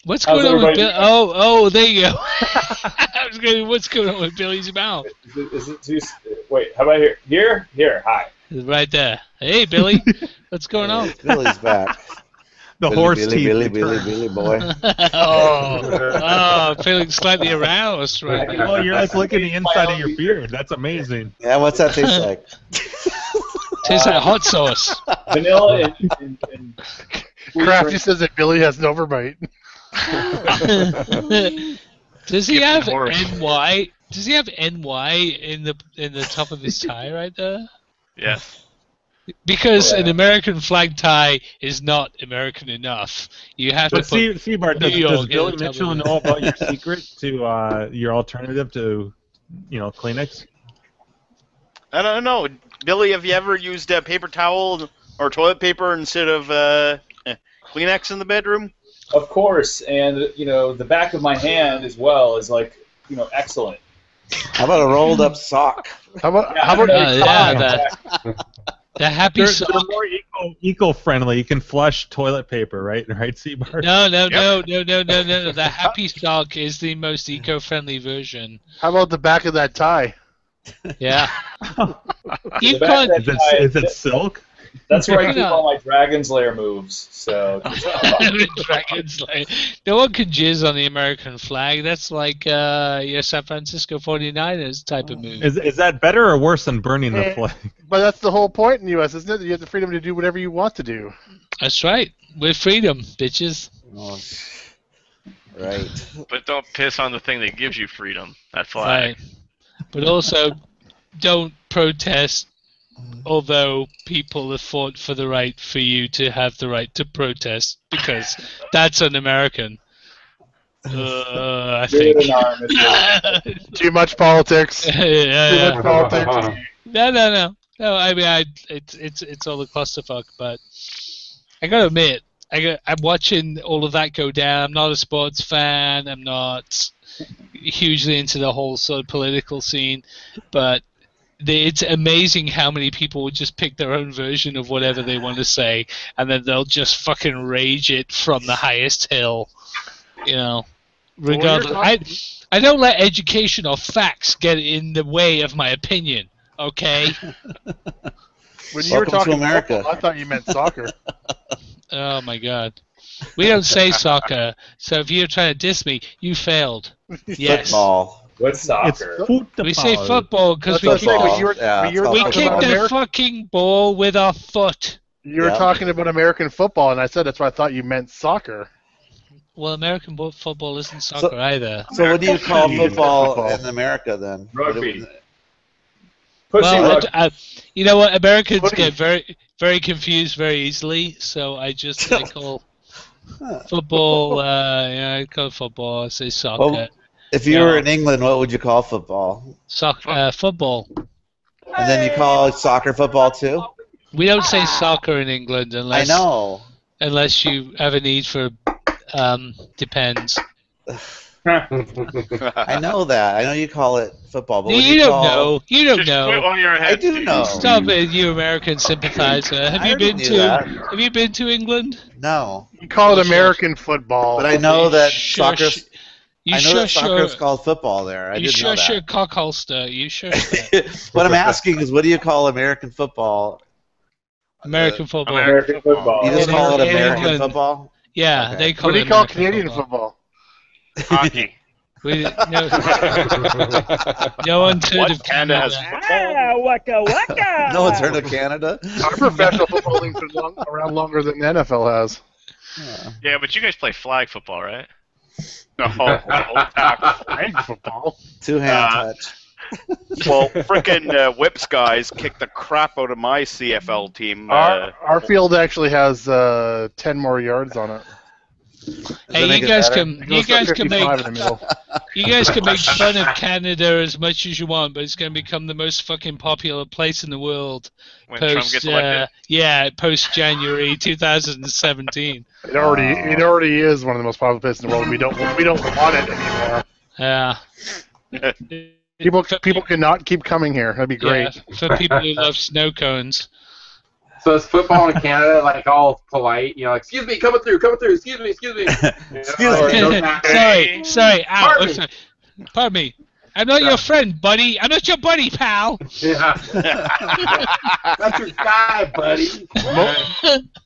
What's How's going on with Billy? everybody Oh, there you go. I was going. What's going on with Billy's mouth? Is it too? Wait, how about here? Here, hi. Right there. Hey, Billy. What's going on? Billy's back. The Billy, horse Billy, teeth. Billy, return. Billy, boy. Feeling slightly aroused right now. Well, you're like licking the inside of your beard. That's amazing. Yeah, what's that taste like? Tastes like hot sauce. Vanilla and Crafty says that Billy has an overbite. Does he have horse. NY? Does he have NY in the top of his tie right there? Yes. Because an American flag tie is not American enough. You have But to put Bart, New does York Billy in the top Mitchell of it. know about your secret to your alternative to, Kleenex? I don't know. Billy, have you ever used paper towel or toilet paper instead of Kleenex in the bedroom? of course, and the back of my hand as well is excellent. How about a rolled up sock? How about the happy They're sock? more eco-friendly. You can flush toilet paper, right, Seabart? No. The happy sock is the most eco-friendly version. How about the back of that tie? Yeah. You The back can't. of that Is tie, it silk? That's where I keep all my Dragon's Lair moves. So Dragon's Lair. No one can jizz on the American flag. That's like your San Francisco 49ers type of move. Is that better or worse than burning the flag? But that's the whole point in the U.S., isn't it? You have the freedom to do whatever you want to do. That's right. With freedom, bitches. Oh, right. But don't piss on the thing that gives you freedom. That flag. Right. But also, don't protest. Although people have fought for the right for you to have the right to protest, because that's un-American. I think. Too much politics. Yeah. Too much politics. No. I mean, it's all a clusterfuck. But I gotta admit, I'm watching all of that go down. I'm not a sports fan. I'm not hugely into the whole sort of political scene, but it's amazing how many people would just pick their own version of whatever they want to say, and then they'll just fucking rage it from the highest hill. Regardless. I don't let education or facts get in the way of my opinion, okay? When you were Welcome to talking America. football, I thought you meant soccer. Oh my god. We don't say soccer, so if you're trying to diss me, you failed. Yes. Football. What's soccer? We say football because we That's kick, what I'm saying, we football. kick the American. fucking ball with our foot. You were talking about American football, and I said that's why I thought you meant soccer. Well, American football isn't soccer either. So what do you call football in America then? Rugby. Well, you know what? Americans get very, very confused very easily, so I call football. I call it football. I say soccer. Well, if you were in England, what would you call football? Football. And then you call soccer football too? We don't say soccer in England unless I know. Unless you have a need for depends. I know that. I know you call it football, but what do You you don't call... know. You don't Just know. quit while you're ahead. I do know. Stop it, you American sympathizer. Have I you already been knew to that. Have you been to England? No. You call it American football. But I know that Shush. soccer's... You I know that shush soccer your is called football there. I you didn't know shush your that. cock holster. You shush that. What I'm asking is, what do you call American football? American football. American football. You just In call it England. American football? Yeah, Okay. they call What do it you call American Canadian football. football? Hockey. No one's heard of Canada has football? Waka waka! No one's heard of Canada? Our professional football league's been around longer than the NFL has. Yeah, but you guys play flag football, right? No, Flag football. Two-hand touch. Well, frickin' Whips guys kicked the crap out of my CFL team. Our field actually has 10 more yards on it. Hey, you guys can make 55 in the middle. you guys can make fun of Canada as much as you want, but it's going to become the most fucking popular place in the world When Trump gets elected. Post January 2017. It already is one of the most popular places in the world. We don't want it anymore. Yeah. People cannot keep coming here. That'd be great. Yeah, for people who love snow cones. So is football in Canada like all polite? You know, like, excuse me, coming through. Excuse me. Sorry. Ow. Pardon me. Sorry. Pardon me. I'm not your friend, buddy. I'm not your buddy, pal. Yeah. That's your guy, buddy.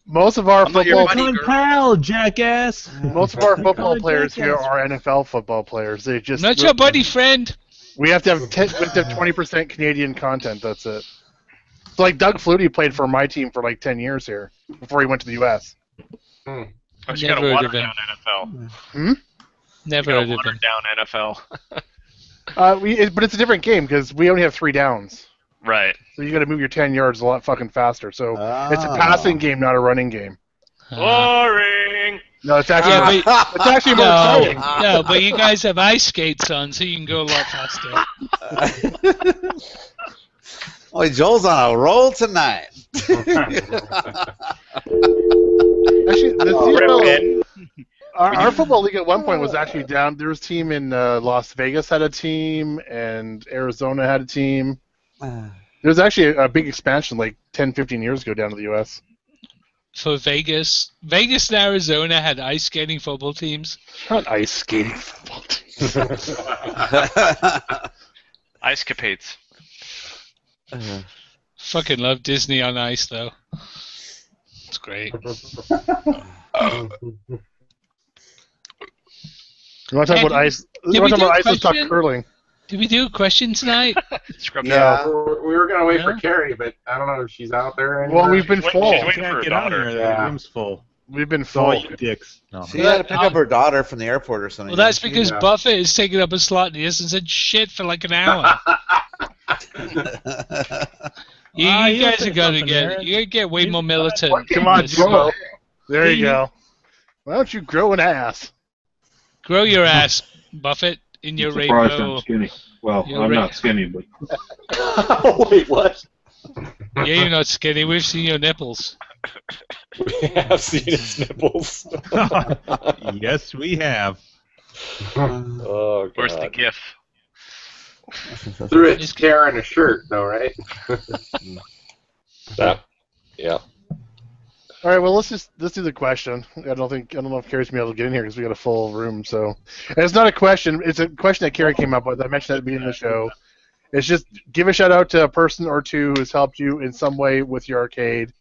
Most of our football pal, jackass. Most of our football players here are NFL football players. They just not your buddy, friend. We have to have 20% Canadian content. That's it. So like Doug Flutie played for my team for like 10 years here before he went to the U.S. But you got a watered down NFL. Never heard of him. Watered down NFL. But it's a different game because we only have 3 downs. Right. So you got to move your 10 yards a lot fucking faster. So it's a passing game, not a running game. Boring. No, it's actually it's actually more exciting. No, but you guys have ice skates on, so you can go a lot faster. Oh, Joel's on a roll tonight. Actually, the CFL, our football league at one point was actually down. There was a team in Las Vegas had a team, and Arizona had a team. There was actually a big expansion like 10, 15 years ago down to the U.S. For Vegas and Arizona had ice skating football teams. Not ice skating football teams. Ice capades. Fucking love Disney on Ice, though. It's great. You want to talk about ice? You want to talk about ice? Let's talk curling. Did we do a question tonight? Yeah, we were going to wait for Carrie, but I don't know if she's out there anymore. Well, we've been full. She can't get out here. The room's full. We've been It's all full. you dicks. No. She had to pick up her daughter from the airport or something. Well, that's because Buffett is taking up a slot and he hasn't said shit for like an hour. You guys are going to get way more militant. Come on, Joe. There you go. Why don't you grow an ass? Grow your ass, Buffett, in your Surprised rainbow. I'm skinny. Well, I'm not skinny, but... Wait, what? Yeah, you're not skinny. We've seen your nipples. We have seen his nipples. Yes, we have. Oh, God. Where's the GIF? Through its tear in a shirt, though, right? Yeah. All right, well let's do the question. I don't know if Carrie's gonna be able to get in here because we got a full room. So, and it's not a question. It's a question that Carrie came up with. I mentioned at the beginning of the show. It's just give a shout out to a person or two who's helped you in some way with your arcade,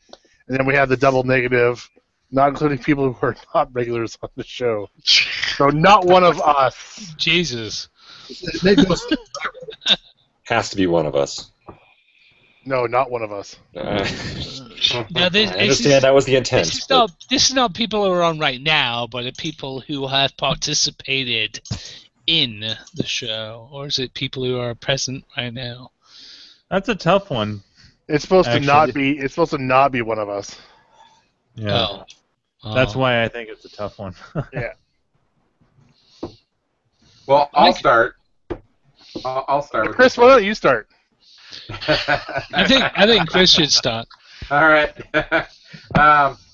and then we have the double negative, not including people who are not regulars on the show. So not one of us. Jesus. Has to be one of us. No, not one of us. Now, I understand that was the intent. This is not people who are on right now, but people who have participated in the show, or is it people who are present right now? That's a tough one. It's supposed to not be. It's supposed to not be one of us. Yeah. That's why I think it's a tough one. Yeah. Well, I'll start. I'll start. Chris, why don't you start? I think Chris should start. All right.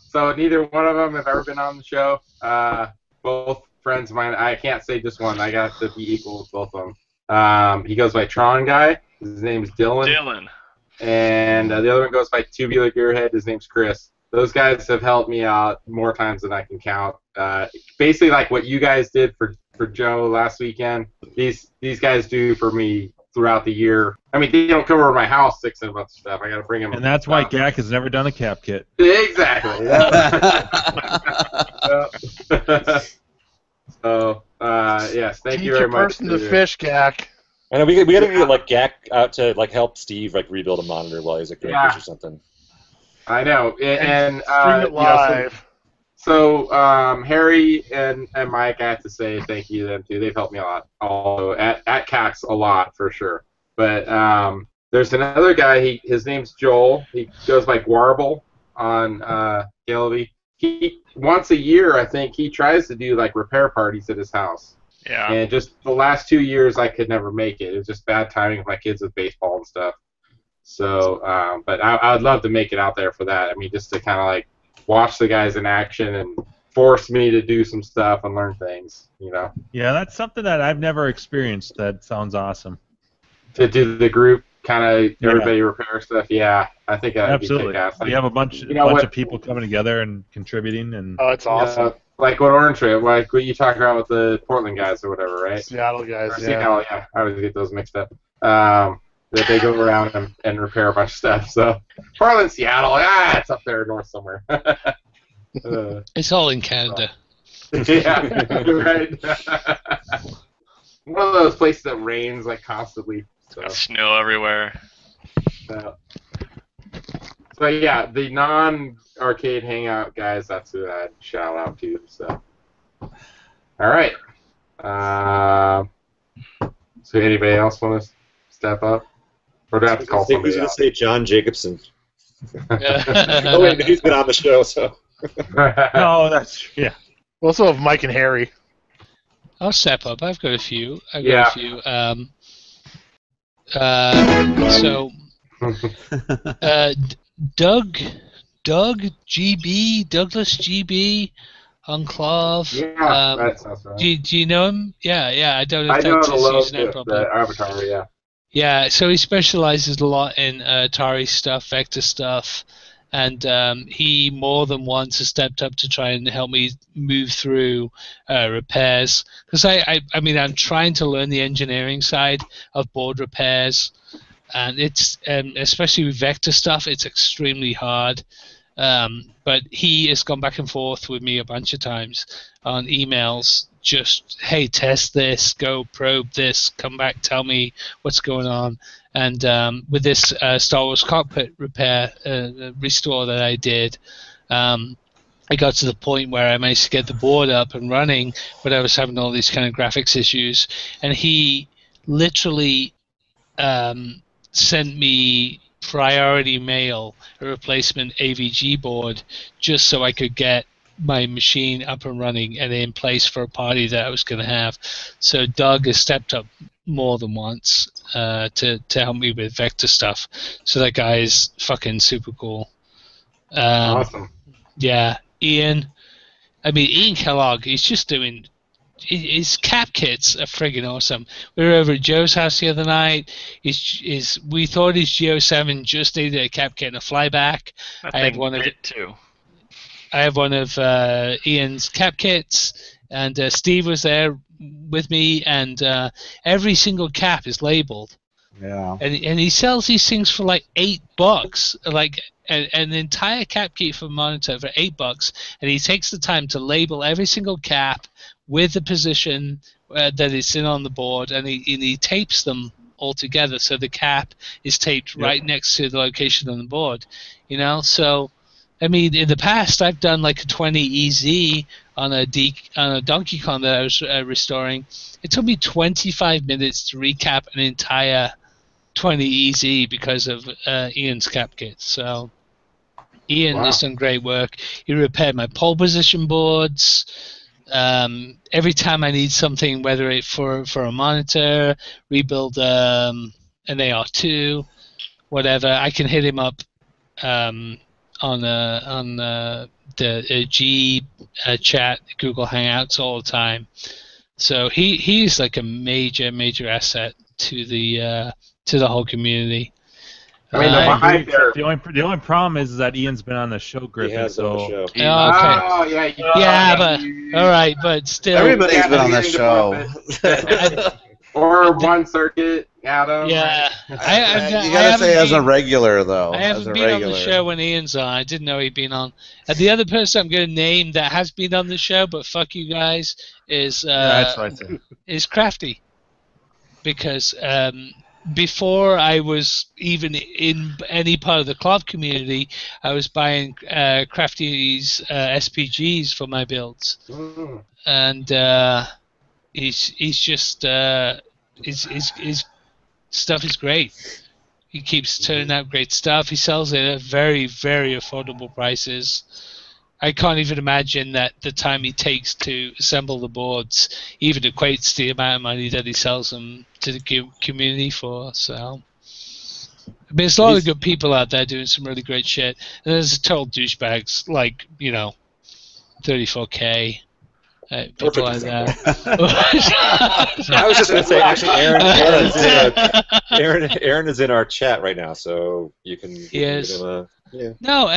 So neither one of them have ever been on the show. Both friends of mine. I can't say just one. I got to be equal with both of them. He goes by Tron Guy. His name's Dylan. And the other one goes by Tubular Gearhead. His name's Chris. Those guys have helped me out more times than I can count. Basically, like what you guys did for Joe last weekend, these guys do for me throughout the year. I mean, they don't come over to my house fixing a bunch of stuff. I got to bring them. And that's why Gak has never done a cap kit. Exactly. So, yes, thank you very much. Person to fish, Gak. I know we got to get like Gak out to like help Steve like rebuild a monitor while he's at Gankers or something. I know, and stream it live. So Harry and Mike, I have to say thank you to them too. They've helped me a lot. Also at CAX a lot for sure. But there's another guy. His name's Joel. He goes by Warble on Galvy. he once a year, I think, he tries to do like repair parties at his house. Yeah. And just the last 2 years, I could never make it. It was just bad timing with my kids with baseball and stuff. So, but I would love to make it out there for that. I mean, just to kind of like watch the guys in action and force me to do some stuff and learn things, you know. Yeah, that's something that I've never experienced. That sounds awesome. To do the group kind of everybody repair stuff, yeah, I think that'd Absolutely. be kick-ass. Like, We have a bunch of people coming together and contributing, and it's awesome. Like what Orange Trip, like what you talk about with the Portland guys or whatever, right? Seattle guys, Or yeah. Seattle, yeah. I always get those mixed up. That they go around and repair a bunch of stuff. So Portland, Seattle, it's up there north somewhere. It's all in Canada. Yeah, right. One of those places that rains like constantly. So. Snow everywhere. So yeah, the non-arcade hangout guys, that's who I'd shout out to. So, all right. So anybody else want to step up, or do I have to call somebody He's going out? to say John Jacobson. Oh wait, he's been on the show, so. No, that's yeah. We also have Mike and Harry. I'll step up. I've got a few. So, Doug GB, Douglas GB, Enclave. Yeah, that sounds right. Do you know him? Yeah. I don't know if I know that's the his logo, username properly. the avatar, yeah. Yeah, so he specializes a lot in Atari stuff, Vector stuff, and he more than once has stepped up to try and help me move through repairs. Because I mean, I'm trying to learn the engineering side of board repairs, and it's especially with Vector stuff, it's extremely hard. But he has gone back and forth with me a bunch of times on emails. Just, hey, test this, go probe this, come back, tell me what's going on. And with this Star Wars cockpit repair restore that I did, I got to the point where I managed to get the board up and running, but I was having all these kind of graphics issues. And he literally sent me priority mail a replacement AVG board just so I could get my machine up and running and in place for a party that I was going to have. So Doug has stepped up more than once to help me with Vector stuff. So that guy is fucking super cool. Awesome. Yeah, Ian Kellogg, he's just doing... His cap kits are friggin' awesome. We were over at Joe's house the other night. We thought his Geo7 just needed a cap kit and a flyback. I have one of it too. I have one of Ian's cap kits, and Steve was there with me, and every single cap is labeled. Yeah. And he sells these things for like $8, like an entire cap kit for a monitor for $8, and he takes the time to label every single cap with the position that it's in on the board, and he tapes them all together, so the cap is taped right next to the location on the board. You know, so I mean, in the past I've done like a 20 EZ on a Donkey Kong that I was restoring. It took me 25 minutes to recap an entire 20 EZ because of Ian's cap kit. So Ian has done great work. He repaired my pole position boards. Every time I need something, whether it's for a monitor, rebuild an AR2, whatever, I can hit him up on the G chat, Google Hangouts all the time. So he's like a major asset to the whole community. I mean, the only problem is that Ian's been on the show, Griffin. He has been on the show. Okay. Oh, yeah. But all right, but still, Everybody's been on the show. Or one circuit, Adam. Yeah, you gotta say as a regular though. I haven't been on the show when Ian's on. I didn't know he'd been on. And the other person I'm going to name that has been on the show, but fuck you guys, is is Crafty, because before I was even in any part of the club community, I was buying Crafty's SPGs for my builds, and he's just his stuff is great. He keeps turning out great stuff. He sells it at very affordable prices. I can't even imagine that the time he takes to assemble the boards even equates to the amount of money that he sells them to the community for. So, I mean, there's a lot of good people out there doing some really great shit. And there's total douchebags like, 34K. People like that. I was just going to say, actually, Aaron is in our chat right now, so you can Yes. give him a... No,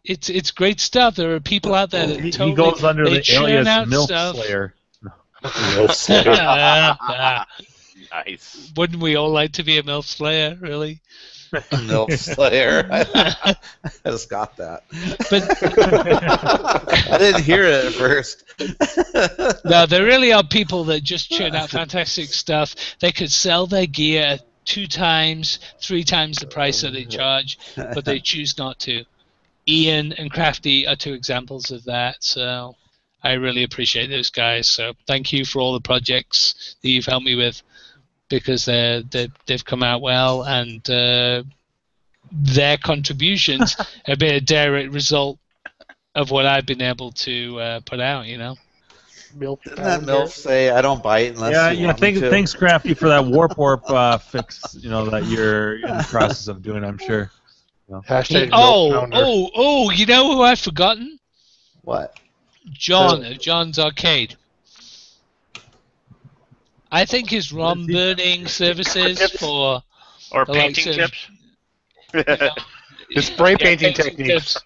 it's great stuff. There are people out there that he goes under the alias MILF Slayer. MILF Slayer. Nice. Wouldn't we all like to be a MILF Slayer, really? MILF Slayer. I just got that. But I didn't hear it at first. No, there really are people that just churn out fantastic stuff. They could sell their gear at 2 times, 3 times the price that they charge, but they choose not to. Ian and Crafty are 2 examples of that, so I really appreciate those guys. So thank you for all the projects that you've helped me with, because they've come out well, and their contributions have been a direct result of what I've been able to put out, Didn't that MILF say, I don't bite unless you want me to? Thanks, Crafty, for that warp fix, that you're in the process of doing, I'm sure. Hashtag you know who I've forgotten? What? John of John's Arcade. I think his ROM burning services for... Or painting tips? His spray painting techniques.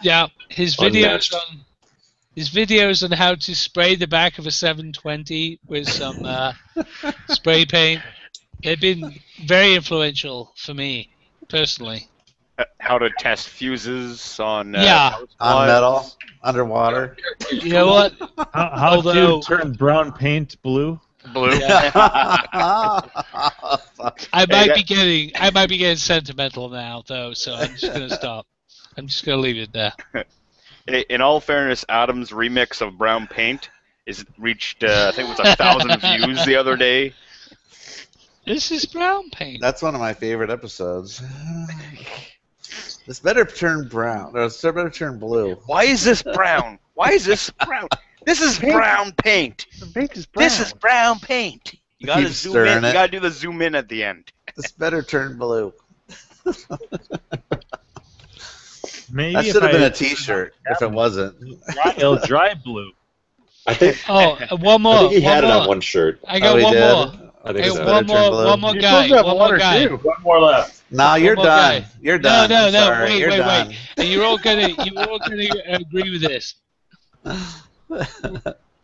Yeah, his videos on how to spray the back of a 720 with some spray paint. They've been very influential for me, personally. How to test fuses on on metal, underwater. You know what? How to turn brown paint blue? Yeah. I might be getting sentimental now, though, so I'm just gonna stop. I'm just gonna leave it there. In all fairness, Adam's remix of Brown Paint is reached, I think it was 1,000 views the other day. This is Brown Paint. That's one of my favorite episodes. This better turn brown, or this better turn blue. Why is this brown? Why is this brown? This is brown paint. The paint is brown. This is brown paint. You gotta Keep zoom stirring in. it. You gotta do the zoom in at the end. This better turn blue. Maybe That should have been a T-shirt if it wasn't. Dry blue. I think. One more. I think he had one it more. on one shirt. I got he one did? more. I think so. One more guy. One more guy. One more left. No, you're more done. guy. You're done. No. I'm sorry. Wait, you're done. wait. And you're all gonna agree with this.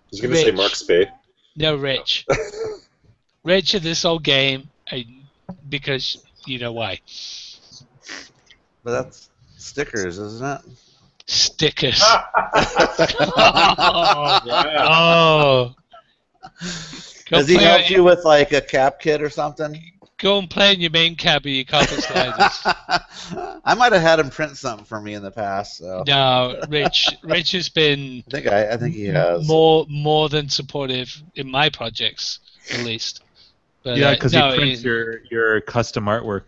He's gonna say Mark Spade. No, Rich. Rich in this whole game, because you know why. But that's stickers, isn't it? Stickers. Oh. Does he help you with like a cap kit or something? Go and play in your main cab with your carpet sliders. I might have had him print something for me in the past. So. No, Rich has been. I think he has more than supportive in my projects, at least. But, Yeah, because he prints your custom artwork.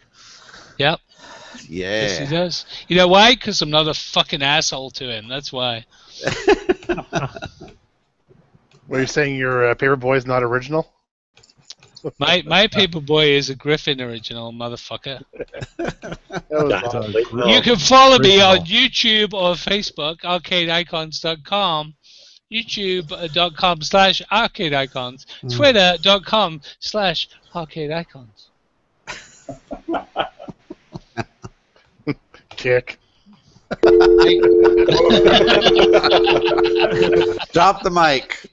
Yep. Yeah. Yes, he does. You know why? Because I'm not a fucking asshole to him. That's why. Were you saying your Paperboy is not original? My Paperboy is a Griffin original, motherfucker. You can follow me on YouTube or Facebook, arcadeicons.com, youtube.com/arcadeicons, twitter.com/arcadeicons. Kick. Drop the mic.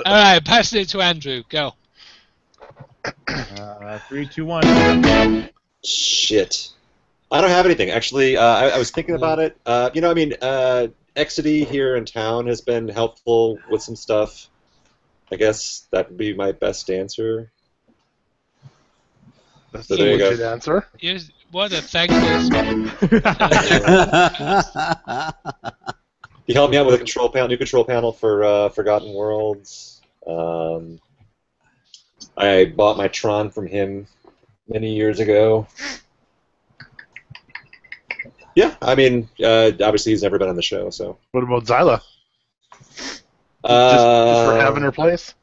All right, passing it to Andrew. Go. 3, 2, 1. Shit. I don't have anything. Actually, I was thinking about it. Exidy here in town has been helpful with some stuff. I guess that would be my best answer. That's so there you go. Good answer. What a thankless. He helped me out with a new control panel for Forgotten Worlds. I bought my Tron from him many years ago. Yeah, I mean, obviously he's never been on the show, so. What about Zyla? Just for having her place?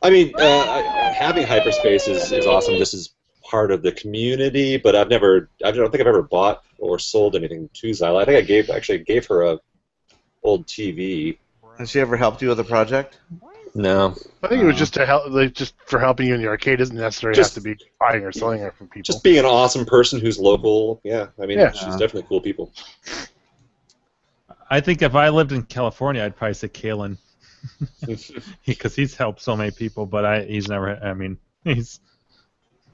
I mean, having hyperspace is awesome just as part of the community, but I don't think I've ever bought or sold anything to Zyla. I think I gave her a old TV. Has she ever helped you with a project? No. I think it was just to help, like, just for helping you in the arcade. Doesn't necessarily have to be buying or selling her from people. Just being an awesome person who's local. Yeah, I mean, she's definitely cool people. I think if I lived in California, I'd probably say Kalen. Because he's helped so many people, but he's never. I mean, he's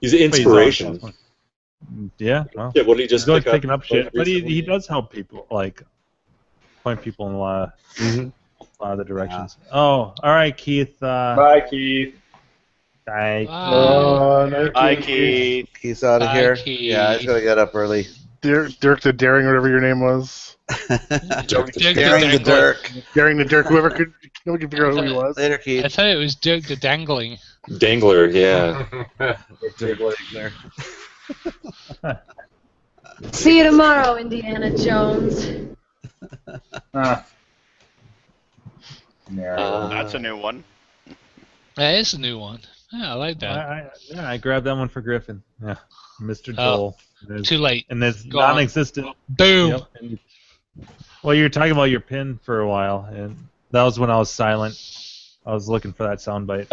an inspiration. Yeah. Well, yeah. What did he just he's picking up shit? But he does help people, like point people in a lot of the directions. Yeah. Oh, all right, Keith. Bye, Keith. Bye. Bye, Keith. Keith's out of here. Keith. Yeah, he's gonna get up early. Dirk the Daring, whatever your name was. Daring the Dirk. Daring the Dirk. Whoever could, no one could figure out who he was. Later, Keith. I thought it was Dirk the Dangling. Dangler, yeah. See you tomorrow, Indiana Jones. That's a new one. That is a new one. Yeah, I like that. I grabbed that one for Griffin. Yeah, Mr. Joel. Too late. And there's non-existent. Boom. Yep, well, you were talking about your pin for a while, and that was when I was silent. I was looking for that soundbite.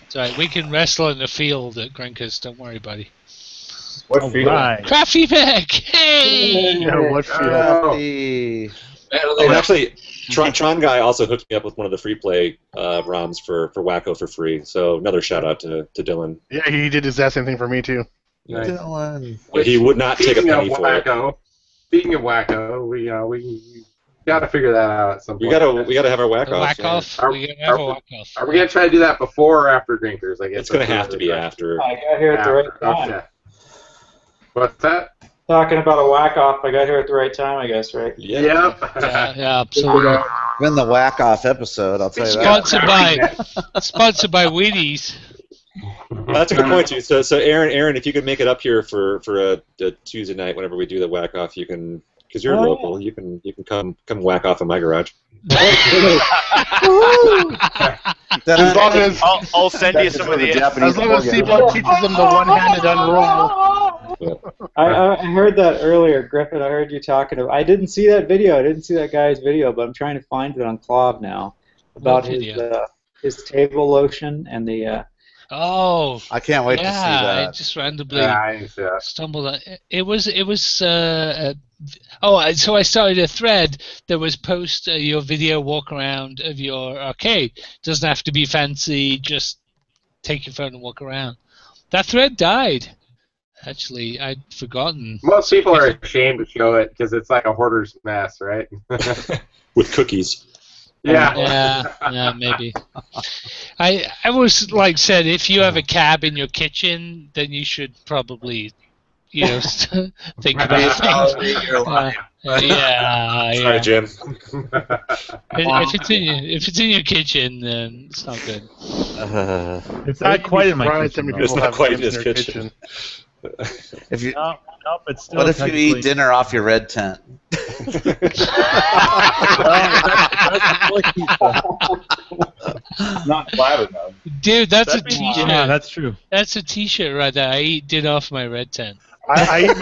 It's all right. We can wrestle in the field at Grinkus. Don't worry, buddy. What field? Right. Crafty Mac! Hey! Yeah, what field? And actually, Tron Guy also hooked me up with one of the free play ROMs for Wacko for free. So another shout out to Dylan. Yeah, he did the exact same thing for me too. Nice. Dylan. He would not take a penny for it. Speaking of Wacko, we got to figure that out at some point. We gotta have our whack off. Are we gonna try to do that before or after Drinkers? I guess it's gonna have to be after. I got here at the right time. Okay. What's that? Talking about a whack off, I got here at the right time, I guess, right? Yep. Yeah, absolutely. Been the whack off episode, I'll tell you that. Sponsored by Wheaties. That's a good point too. So Aaron, if you could make it up here for a Tuesday night whenever we do the whack off, you can, because you're local, you can come whack off in my garage. I'll send you some of the As long as Seablood teaches them the one-handed unroll. I heard that earlier, Griffin. I heard you talking about. I didn't see that video. I didn't see that guy's video, but I'm trying to find it on Clav now about his table lotion and the. Oh, I can't wait to see that. I just randomly stumbled on it. Was so I started a thread that was post your video walk around of your arcade. Doesn't have to be fancy. Just take your phone and walk around. That thread died. Actually, I'd forgotten. Most people are ashamed to show it because it's like a hoarder's mess, right? With cookies. Yeah, maybe. I was like said, if you have a cab in your kitchen, then you should probably, think about things. Sorry, Jim. If it's in your kitchen, then it's not good. It's not quite in my kitchen. It's not quite in his kitchen. If you, it's still what if you eat dinner off your red tent? Not flat enough. Dude, that's a t-shirt. Yeah, that's true. That's a t-shirt right there. I eat dinner off my red tent. I eat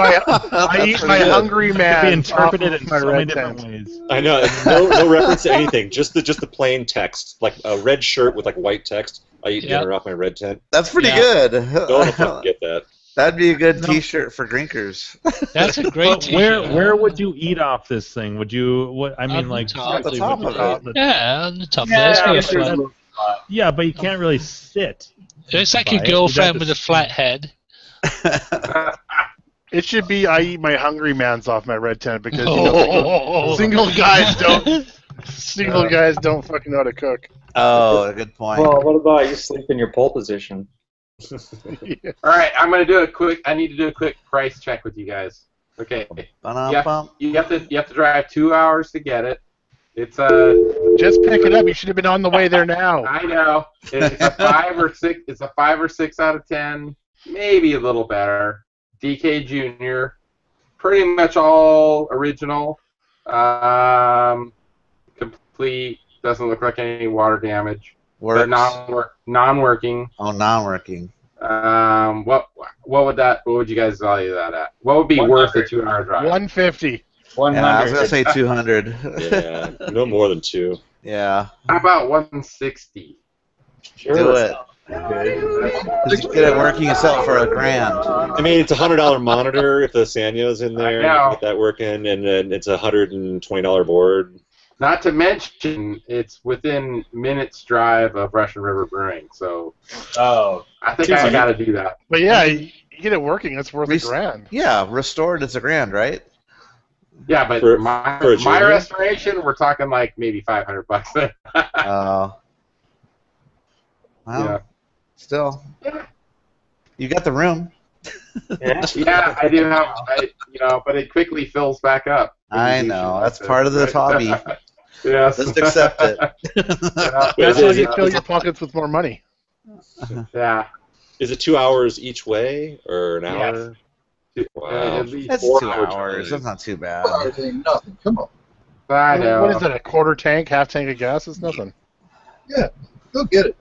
my hungry man. Be interpreted in my so many red different tent. ways. I know. No reference to anything. Just the plain text, like a red shirt with like white text. I eat dinner off my red tent. That's pretty good. Go on and fucking get that. That'd be a good T-shirt for drinkers. That's a great T-shirt. Where would you eat off this thing? Would you? What I mean, like at the top of it. Yeah, on the top. Yeah, yeah, but you can't really sit. It's like a girlfriend with a flat head. It should be I eat my hungry man's off my red tent because single guys don't fucking know how to cook. Oh, a good point. Well, what about you sleep in your pole position? Yeah. All right, I need to do a quick price check with you guys. Okay. You have to drive 2 hours to get it. It's just pick it up. You should have been on the way there now. I know. It's a 5 or 6. It's a 5 or 6 out of 10, maybe a little better. DK Jr. pretty much all original. Complete. Doesn't look like any water damage. Works. But non-working. Oh, non-working. What would you guys value that at? What would be worth a 2-hour drive? 150. 100. Yeah, I was gonna say 200. Yeah, no more than 2. Yeah. How about 160? Sure. Do it. Just get it working itself for $1,000. I mean, it's a $100 monitor if the Sanyo's in there. I know. Get that working, and then it's a $120 board. Not to mention, it's within minutes drive of Russian River Brewing, so I think I got to do that. But yeah, you get it working, it's worth $1,000. Yeah, restored, it's $1,000, right? Yeah, but For my a junior? restoration, we're talking like maybe $500. Well, Yeah. still, you got the room. Yeah, I do have, but it quickly fills back up. I know, that's part of the hobby. Yes. Just accept it. That's how you fill your pockets with more money. Yeah. Is it 2 hours each way or an hour? Wow. At least That's 4 2 hours. That's not too bad. It ain't nothing. Come on. I know. What is that, a quarter tank, half tank of gas? It's nothing. Yeah, go get it.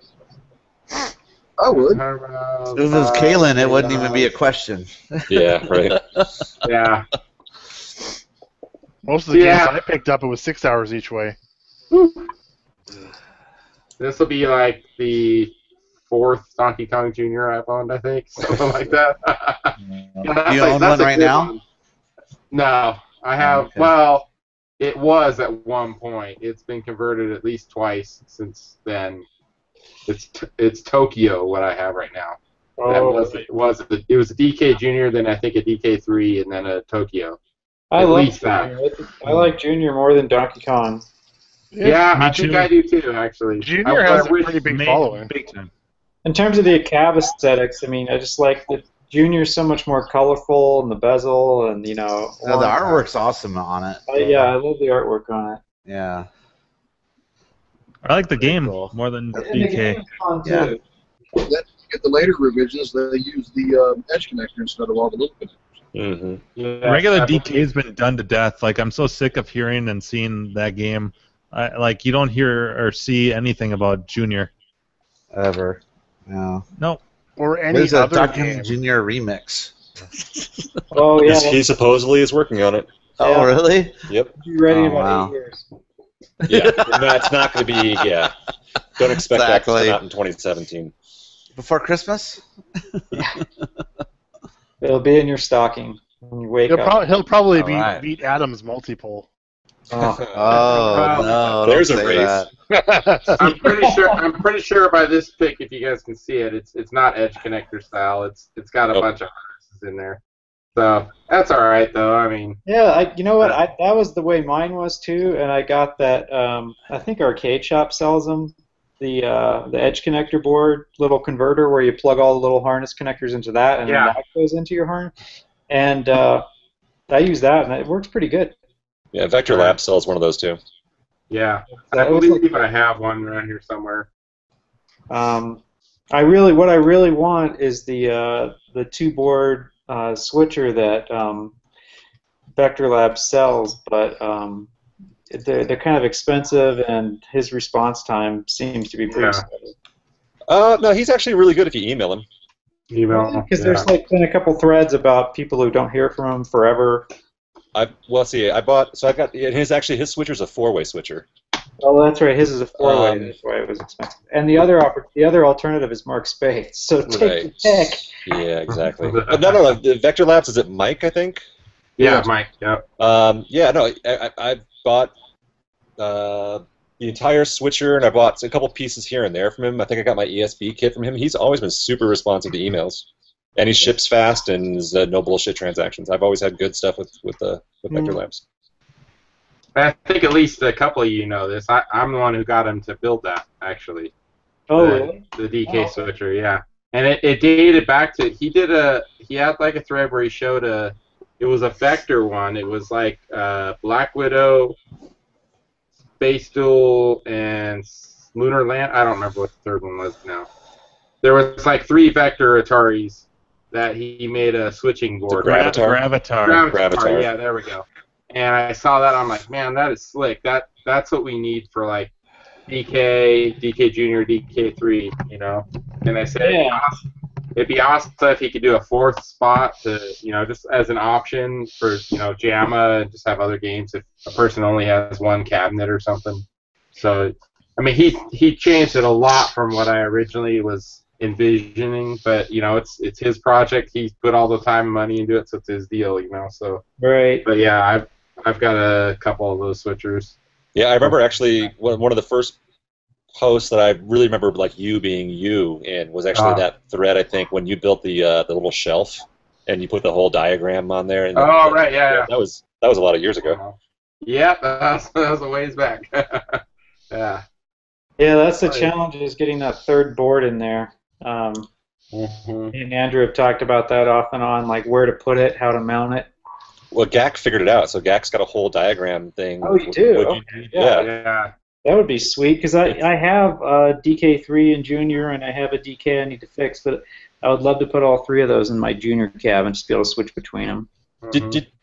I would. If it was Kalen, it wouldn't even be a question. Yeah, right. Yeah. Most of the games I picked up, it was 6 hours each way. This will be like the 4th Donkey Kong Jr. I've owned, I think, something like that. Do you own one right now? No, I have. Okay. Well, it was at one point. It's been converted at least twice since then. It's Tokyo what I have right now. It was a DK Junior, then I think a DK3, and then a Tokyo. I At like least that. Junior. I like Junior more than Donkey Kong. Yeah, Me I think too. I do too, actually. Junior has a pretty big following. Big time. In terms of the cab aesthetics, I mean, I just like the Junior's so much more colorful, and the bezel, and No, the artwork's awesome on it. Yeah, I love the artwork on it. Yeah. I like the game more than And the DK. game's fun, too. Yeah. That, get the later revisions, they use the edge connector instead of all the little connectors. Mm-hmm. Yeah, Regular DK's been done to death. Like, I'm so sick of hearing and seeing that game. Like, you don't hear or see anything about Junior. Ever. No. No. Or any There's a other Donkey game. Kong Junior remix. Oh, yeah. He supposedly is working on it. Oh, really? Yep. Be ready in Oh, about wow. 8 years. Yeah. That's not going to be. Yeah. Don't expect that to Exactly. come out in 2017. Before Christmas? It'll be in your stocking when you wake up. He'll probably All right. beat Adam's multipole. Oh, no. There's don't a say race. that. I'm pretty sure by this pick, if you guys can see it, it's not edge connector style. It's got a bunch of harnesses in there. So that's all right though. I mean. Yeah, you know what? That was the way mine was too, and I got that. I think Arcade Shop sells them. The edge connector board, little converter where you plug all the little harness connectors into that, and then that goes into your harness. And I use that, and it works pretty good. Yeah, Vector Lab sells one of those too. Yeah, I believe I have one around here somewhere. What I really want is the 2-board switcher that Vector Lab sells, but they're kind of expensive, and his response time seems to be pretty slow. No, he's actually really good if you email him. Because there's been a couple threads about people who don't hear from him forever. I got his switcher's a 4-way switcher. Oh, that's right. His is a 4-way. That's why it was expensive. And the other alternative is Mark Spade. So take the pick. Yeah, exactly. But no. The Vector Labs, is it Mike? I think. Yeah, Mike. Yeah. I bought the entire switcher, and I bought a couple pieces here and there from him. I think I got my ESB kit from him. He's always been super responsive to emails, and he ships fast and is no bullshit transactions. I've always had good stuff with Vector Labs. I think at least a couple of you know this. I'm the one who got him to build that, actually. Oh, really? The DK switcher, yeah. And it dated back to, he had like a thread where he showed it was a Vector one. It was like Black Widow, Space Duel, and Lunar Land. I don't remember what the third one was now. There was like 3 Vector Ataris that he made a switching board. Gravatar. Yeah, there we go. And I saw that. I'm like, man, that is slick. That's what we need for like DK Junior, DK3. You know. And I said, it'd be awesome if he could do a fourth spot to, just as an option for, JAMA and just have other games if a person only has one cabinet or something. So, I mean, he changed it a lot from what I originally was envisioning, but, it's his project. He put all the time and money into it, so it's his deal, so. Right. But yeah, I've got a couple of those switchers. Yeah, I remember actually one of the first post that I really remember, like you being you in, was actually that thread. I think when you built the little shelf and you put the whole diagram on there. And right, yeah. That was a lot of years ago. Yep, that was a ways back. Yeah. Yeah, that's the challenge, is getting that third board in there. Me and Andrew have talked about that off and on, like where to put it, how to mount it. Well, Gak figured it out. So Gak's got a whole diagram thing. Oh, you do? Yeah. That would be sweet, because I have a DK3 and Junior, and I have a DK I need to fix, but I would love to put all three of those in my Junior cab and just be able to switch between them.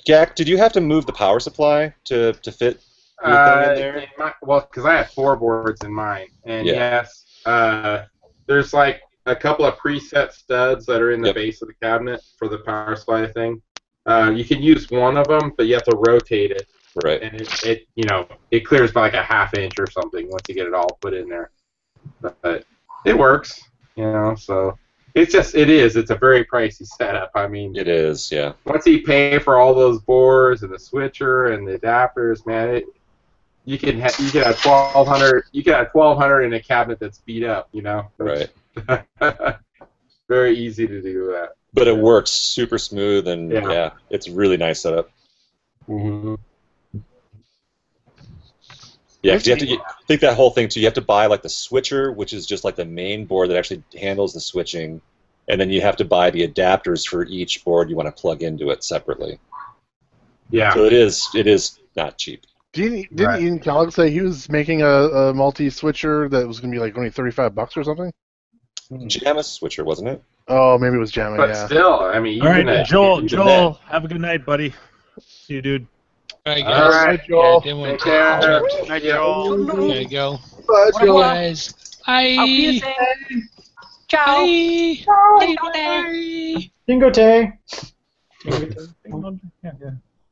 Gak, did you have to move the power supply to fit your thing in there? Well, because I have 4 boards in mine, and yes, there's like a couple of preset studs that are in the base of the cabinet for the power supply thing. You can use one of them, but you have to rotate it. Right. And it clears by like a ½ inch or something once you get it all put in there. But it works, so it's a very pricey setup. I mean, it is, yeah. Once you pay for all those boards and the switcher and the adapters, man, you can have $1,200 in a cabinet that's beat up, Right. Very easy to do that. But it works super smooth, and it's a really nice setup. Mm-hmm. Yeah, because you have to think that whole thing too. You have to buy like the switcher, which is just like the main board that actually handles the switching, and then you have to buy the adapters for each board you want to plug into it separately. Yeah. So it is not cheap. Didn't Ian Kellogg say he was making a multi-switcher that was going to be like only $35 or something? JAMA switcher, wasn't it? Oh, maybe it was JAMA. But still, I mean, all right, Joel, have a good night, buddy. See you, dude. All right, guys. All right, Joel. Take care. Night, Joel. There you go. Bye, Joel. Guys. Bye. Ciao. Dingo Tay.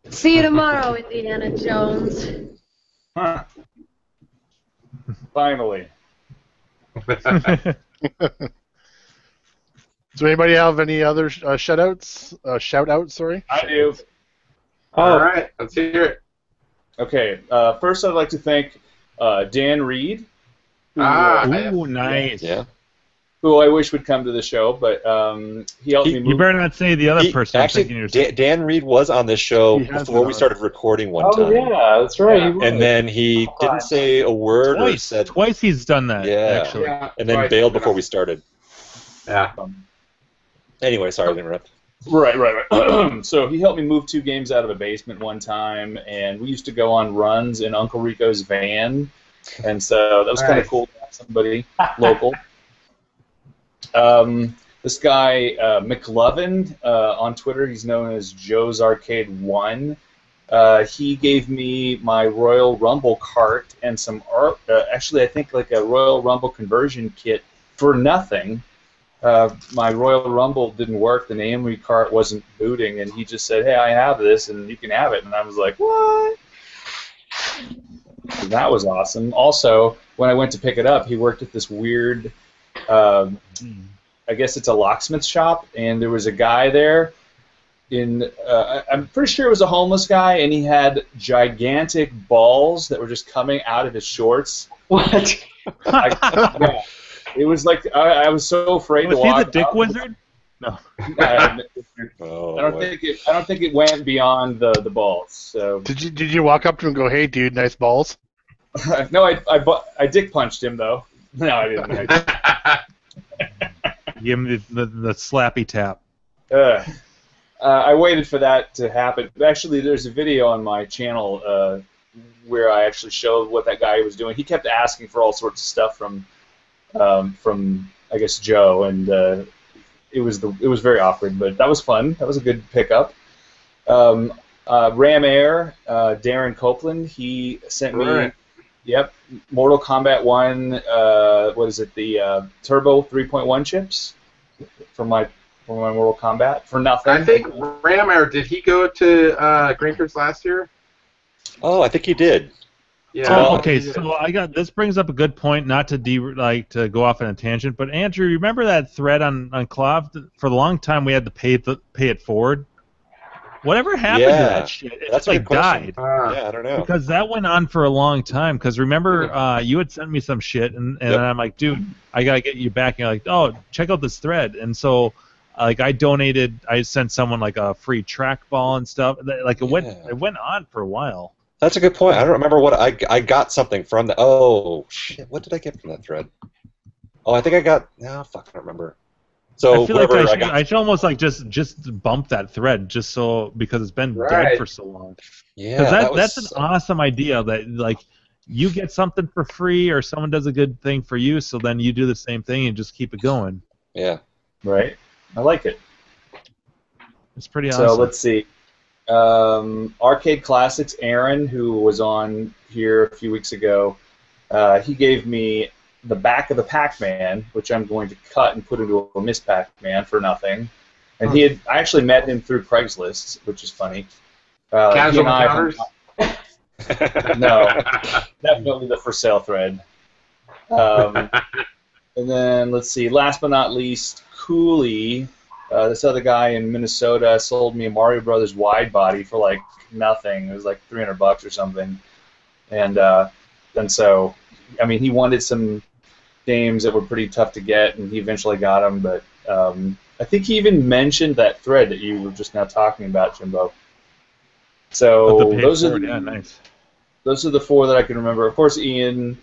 See you tomorrow, Indiana Jones. Huh. Finally. Does anybody have any other shout-outs? Sorry. I do. All right, let's hear it. Okay, first I'd like to thank Dan Reed. Ooh, nice. Yeah. Who I wish would come to the show, but he helped me move. You better not say the other person. Actually, Dan Reed was on this show before we started recording one time. Oh, yeah, that's right. Yeah. And then he didn't say a word or said... Twice he's done that, actually. Yeah, and then bailed before we started. Yeah. Anyway, sorry to interrupt. Right. So he helped me move 2 games out of a basement one time, and we used to go on runs in Uncle Rico's van, and so that was kind of cool to have somebody local. This guy, McLovin, on Twitter, he's known as Joe's Arcade 1. He gave me my Royal Rumble cart and some art, actually I think like a Royal Rumble conversion kit for nothing. My Royal Rumble didn't work, the Amory cart wasn't booting, and he just said, hey, I have this, and you can have it. And I was like, what? So that was awesome. Also, when I went to pick it up, he worked at this weird, I guess it's a locksmith shop, and there was a guy there I'm pretty sure it was a homeless guy, and he had balls that were just coming out of his shorts. What? Yeah. It was like I was so afraid to walk. Was he the dick wizard? No. I don't think it went beyond the balls. So. Did you walk up to him and go, "Hey, dude, nice balls"? No, I dick punched him though. No, I didn't. Give him the slappy tap. I waited for that to happen. Actually, there's a video on my channel where I actually showed what that guy was doing. He kept asking for all sorts of stuff from I guess Joe, and it was very awkward, but that was fun. That was a good pickup. Ram Air, Darren Copeland, he sent me, Mortal Kombat 1, what is it, the Turbo 3.1 chips for my Mortal Kombat for nothing. I think Ram Air, did he go to Grinkers last year? Oh, I think he did. Yeah. Oh, okay, so this brings up a good point. Not to to go off on a tangent, but Andrew, remember that thread on Clav? For a long time, we had to pay it forward. Whatever happened to that shit? It's like died. Yeah, I don't know. Because that went on for a long time. Because remember, you had sent me some shit, and I'm like, dude, I gotta get you back. And you're like, oh, check out this thread. And so, like, I sent someone like a free trackball and stuff. Like, it went on for a while. That's a good point. I don't remember what I got something from the. Oh shit! What did I get from that thread? Oh, I think I got. No, fuck, I don't remember. So I feel like I should almost like just bump that thread just so because it's been dead for so long. Yeah, because that's an awesome idea that like you get something for free or someone does a good thing for you, so then you do the same thing and just keep it going. Yeah. Right. I like it. It's pretty awesome. So let's see. Arcade Classics, Aaron, who was on here a few weeks ago, he gave me the back of the Pac-Man, which I'm going to cut and put into a Miss Pac-Man for nothing. And I actually met him through Craigslist, which is funny. Casual encounters? No, definitely the for sale thread. And then let's see. Last but not least, Cooley. This other guy in Minnesota sold me a Mario Brothers wide body for like nothing. It was like $300 or something, and so, I mean, he wanted some games that were pretty tough to get, and he eventually got them. But I think he even mentioned that thread that you were just now talking about, Jimbo. So those are those are the four that I can remember. Of course, Ian.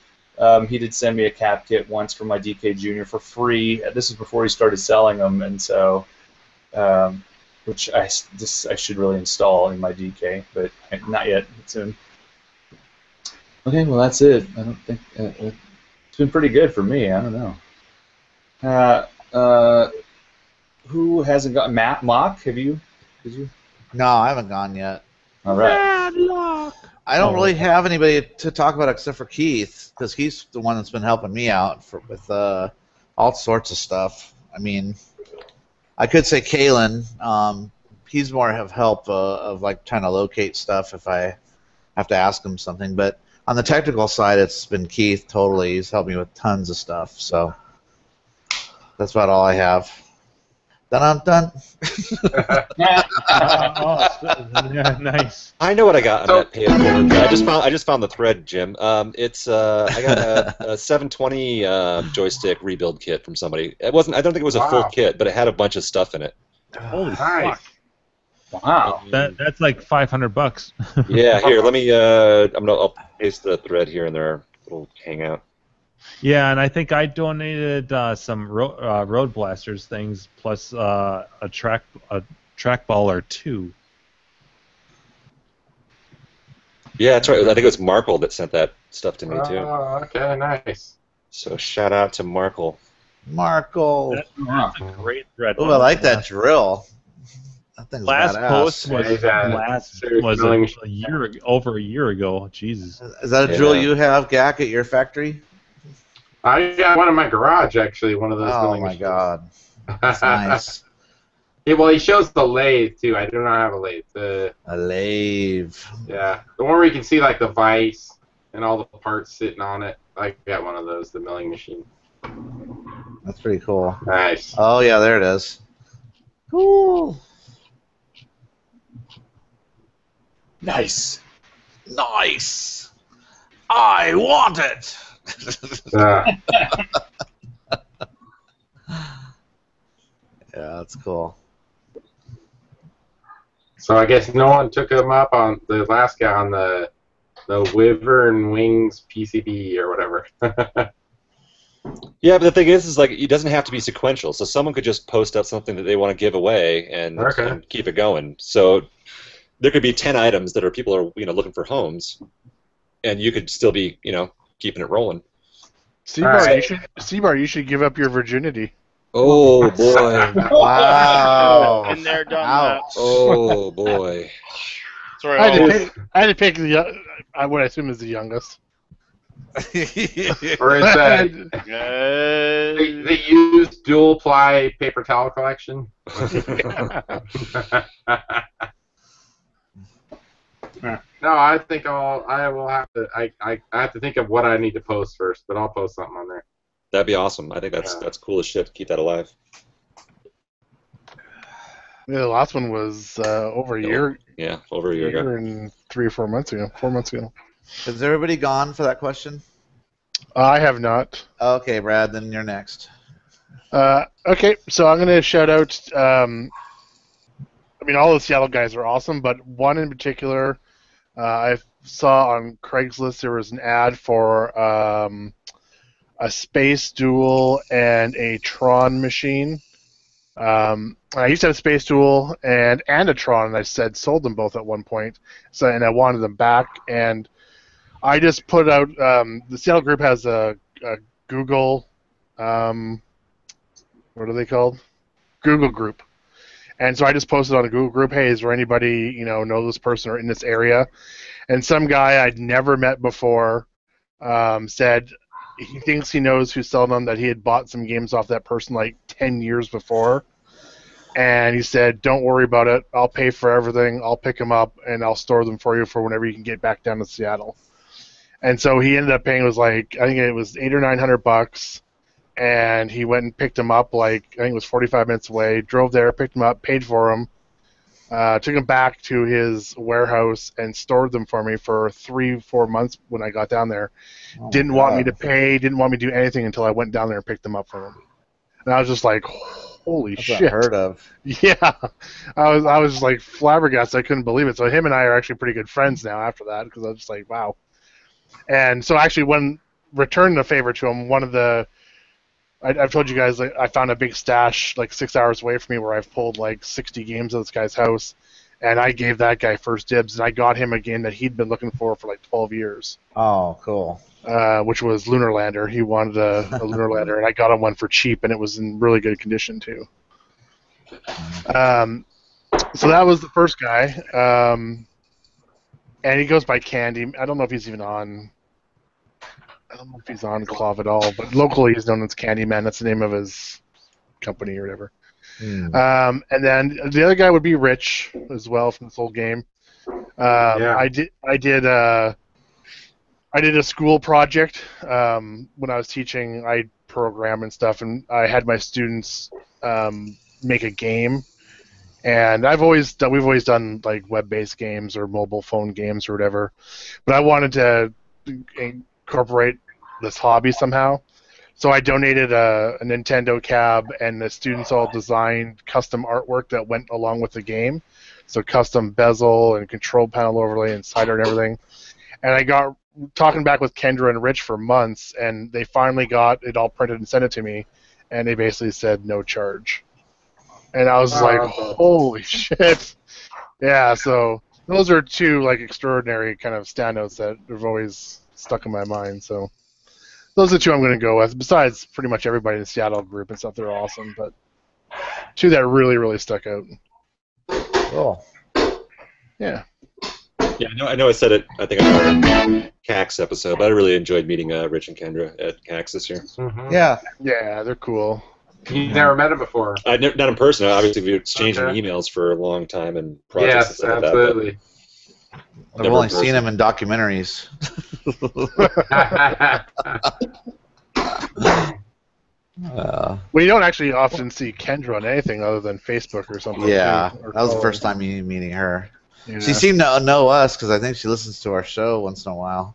He did send me a cap kit once for my DK Junior for free. This is before he started selling them, and so, which I should really install in my DK, but not yet. Soon. Okay, well that's it. I don't think it's been pretty good for me. I don't know. Who hasn't got Mock? Have you? Did you? No, I haven't gone yet. All right. Bad luck. I don't really have anybody to talk about except for Keith, because he's the one that's been helping me out with all sorts of stuff. I mean, I could say Kalen. He's more of help of like trying to locate stuff if I have to ask him something. But on the technical side, it's been Keith totally. He's helped me with tons of stuff. So that's about all I have. Then I'm done. Yeah, nice. I know what I got on that page. I just found the thread, Jim. It's I got a 720 joystick rebuild kit from somebody. It wasn't. I don't think it was a full kit, but it had a bunch of stuff in it. Holy Nice. fuck! Wow, that's like $500. Yeah, here. Let me. I'll paste the thread here in their little hangout. Yeah, and I think I donated some road blasters things plus a trackball or two. Yeah, that's right. I think it was Markle that sent that stuff to me too. Oh, okay, nice. So shout out to Markle. Markle. That's a great thread. Oh, I like that drill. That thing's last badass. post was over a year ago. Jesus. Is that a drill you have, Gak, at your factory? I got one in my garage, actually, one of those. Oh my god, that's nice. Yeah, well, he shows the lathe too. I do not have a lathe. A lathe. Yeah, the one where you can see like the vise and all the parts sitting on it. I got one of those, the milling machine. That's pretty cool. Nice. Oh yeah, there it is. Cool. Nice. Nice. I want it. Yeah, that's cool. So I guess no one took him up on the last guy on the Wyvern Wings PCB or whatever. Yeah, but the thing is like it doesn't have to be sequential. So someone could just post up something that they want to give away and keep it going. So there could be 10 items that people are looking for homes, and you could still be keeping it rolling. Seabar, you should give up your virginity. Oh boy! Wow. Been there, done Ouch. Oh boy! Sorry, I had to pick what I assume is the youngest. Or is that the used dual ply paper towel collection? No, I think I will have to. I have to think of what I need to post first, but I'll post something on there. That'd be awesome. I think that's cool as shit to keep that alive. Yeah, the last one was over a year. Yeah, over a year ago. And 3 or 4 months ago. 4 months ago. Is everybody gone for that question? I have not. Okay, Brad, then you're next. Okay, so I'm going to shout out. I mean, all the Seattle guys are awesome, but one in particular, I saw on Craigslist there was an ad for a Space Duel and a Tron machine. I used to have a Space Duel and a Tron, and I sold them both at one point. So, and I wanted them back, and I just put out. The Seattle group has a Google. What are they called? Google group. And so I just posted on a Google group, hey, is there anybody know this person or in this area? And some guy I'd never met before said he thinks he knows who's selling them, that he had bought some games off that person like 10 years before. And he said, don't worry about it. I'll pay for everything. I'll pick them up, and I'll store them for you for whenever you can get back down to Seattle. And so he ended up paying, I think it was $800 or $900, and he went and picked them up, I think it was 45 minutes away, drove there, picked them up, paid for them, took them back to his warehouse and stored them for me for 3-4 months when I got down there. Didn't want me to pay, didn't want me to do anything until I went down there and picked them up from him. And I was just like, holy That's shit. unheard of. Yeah. I was like flabbergasted. I couldn't believe it. So him and I are actually pretty good friends now after that, because I was just like, wow. And so actually when returned the favor to him, one of the I've told you guys I found a big stash 6 hours away from me where I've pulled 60 games of this guy's house, and I gave that guy first dibs, and I got him a game that he'd been looking for 12 years. Oh, cool. Which was Lunar Lander. He wanted a Lunar Lander, and I got him one for cheap, and it was in really good condition too. So that was the first guy, and he goes by Candy. I don't know if he's even on. I don't know if he's on Clav at all, but locally he's known as Candyman. That's the name of his company or whatever. And then the other guy would be Rich as well from this old game. I did a school project when I was teaching. I program and stuff, and I had my students make a game. And we've always done web-based games or mobile phone games or whatever, but I wanted to incorporate this hobby somehow. So I donated a Nintendo cab, and the students all designed custom artwork that went along with the game. So custom bezel and control panel overlay and cider and everything. And I got talking back with Kendra and Rich for months, and they finally got it all printed and sent it to me, and they basically said no charge. And I was holy shit. Yeah, so those are two extraordinary kind of standouts that have always stuck in my mind. So those are two I'm going to go with. Besides pretty much everybody in the Seattle group and stuff, they're awesome. But two that really, really stuck out. Cool. Yeah. Yeah, I know I said it, I think on our CAX episode, but I really enjoyed meeting Rich and Kendra at CAX this year. Mm-hmm. Yeah. Yeah, they're cool. You've never met him before? I've never met him in person. Obviously, we've exchanged emails for a long time and projects and stuff absolutely. Like that. I've only seen him in documentaries. Well, you don't actually often see Kendra on anything other than Facebook or something. Yeah, too, or that was the calling. first time meeting her. Yeah. She seemed to know us because I think she listens to our show once in a while.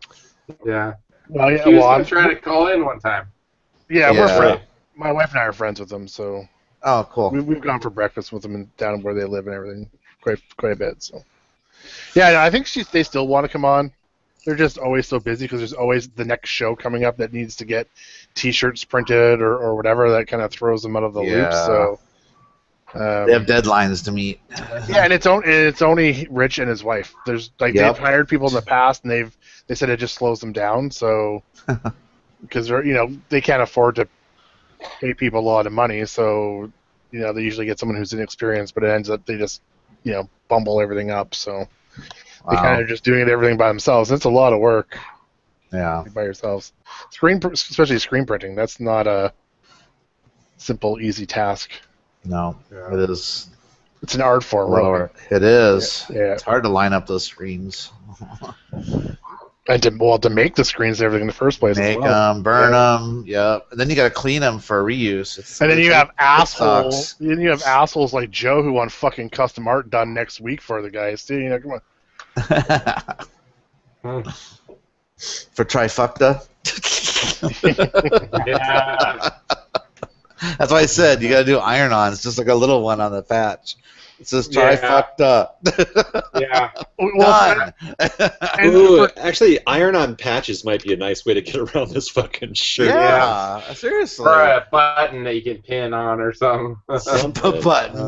Yeah. Well, yeah. She was I'm trying to call in one time. Yeah, we're friends. My wife and I are friends with them, so. Oh, cool. We've gone for breakfast with them down where they live and everything, quite a bit. So. Yeah, I think they still want to come on. They're just always so busy because there's always the next show coming up that needs to get T-shirts printed or whatever that kind of throws them out of the loop. So they have deadlines to meet. Yeah, and it's only Rich and his wife. There's they've hired people in the past and they said it just slows them down. So because they can't afford to pay people a lot of money, so they usually get someone who's inexperienced, but it ends up they just bumble everything up. So they kind of just doing everything by themselves. It's a lot of work. Yeah. By yourselves, especially screen printing. That's not a simple, easy task. No, it is. It's an art form, really. It is. Yeah. It's hard to line up those screens. And to make the screens and everything in the first place. Make as well. them, burn them, yep. And then you got to clean them for reuse. And then you have assholes. Then you have assholes like Joe who want fucking custom art done next week for the guys too. Come on. For trifecta. Yeah. That's why I said you got to do iron-on. It's just like a little one on the patch. It says trifecta. Yeah. Done. Ooh, actually, iron-on patches might be a nice way to get around this fucking shirt. Yeah, seriously. Or a button that you can pin on or something. A button.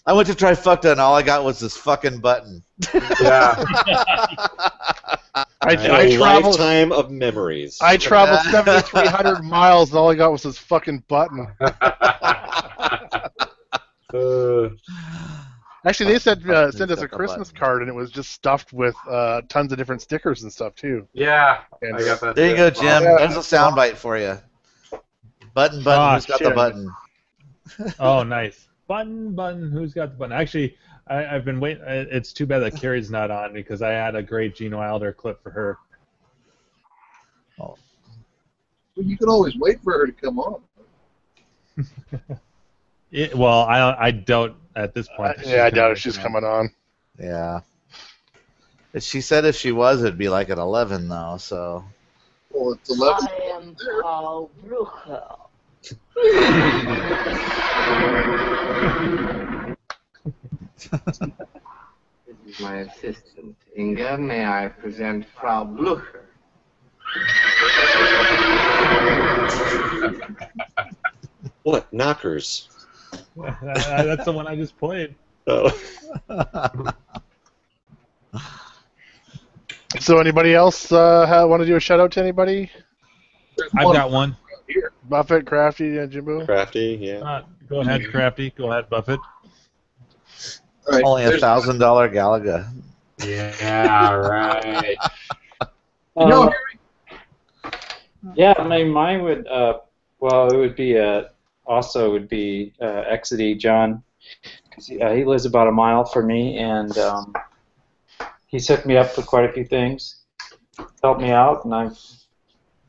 I went to trifecta and all I got was this fucking button. Yeah. I traveled lifetime of memories. I traveled 7,300 miles and all I got was this fucking button. Actually, they sent us a Christmas card and it was just stuffed with tons of different stickers and stuff too. Yeah, and I got that. There you go, Jim. There's a soundbite for you. Button, who's got the button? Oh, nice. Button, who's got the button? Actually, I've been waiting. It's too bad that Carrie's not on because I had a great Gene Wilder clip for her. Oh. Well, you can always wait for her to come on. Well, I don't at this point. I doubt if she's coming on. Yeah. She said if she was, it'd be like at 11 though. So. Well, it's 11. I am Paul Bruchel. This is my assistant, Inga. May I present Frau Blucher? What? Knockers? That's the one I just played. Oh. So anybody else want to do a shout out to anybody? I've got one. Here. Buffett, Crafty, and Jimbo. Crafty, yeah. Go ahead, Crafty. Go ahead, Buffett. Right, only $1,000 Galaga. Yeah, right. Yeah, mine would. Well, it would be also would be Exidy John, because he lives about a mile from me, and he's hooked me up with quite a few things, helped me out, and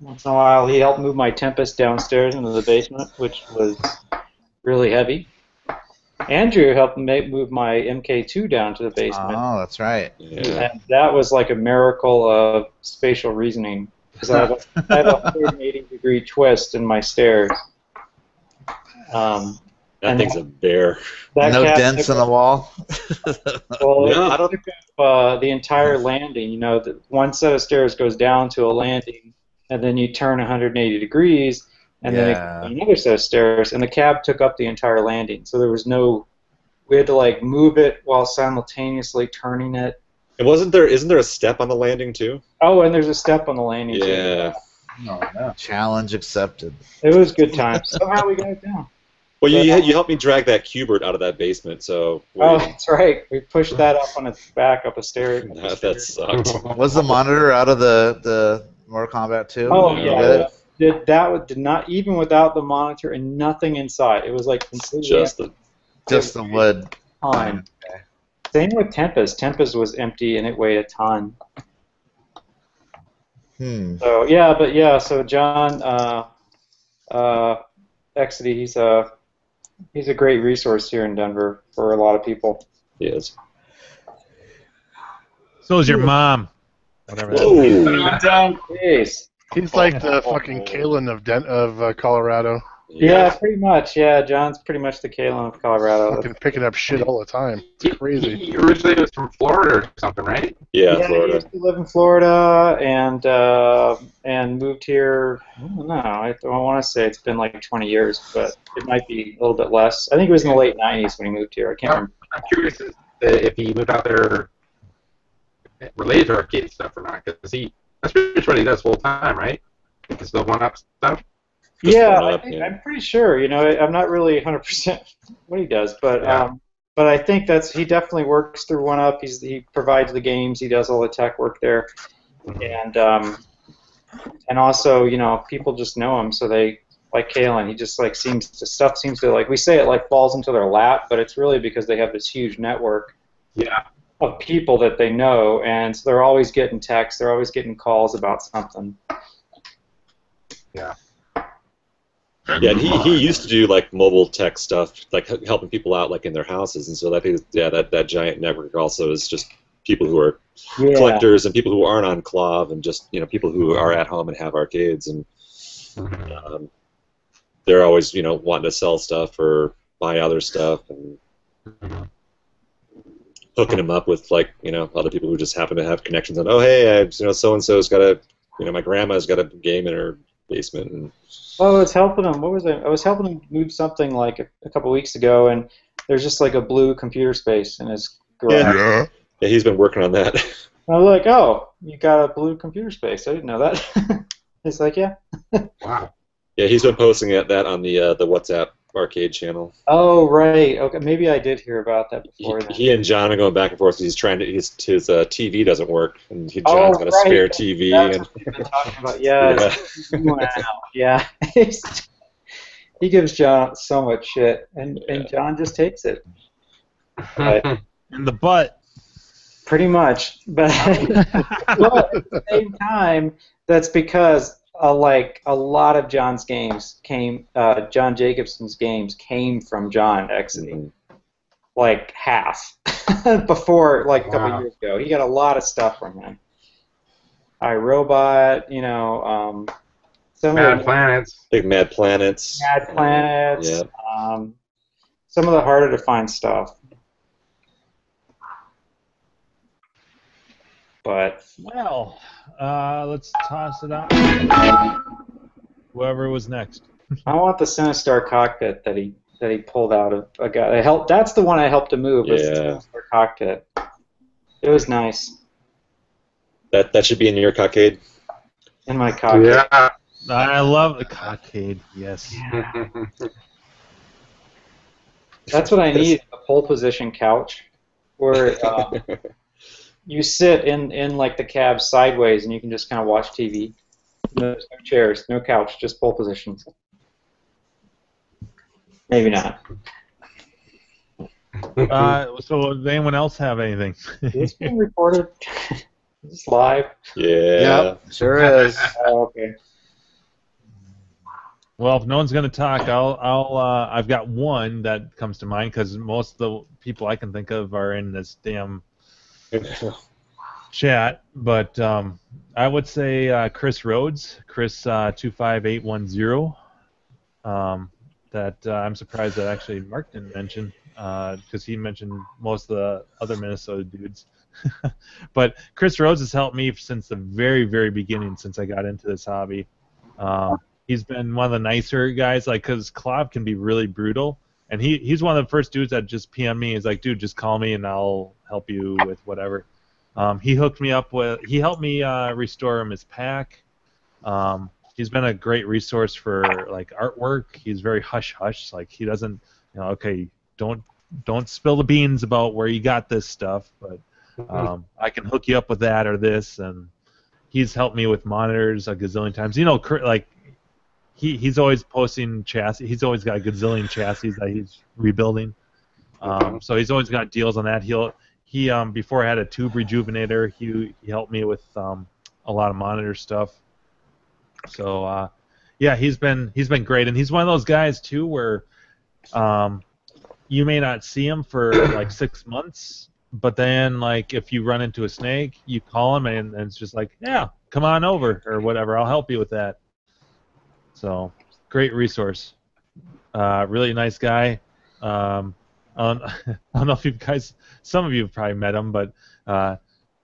once in a while he helped move my Tempest downstairs into the basement, which was really heavy. Andrew helped move my MK2 down to the basement. Oh, that's right. Yeah. And that was like a miracle of spatial reasoning, because I have a 180-degree twist in my stairs. That thing's a bear. No dents in the wall? Well, No, I don't. it took up the entire landing. You know, one set of stairs goes down to a landing, and then you turn 180 degrees, and then another set of stairs, and the cab took up the entire landing. So there was no, we had to like move it while simultaneously turning it. And isn't there a step on the landing too? Oh, and there's a step on the landing too. Yeah. No. Challenge accepted. It was good times. Somehow we got it down. Well, you helped me drag that Cubert out of that basement, so. Oh, that's right. We pushed that up on its back up a stair. That sucked. Was the monitor out of the Mortal Kombat 2? Oh yeah. That did not, even without the monitor and nothing inside. It was like completely just the wood. Time. Okay. Same with Tempest. Tempest was empty and it weighed a ton. So so John Exidy, he's a great resource here in Denver for a lot of people. He is. So is your mom. Whatever. He's like the fucking Kalen of Colorado. Yeah, pretty much. Yeah, John's pretty much the Kalen of Colorado. Fucking picking up shit all the time. It's crazy. He originally was from Florida or something, right? Yeah, Florida. He used to live in Florida and moved here. I don't know. I want to say it's been like 20 years, but it might be a little bit less. I think it was in the late 90s when he moved here. I can't remember. I'm curious if he moved out there related to arcade stuff or not, because that's pretty much what he does full time, right? It's the one-up stuff. Yeah, I'm pretty sure. You know, I'm not really 100% what he does, but I think he definitely works through One Up. He provides the games. He does all the tech work there, and also, you know, people just know him, so they like Kalen. He just like seems to like, we say it like falls into their lap, but it's really because they have this huge network. Yeah. Of people that they know, and so they're always getting texts, they're always getting calls about something. Yeah. Yeah, and he used to do like mobile tech stuff, like helping people out like in their houses, and so that giant network also is just people who are collectors and people who aren't on Clav, and just, you know, people who are at home and have arcades, and they're always, you know, wanting to sell stuff or buy other stuff, and hooking them up with, like, you know, other people who just happen to have connections on, oh, hey, you know, so-and-so's got a, you know, my grandma's got a game in her basement. And oh, it's helping them. What was it? I was helping him move something like a couple weeks ago, and there's just like a blue computer space in his garage. Yeah, he's been working on that. I was like, oh, you got a blue computer space. I didn't know that. He's like, yeah. Wow. Yeah, he's been posting that on the WhatsApp arcade channel. Oh, right. Okay, maybe I did hear about that before. He and John are going back and forth. He's trying to his TV doesn't work, and John's got a spare TV. That's and what we've been talking about. Yeah. He gives John so much shit, and John just takes it. But, in the butt. Pretty much, but at the same time, that's because like a lot of John's games came, John Jacobson's games came from John Exony, like half before, like a couple years ago. He got a lot of stuff from him. iRobot, you know, some Mad Planets, big Mad Planets, yeah. Some of the harder to find stuff. But well, let's toss it out. Whoever was next. I want the Sinistar cockpit that he pulled out of a guy. That's the one I helped him move. Was the Sinistar cockpit. It was nice. That should be in your cockade. In my cockpit. Yeah, I love the cockade. Yes. Yeah. That's what I need. A pole position couch, where. You sit in like the cab sideways, and you can just kind of watch TV. No chairs, no couch, just pole positions. Maybe not. So does anyone else have anything? It's being recorded. It's live. Yeah. Yep, sure is. Oh, okay. Well, if no one's going to talk, I've got one that comes to mind, because most of the people I can think of are in this damn chat, but I would say Chris Rhodes, Chris 25810. That I'm surprised that actually Mark didn't mention, because he mentioned most of the other Minnesota dudes. But Chris Rhodes has helped me since the very, very beginning, since I got into this hobby. He's been one of the nicer guys, like, because Clav can be really brutal. And he's one of the first dudes that just PM'd me. He's like, dude, just call me and I'll help you with whatever. He hooked me up with. He helped me restore him his pack. He's been a great resource for like artwork. He's very hush hush. Like, he doesn't, you know, okay, don't spill the beans about where you got this stuff, but I can hook you up with that or this. And he's helped me with monitors a gazillion times. You know, like. He's always posting chassis. He's always got a gazillion chassis that he's rebuilding. So he's always got deals on that. He before I had a tube rejuvenator, he helped me with a lot of monitor stuff. So yeah, he's been great, and he's one of those guys too where you may not see him for like 6 months, but then like if you run into a snake, you call him and it's just like, yeah, come on over or whatever. I'll help you with that. So, great resource. Really nice guy. I don't know if you guys, some of you have probably met him, but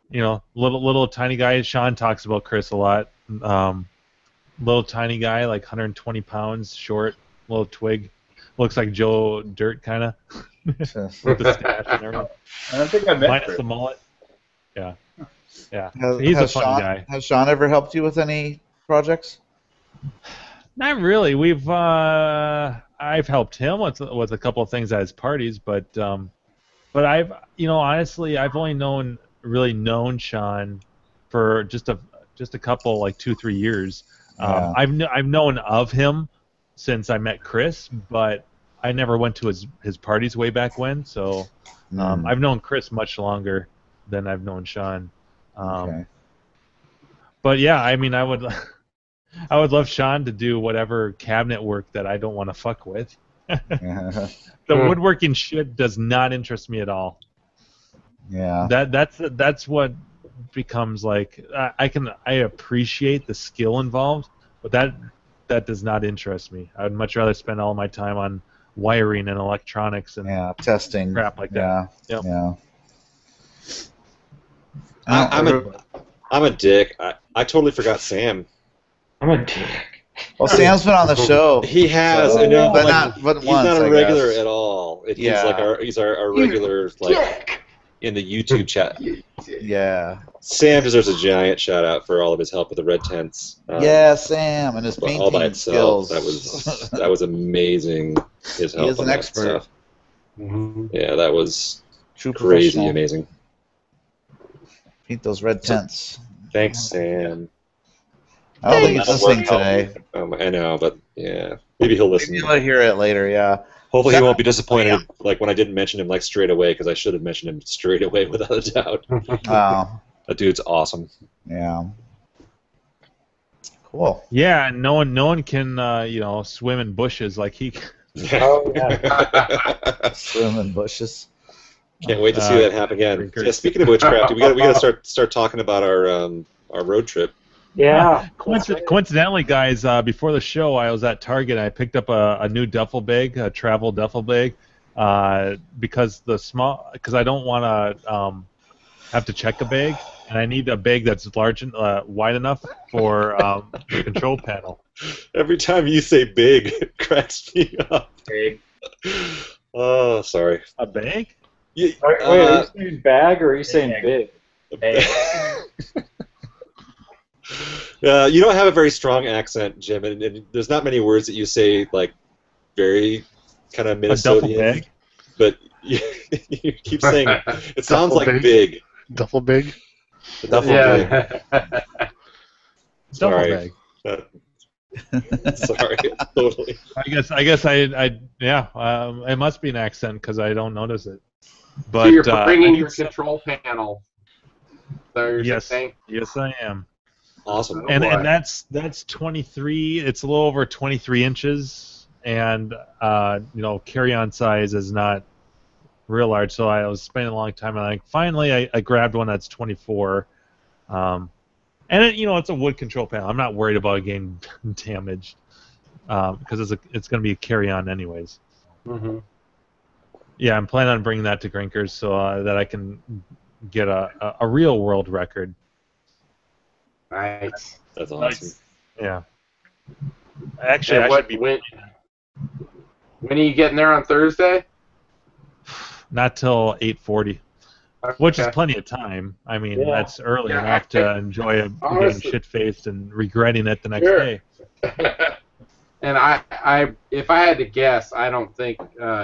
you know, little tiny guy. Sean talks about Chris a lot. Little tiny guy, like 120 pounds, short, little twig. Looks like Joe Dirt, kind of, with the stash and everything. I don't think I met minus Chris. the mullet. Yeah, yeah. Has He's a fun guy. Has Sean ever helped you with any projects? Not really. We've I've helped him with a couple of things at his parties, but I've honestly I've only really known Sean for just a couple, like 2-3 years. Yeah. I've known of him since I met Chris, but I never went to his parties way back when. So I've known Chris much longer than I've known Sean. Okay. But yeah, I mean, I would love Sean to do whatever cabinet work that I don't want to fuck with. The woodworking shit does not interest me at all. Yeah. That's what becomes like I appreciate the skill involved, but that does not interest me. I would much rather spend all my time on wiring and electronics and testing crap like that. Yeah. Yep. Yeah. I'm a dick. I totally forgot Sam. I'm a dick. Well, Sam's been on the show. He has, so, I know, but like, he's not a I regular guess. at all. He's Yeah. like he's our regular in the YouTube chat. Yeah. Sam deserves a giant shout out for all of his help with the red tents. Yeah, Sam and his But painting all by itself, skills. that was amazing. His help He is on an that expert. stuff. Yeah, that was True crazy professional. amazing. Paint those red tents. Thanks, Sam. I don't think he's listening today. I know, but yeah, maybe he'll listen. Maybe he'll hear it later. Yeah. Hopefully, he won't be disappointed like when I didn't mention him like straight away, because I should have mentioned him straight away without a doubt. Wow. That dude's awesome. Yeah. Cool. Yeah, and no one can swim in bushes like he. Oh yeah. Swim in bushes. Can't wait to see that happen again. Yeah, speaking of witchcraft, we got to start talking about our road trip. Yeah. Coincidentally, guys, before the show, I was at Target and I picked up a new duffel bag, a travel duffel bag, because I don't want to have to check a bag, and I need a bag that's large and wide enough for the control panel. Every time you say big, it cracks me up. Big. Oh, sorry. A bag? Wait, are you saying bag or are you saying big? Big. You don't have a very strong accent, Jim, and there's not many words that you say like very kind of Minnesotan. But you keep saying it sounds like big. Duffel big. Duffel big. Sorry. Duffel bag. Sorry, totally. I guess it must be an accent because I don't notice it. But so you're bringing your control panel. So yes, I am. Awesome. And that's 23. It's a little over 23 inches, and carry-on size is not real large. So I was spending a long time, and finally I grabbed one that's 24. And it's a wood control panel. I'm not worried about it getting damaged because it's going to be a carry-on anyways. Mm-hmm. Yeah, I'm planning on bringing that to Grinkers so that I can get a real world record. Nice. That's awesome. Yeah. Actually, when are you getting there on Thursday? Not till 8:40, which is plenty of time. I mean, that's early enough to enjoy getting shit-faced and regretting it the next day. And if I had to guess, I don't think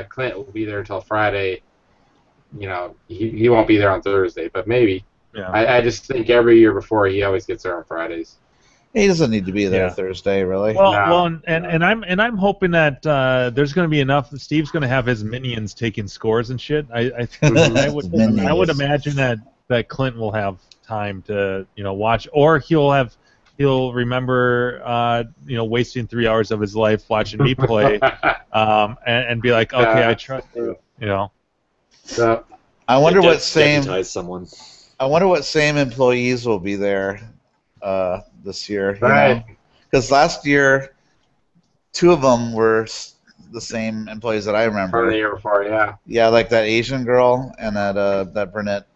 Clint will be there until Friday. He won't be there on Thursday, but maybe. Yeah. I just think every year before he always gets there on Fridays. He doesn't need to be there Thursday, really. Well, I'm hoping that there's going to be enough. Steve's going to have his minions taking scores and shit. I would imagine that Clint will have time to watch, or he'll remember wasting 3 hours of his life watching me play, and be like, okay, I trust you. So I wonder what someone. I wonder what same employees will be there this year. Right. Because last year, 2 of them were the same employees that I remember. From the year before, yeah. Yeah, like that Asian girl and that brunette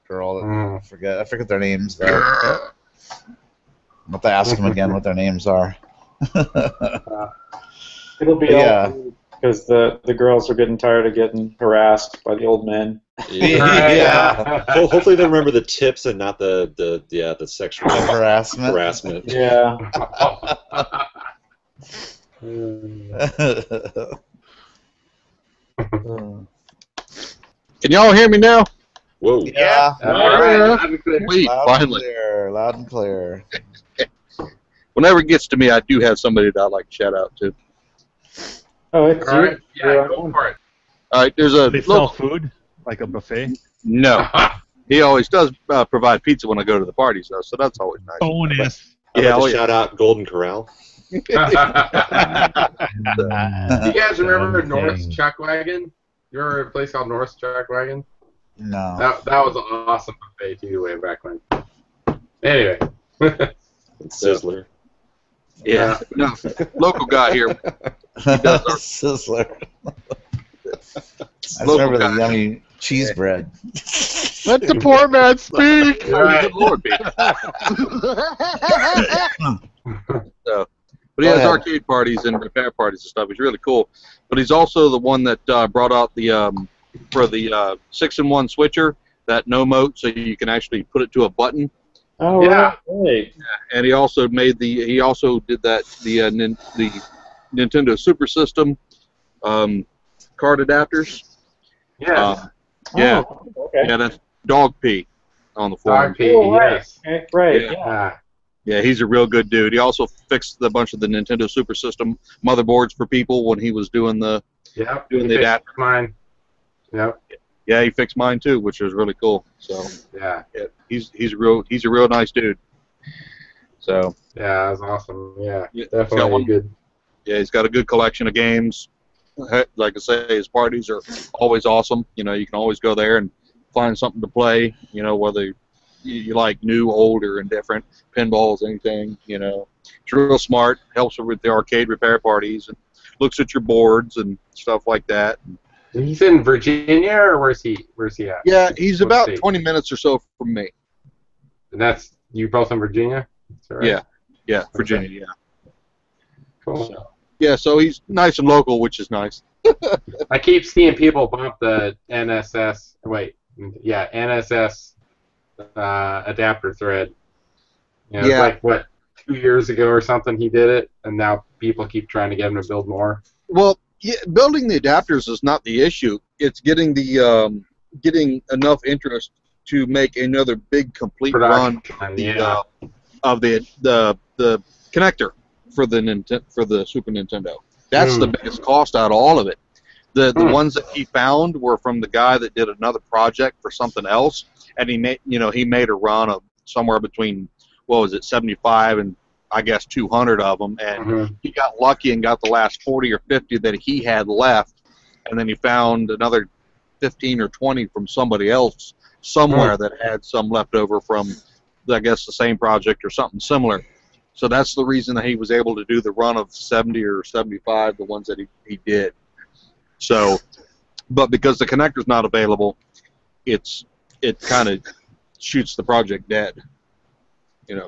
girl. I forget their names. Though. I'll have to ask them again what their names are. It'll be because the girls are getting tired of getting harassed by the old men. Yeah. Hopefully they remember the tips and not the sexual harassment. Yeah. Can y'all hear me now? Whoa. Yeah. Sweet, Loud finally. and clear. Loud and clear. Whenever it gets to me, I do have somebody that I like to shout out to. Oh, it's All right. you. Yeah, go for it. All right, there's a They sell food, like a buffet. No, he always does provide pizza when I go to the parties, though, so that's always nice. Bonus. I'd Yeah, like oh, to yeah. shout out Golden Corral. Do you guys remember North's Chuck Wagon? You remember a place called North's Chuck Wagon? No. That was an awesome buffet too, way back when. Anyway. Sizzler. Yeah. No, local guy here. He does our Sizzler. I Local remember the guy. yummy cheese bread. Let the poor man speak. Right. Good Lord, Pete. So, but he Go has ahead. arcade parties and repair parties and stuff. He's really cool. But he's also the one that brought out the for the 6-in-1 switcher, that no mote, so you can actually put it to a button. Oh, Yeah. right. And he also did that the Nintendo Super System card adapters. Yes. Yeah. Oh, okay. Yeah, that's dog pee on the forum. Dog pee, Oh, right. yes. Okay, right. Yeah. Yeah. Yeah, he's a real good dude. He also fixed a bunch of the Nintendo Super System motherboards for people when he was doing the Yep. doing He the fixed adapter. mine. Yep. Yeah, he fixed mine too, which was really cool. So Yeah. yeah, he's a real nice dude. So Yeah, that was awesome. Yeah. yeah, he's got Definitely one- good. Yeah, he's got a good collection of games. Like I say, his parties are always awesome. You know, you can always go there and find something to play. You know, whether you like new, old, or indifferent, pinballs, anything. You know, it's real smart. Helps with the arcade repair parties and looks at your boards and stuff like that. He's in Virginia, or where's he at? Yeah, he's What about state? 20 minutes or so from me. And that's you both in Virginia? Is that right? Yeah, Virginia. Yeah. Cool. So, yeah, so he's nice and local, which is nice. I keep seeing people bump the NSS adapter thread. You know, Yeah. It's like, what, 2 years ago or something he did it, and now people keep trying to get him to build more. Well, yeah, building the adapters is not the issue. It's getting the getting enough interest to make another big complete run Yeah. of the connector for the Super Nintendo. That's the biggest cost out of all of it. The ones that he found were from the guy that did another project for something else, and he made a run of somewhere between 75 and I guess 200 of them, and he got lucky and got the last 40 or 50 that he had left, and then he found another 15 or 20 from somebody else somewhere that had some left over from, I guess, the same project or something similar. So that's the reason that he was able to do the run of 70 or 75, the ones that he did. So, but because the connector's not available, it kind of shoots the project dead,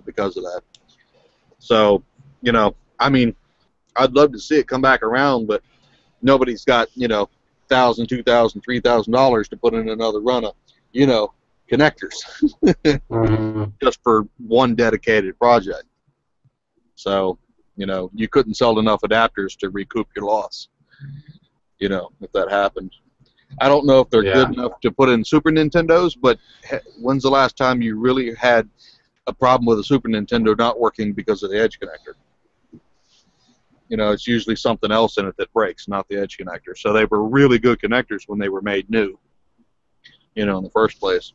because of that. So, I mean, I'd love to see it come back around, but nobody's got, $1,000, $2,000, $3,000 to put in another run of, connectors just for one dedicated project. So, you couldn't sell enough adapters to recoup your loss, if that happened. I don't know if they're good enough to put in Super Nintendos, but when's the last time you really had a problem with a Super Nintendo not working because of the edge connector? It's usually something else in it that breaks, not the edge connector. So they were really good connectors when they were made new, in the first place.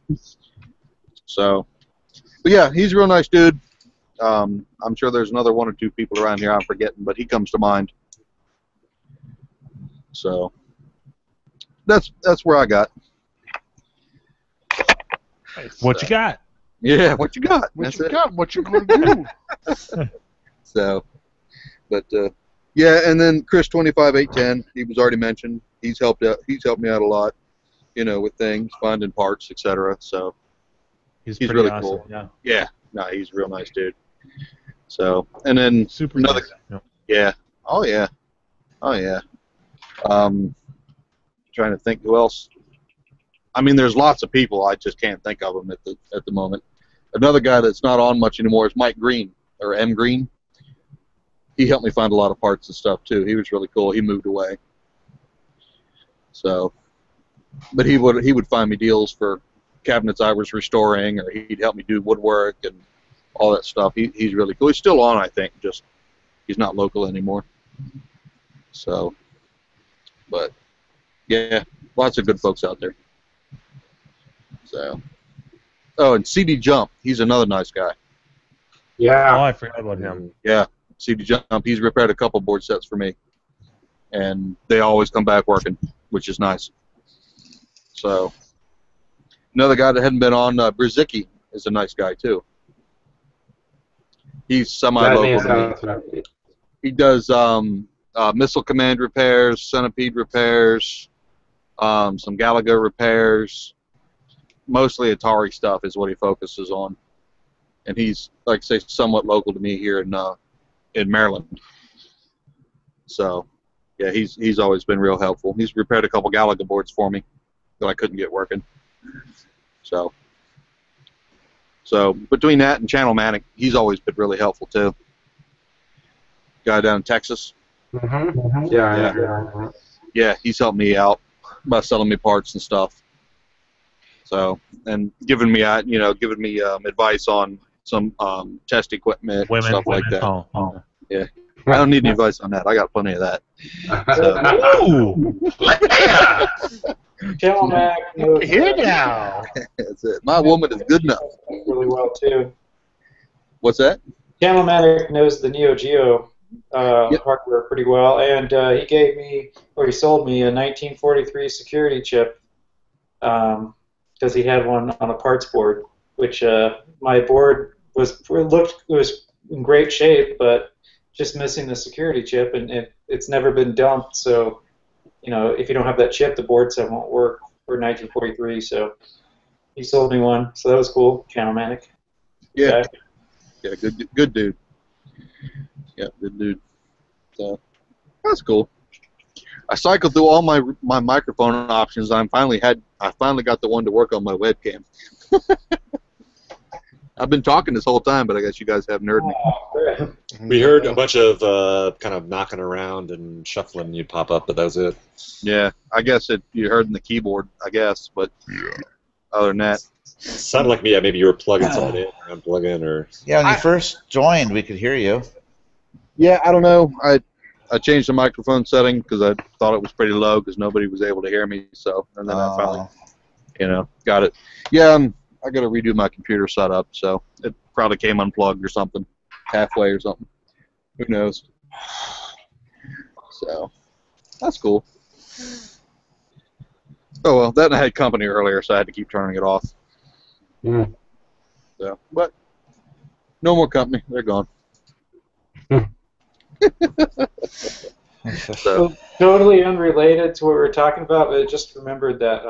So, but yeah, he's a real nice dude. I'm sure there's another one or two people around here I'm forgetting, but he comes to mind. So that's where I got. What you got? Yeah, what you got? What you got? What you gonna do? So, but yeah, and then Chris 25810, he was already mentioned. He's helped out. He's helped me out a lot, with things, finding parts, etc. So he's pretty really awesome, cool. yeah. Yeah, no, he's a real nice dude. So, and then Super another, nice. Yep. yeah, oh yeah. Trying to think who else. I mean, there's lots of people. I just can't think of them at the moment. Another guy that's not on much anymore is Mike Green, or M Green. he helped me find a lot of parts and stuff too. He was really cool. He moved away. So, but he would find me deals for cabinets I was restoring, or he'd help me do woodwork and all that stuff. He's really cool. He's still on, I think. Just he's not local anymore. So, but yeah, lots of good folks out there. So, oh, and CD Jump, he's another nice guy. Yeah. Oh, I forgot about him. Yeah, CD Jump, he's repaired a couple board sets for me, and they always come back working, which is nice. So, another guy that hadn't been on, Brzicki, is a nice guy too. He's semi-local to me. He does missile command repairs, centipede repairs, some Galaga repairs. Mostly Atari stuff is what he focuses on, and he's, like I say, somewhat local to me here in Maryland. So, yeah, he's always been real helpful. He's repaired a couple Galaga boards for me that I couldn't get working. So between that and Channel Manic, he's always been really helpful too. Guy down in Texas. Yeah, he's helped me out by selling me parts and stuff. So, and giving me advice on some test equipment and stuff like that. Oh. Yeah, I don't need any advice on that. I got plenty of that. Channel Mac knows Here now. That's it. My woman is good enough. Really well too. What's that? Channel Mac knows the Neo Geo hardware pretty well, and he sold me a 1943 security chip because he had one on a parts board, which my board was in great shape, but just missing the security chip, and it's never been dumped. So, if you don't have that chip, the board set won't work for 1943. So he sold me one, so that was cool. Channel Manic. Yeah. Yeah, good dude. Yeah, good dude. So that's cool. I cycled through all my microphone options. I finally got the one to work on my webcam. I've been talking this whole time, but I guess you guys haven't heard me. We heard a bunch of kind of knocking around and shuffling. You'd pop up, but that was it. Yeah, I guess you heard in the keyboard, I guess, but other than that. Sounded like me. Yeah, maybe you were plugging something in or unplugging, or. Yeah, when you first joined, we could hear you. Yeah, I don't know. I changed the microphone setting because I thought it was pretty low because nobody was able to hear me. So, and then I finally, got it. Yeah, I got to redo my computer setup, so it probably came unplugged or something, halfway or something. Who knows? So, that's cool. Oh well, that I had company earlier, so I had to keep turning it off. So, but no more company. They're gone. So, totally unrelated to what we were talking about, but I just remembered that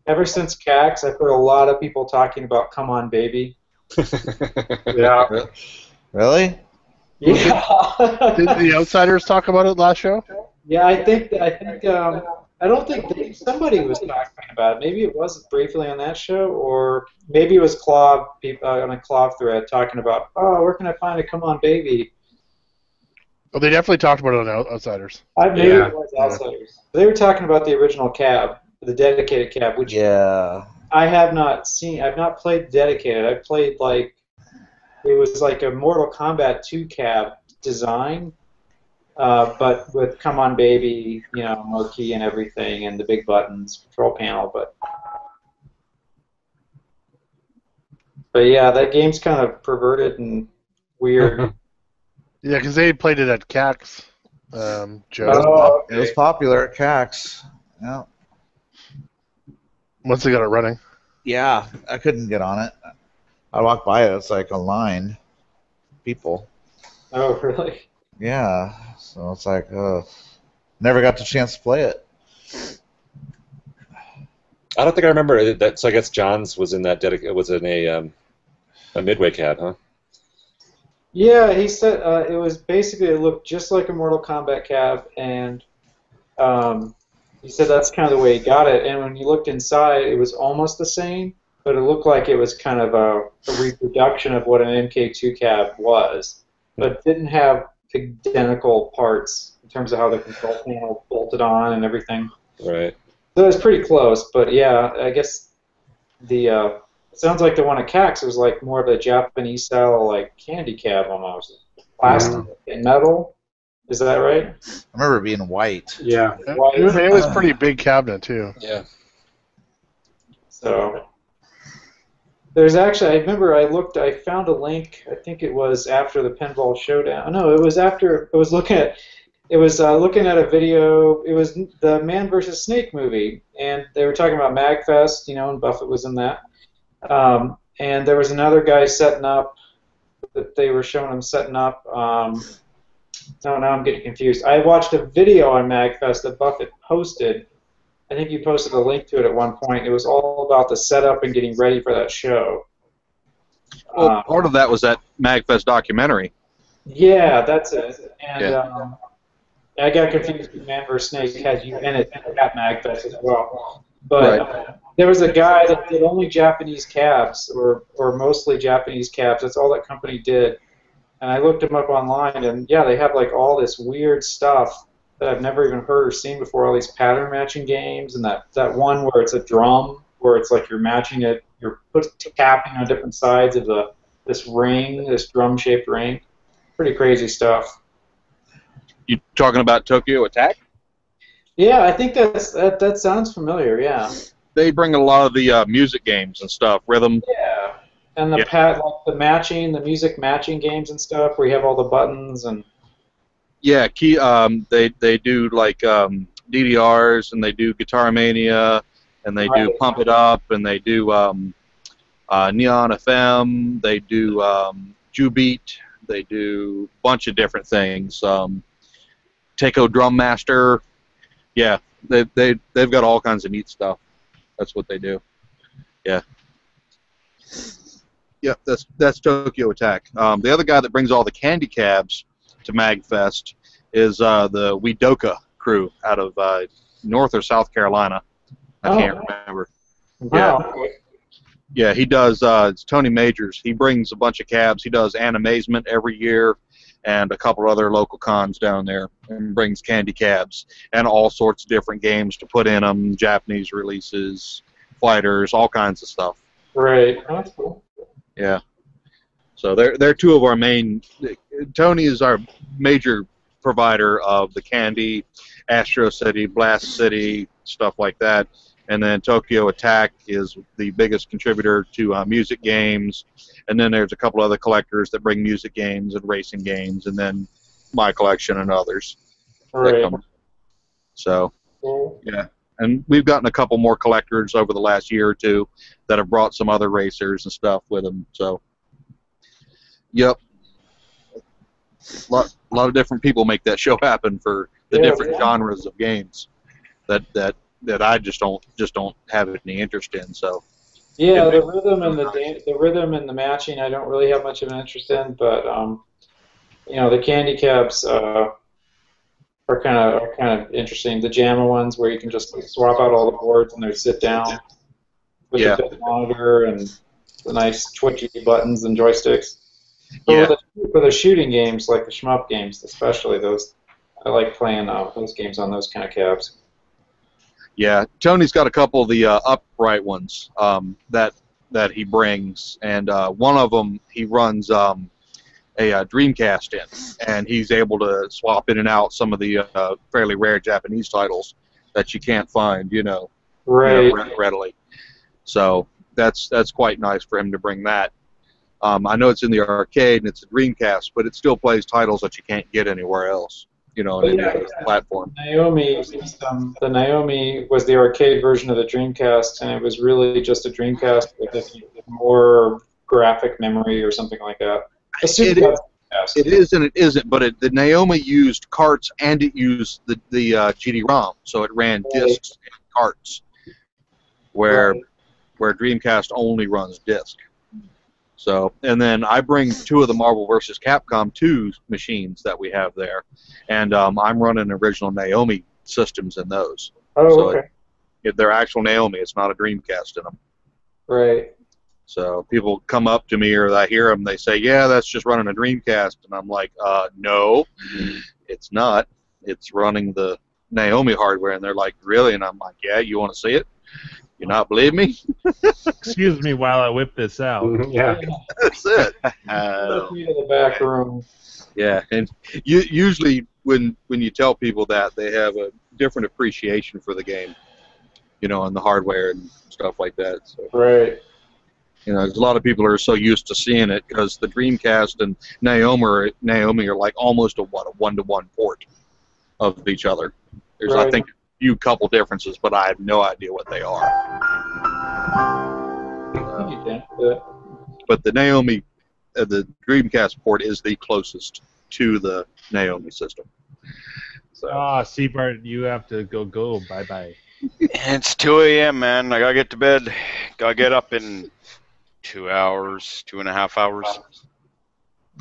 ever since CAX, I've heard a lot of people talking about "Come On, Baby." Yeah. Really? Yeah. Did the Outsiders talk about it last show? Yeah, I don't think somebody was talking about it. Maybe it was briefly on that show, or maybe it was Clav on a Clav thread talking about, where can I find a "Come On, Baby"? Well, they definitely talked about it on Outsiders. Maybe it was Outsiders. They were talking about the original cab, the dedicated cab, which I have not seen. I've not played dedicated. I played it was like a Mortal Kombat 2 cab design, but with "Come On, Baby," marquee and everything, and the big buttons, control panel. But yeah, that game's kind of perverted and weird. Yeah, because they played it at CAX, Joe. Oh, okay. It was popular at CAX. Yeah. Once they got it running. Yeah, I couldn't get on it. I walked by it. It's like a line. People. Oh, really? Yeah. So it's like, never got the chance to play it. I don't think I remember that. So I guess John's was in that was in a Midway cab, huh? Yeah, he said it was basically, it looked just like a Mortal Kombat cab, and he said that's kind of the way he got it. And when you looked inside, it was almost the same, but it looked like it was kind of a reproduction of what an MK2 cab was, but didn't have identical parts in terms of how the control panel bolted on and everything. Right. So it was pretty close, but yeah, I guess the it sounds like the one at CAX was like more of a Japanese style like candy cab almost, plastic and metal. Is that right? I remember it being white. Yeah. It was a pretty big cabinet too. Yeah. So there's actually, I remember I found a link. I think it was after the Pinball Showdown. No, it was after. I was looking at. It was looking at a video. It was the Man vs. Snake movie, and they were talking about MagFest, and Buffett was in that. And there was another guy setting up. That they were showing him setting up. No, now I'm getting confused. I watched a video on MagFest that Buffett posted. I think you posted a link to it at one point. It was all about the setup and getting ready for that show. Well, part of that was that MagFest documentary. Yeah, that's it. And I got confused. Man vs. Snake has you in it at MagFest as well. But there was a guy that did only Japanese cabs, or mostly Japanese cabs. That's all that company did. And I looked them up online, and yeah, they have like all this weird stuff that I've never even heard or seen before. All these pattern matching games, and that one where it's a drum, where it's like you're matching it, you're tapping on different sides of this ring, this drum-shaped ring. Pretty crazy stuff. You talking about Tokyo Attack? Yeah, I think that sounds familiar. Yeah. They bring a lot of the music games and stuff, rhythm. Yeah. And the music matching games and stuff, where you have all the buttons and. Yeah, they do like DDRs, and they do Guitar Mania, and they do Pump It Up, and they do Neon FM, they do Ju-Beat, they do a bunch of different things. Takeo Drum Master, yeah, they've got all kinds of neat stuff. That's what they do. Yeah. Yeah, that's Tokyo Attack. The other guy that brings all the candy cabs to MagFest is the Wedoka crew out of North or South Carolina. I can't remember. Wow. Yeah, he does. It's Tony Majors. He brings a bunch of cabs. He does Animazement every year, and a couple other local cons down there, and brings candy cabs and all sorts of different games to put in them. Japanese releases, fighters, all kinds of stuff. Right. That's cool. Yeah. So they're two of our main. Tony is our major provider of the candy, Astro City, Blast City, stuff like that. And then Tokyo Attack is the biggest contributor to music games. And then there's a couple other collectors that bring music games and racing games, and then my collection and others. Right. So, yeah. And we've gotten a couple more collectors over the last year or two that have brought some other racers and stuff with them. So, yep. A lot of different people make that show happen for the different genres of games that I just don't have any interest in. So. Yeah, the rhythm and the matching I don't really have much of an interest in, but the candy cabs are kind of interesting. The JAMA ones where you can just swap out all the boards and they sit down with the big monitor and the nice twitchy buttons and joysticks. But for the shooting games, like the shmup games, especially those, I like playing those games on those kind of cabs. Yeah, Tony's got a couple of the upright ones that he brings, and one of them he runs a Dreamcast in, and he's able to swap in and out some of the fairly rare Japanese titles that you can't find, readily. So that's quite nice for him to bring that. I know it's in the arcade and it's a Dreamcast, but it still plays titles that you can't get anywhere else, on any other platform. The Naomi was the arcade version of the Dreamcast, and it was really just a Dreamcast with more graphic memory or something like that. It is and it isn't, but the Naomi used carts and it used the GD-ROM, so it ran discs and carts, where Dreamcast only runs disc. So, and then I bring two of the Marvel vs. Capcom 2 machines that we have there, and I'm running original Naomi systems in those. Oh, okay. They're actual Naomi. It's not a Dreamcast in them. Right. So people come up to me or I hear them, they say, yeah, that's just running a Dreamcast. And I'm like, no, it's not. It's running the Naomi hardware. And they're like, really? And I'm like, yeah, you want to see it? You not believe me? Excuse me while I whip this out. Yeah. That's it. Took me to the back room. Yeah, and usually when you tell people that, they have a different appreciation for the game, and the hardware and stuff like that. So. Right. There's a lot of people are so used to seeing it because the Dreamcast and Naomi are like almost a 1-to-1 port of each other. There's Right. I think a few couple differences, but I have no idea what they are. But the Naomi, the Dreamcast port is the closest to the Naomi system. So. Seabart, you have to go. Bye bye. It's 2 a.m., man. I gotta get to bed. Gotta get up in 2 hours, 2.5 hours.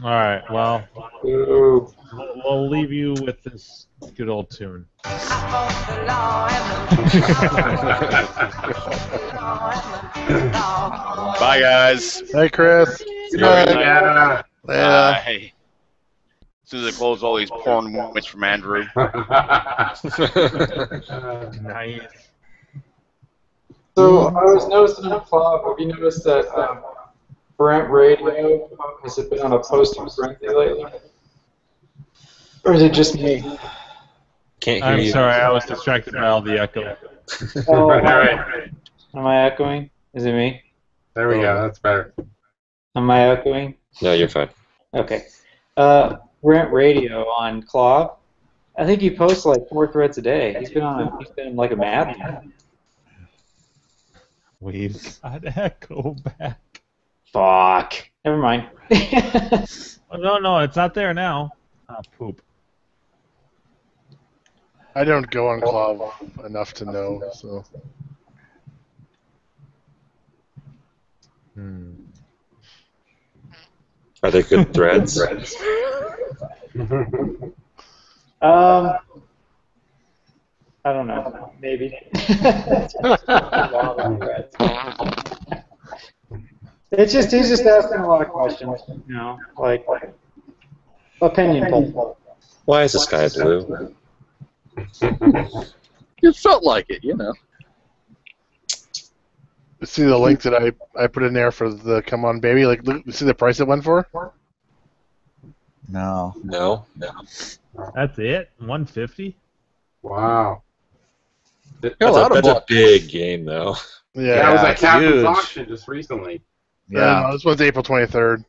All right. Well, we'll leave you with this good old tune. Bye, guys. Hey, Chris. Good night. night. Yeah. Bye. As soon as I close all these porn moments from Andrew. Nice. So I was noticing on Club, have you noticed that Brent Radio, has it been on a posting frenzy lately? Or is it just me? Can't hear I'm you. sorry, I was distracted by all the echo. Oh, All right. am I echoing? Is it me? There we go. That's better. Am I echoing? No, you're fine. Okay. Brent Radio on Claw. I think he posts like 4 threads a day. He's been like a madman. We've got echo back. Fuck. Never mind. No, it's not there now. Ah, poop. I don't go on Claw enough to know, so. Are they good threads? I don't know. Maybe. It's just he's just asking a lot of questions, like opinion poll. Why is the sky blue? It felt like it, See the link that I put in there for the Come On Baby? Like, look, see the price it went for? No. That's it? 150? Wow. That's a big game, though. Yeah, That was at it's Captain's huge. auction just recently. Yeah. No, this one's April 23rd.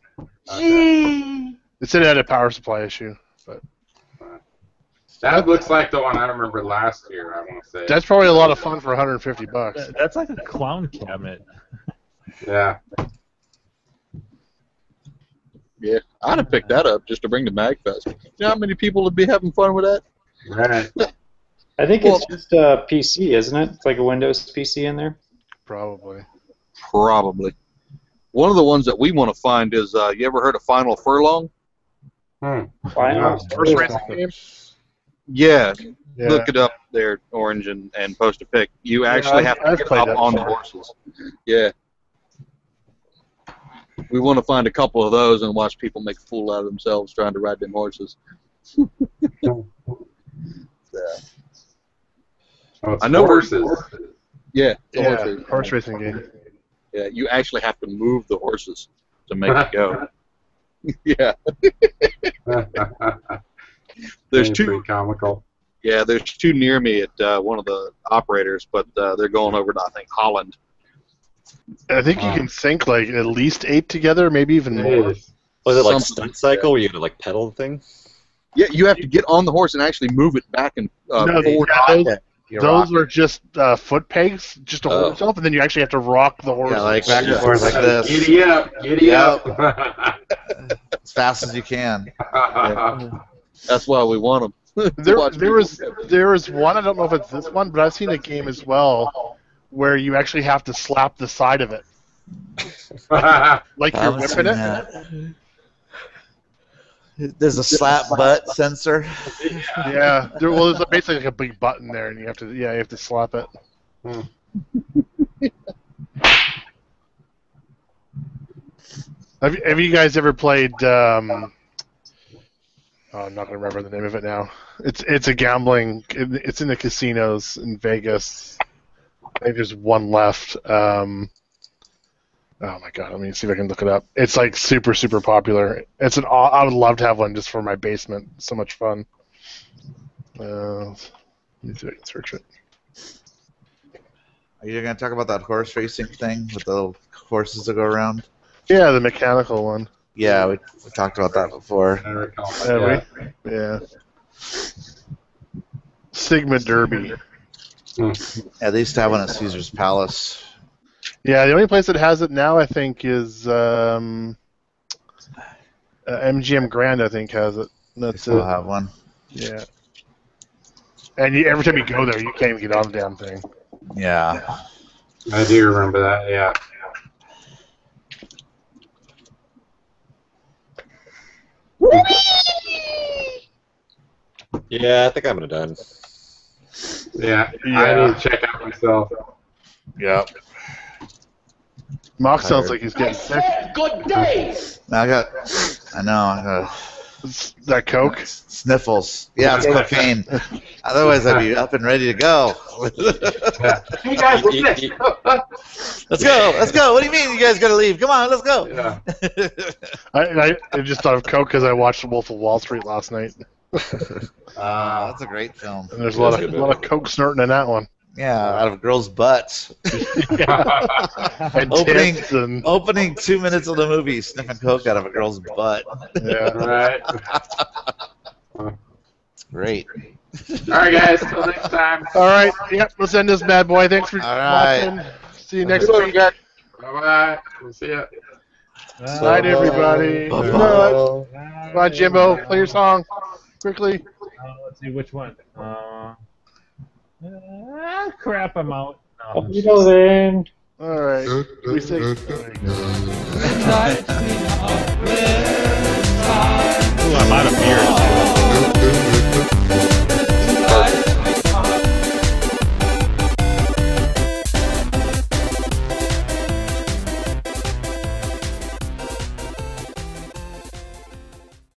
Okay. It said it had a power supply issue, but That looks like the one I remember last year, I want to say. that's probably a lot of fun for $150. That's like a clown cabinet. Yeah. Yeah, I'd have picked that up just to bring to MagFest. You know how many people would be having fun with that? Right. I think it's just a PC, isn't it? It's like a Windows PC in there. Probably. One of the ones that we want to find is, you ever heard of Final Furlong? Final First racing game? Yeah. Yeah. Look it up there, Orange, and post a pic. You actually have to I've get played up that on the before. horses. Yeah. We want to find a couple of those and watch people make a fool out of themselves trying to ride them horses. Oh, it's I know horses. Yeah, the Yeah, horses. horse racing game. Yeah, you actually have to move the horses to make it go. Yeah. There's Pretty two. comical. Yeah, there's two near me at one of the operators, but they're going over to, I think, Holland. I think you can sync like at least 8 together, maybe even more. Was it like Something stunt cycle where you had to like pedal the thing? Yeah, you have to get on the horse and actually move it back and No, forward. those are just foot pegs, just to hold yourself, and then you actually have to rock the horse. Yeah, like back and forth like this. Giddy up, giddy up. As fast as you can. Yeah. That's why we want them. There was one, I don't know if it's this one, but I've seen a game as well where you actually have to slap the side of it. Like you're whipping it. There's a slap butt sensor. Yeah, there's basically like a big button there, and you have to slap it. Have you guys ever played? Oh, I'm not gonna remember the name of it now. It's a gambling. It's in the casinos in Vegas. I think there's one left. Oh my god, let me see if I can look it up. It's like super popular. I would love to have one just for my basement. So much fun. Let me see if I can search it. Are you going to talk about that horse racing thing with the little horses that go around? Yeah, the mechanical one. Yeah, we talked about that before. Yeah. Sigma Derby. Yeah, they used to have one at Caesar's Palace. Yeah, the only place that has it now, I think, is MGM Grand. I think has it. That's Still it. have one. Yeah. And every time you go there, you can't even get on the damn thing. Yeah. I do remember that, yeah. Yeah, I think I'm done. Yeah, I need to check out myself. Yeah. Mock sounds like he's getting sick. Good day. I got that Coke? Sniffles. Yeah, it's cocaine. Otherwise, I'd be up and ready to go. Hey guys, what's next? Let's go. Let's go. What do you mean you guys got to leave? Come on, let's go. Yeah. I just thought of Coke because I watched Wolf of Wall Street last night. That's a great film. And there's a lot of Coke snorting in that one. Yeah, out of girls' butts. And opening 2 minutes of the movie, sniffing Coke out of a girl's butt. Yeah. Right. It's great. All right, guys. Till next time. All right. Yep. Let's end this bad boy. Thanks for watching. See you next week. Bye-bye. We'll see you. Good night, everybody. Good night. Come on, Jimbo. Play your song quickly. Let's see which one. Crap, I'm out. No. You know then. All right. We say.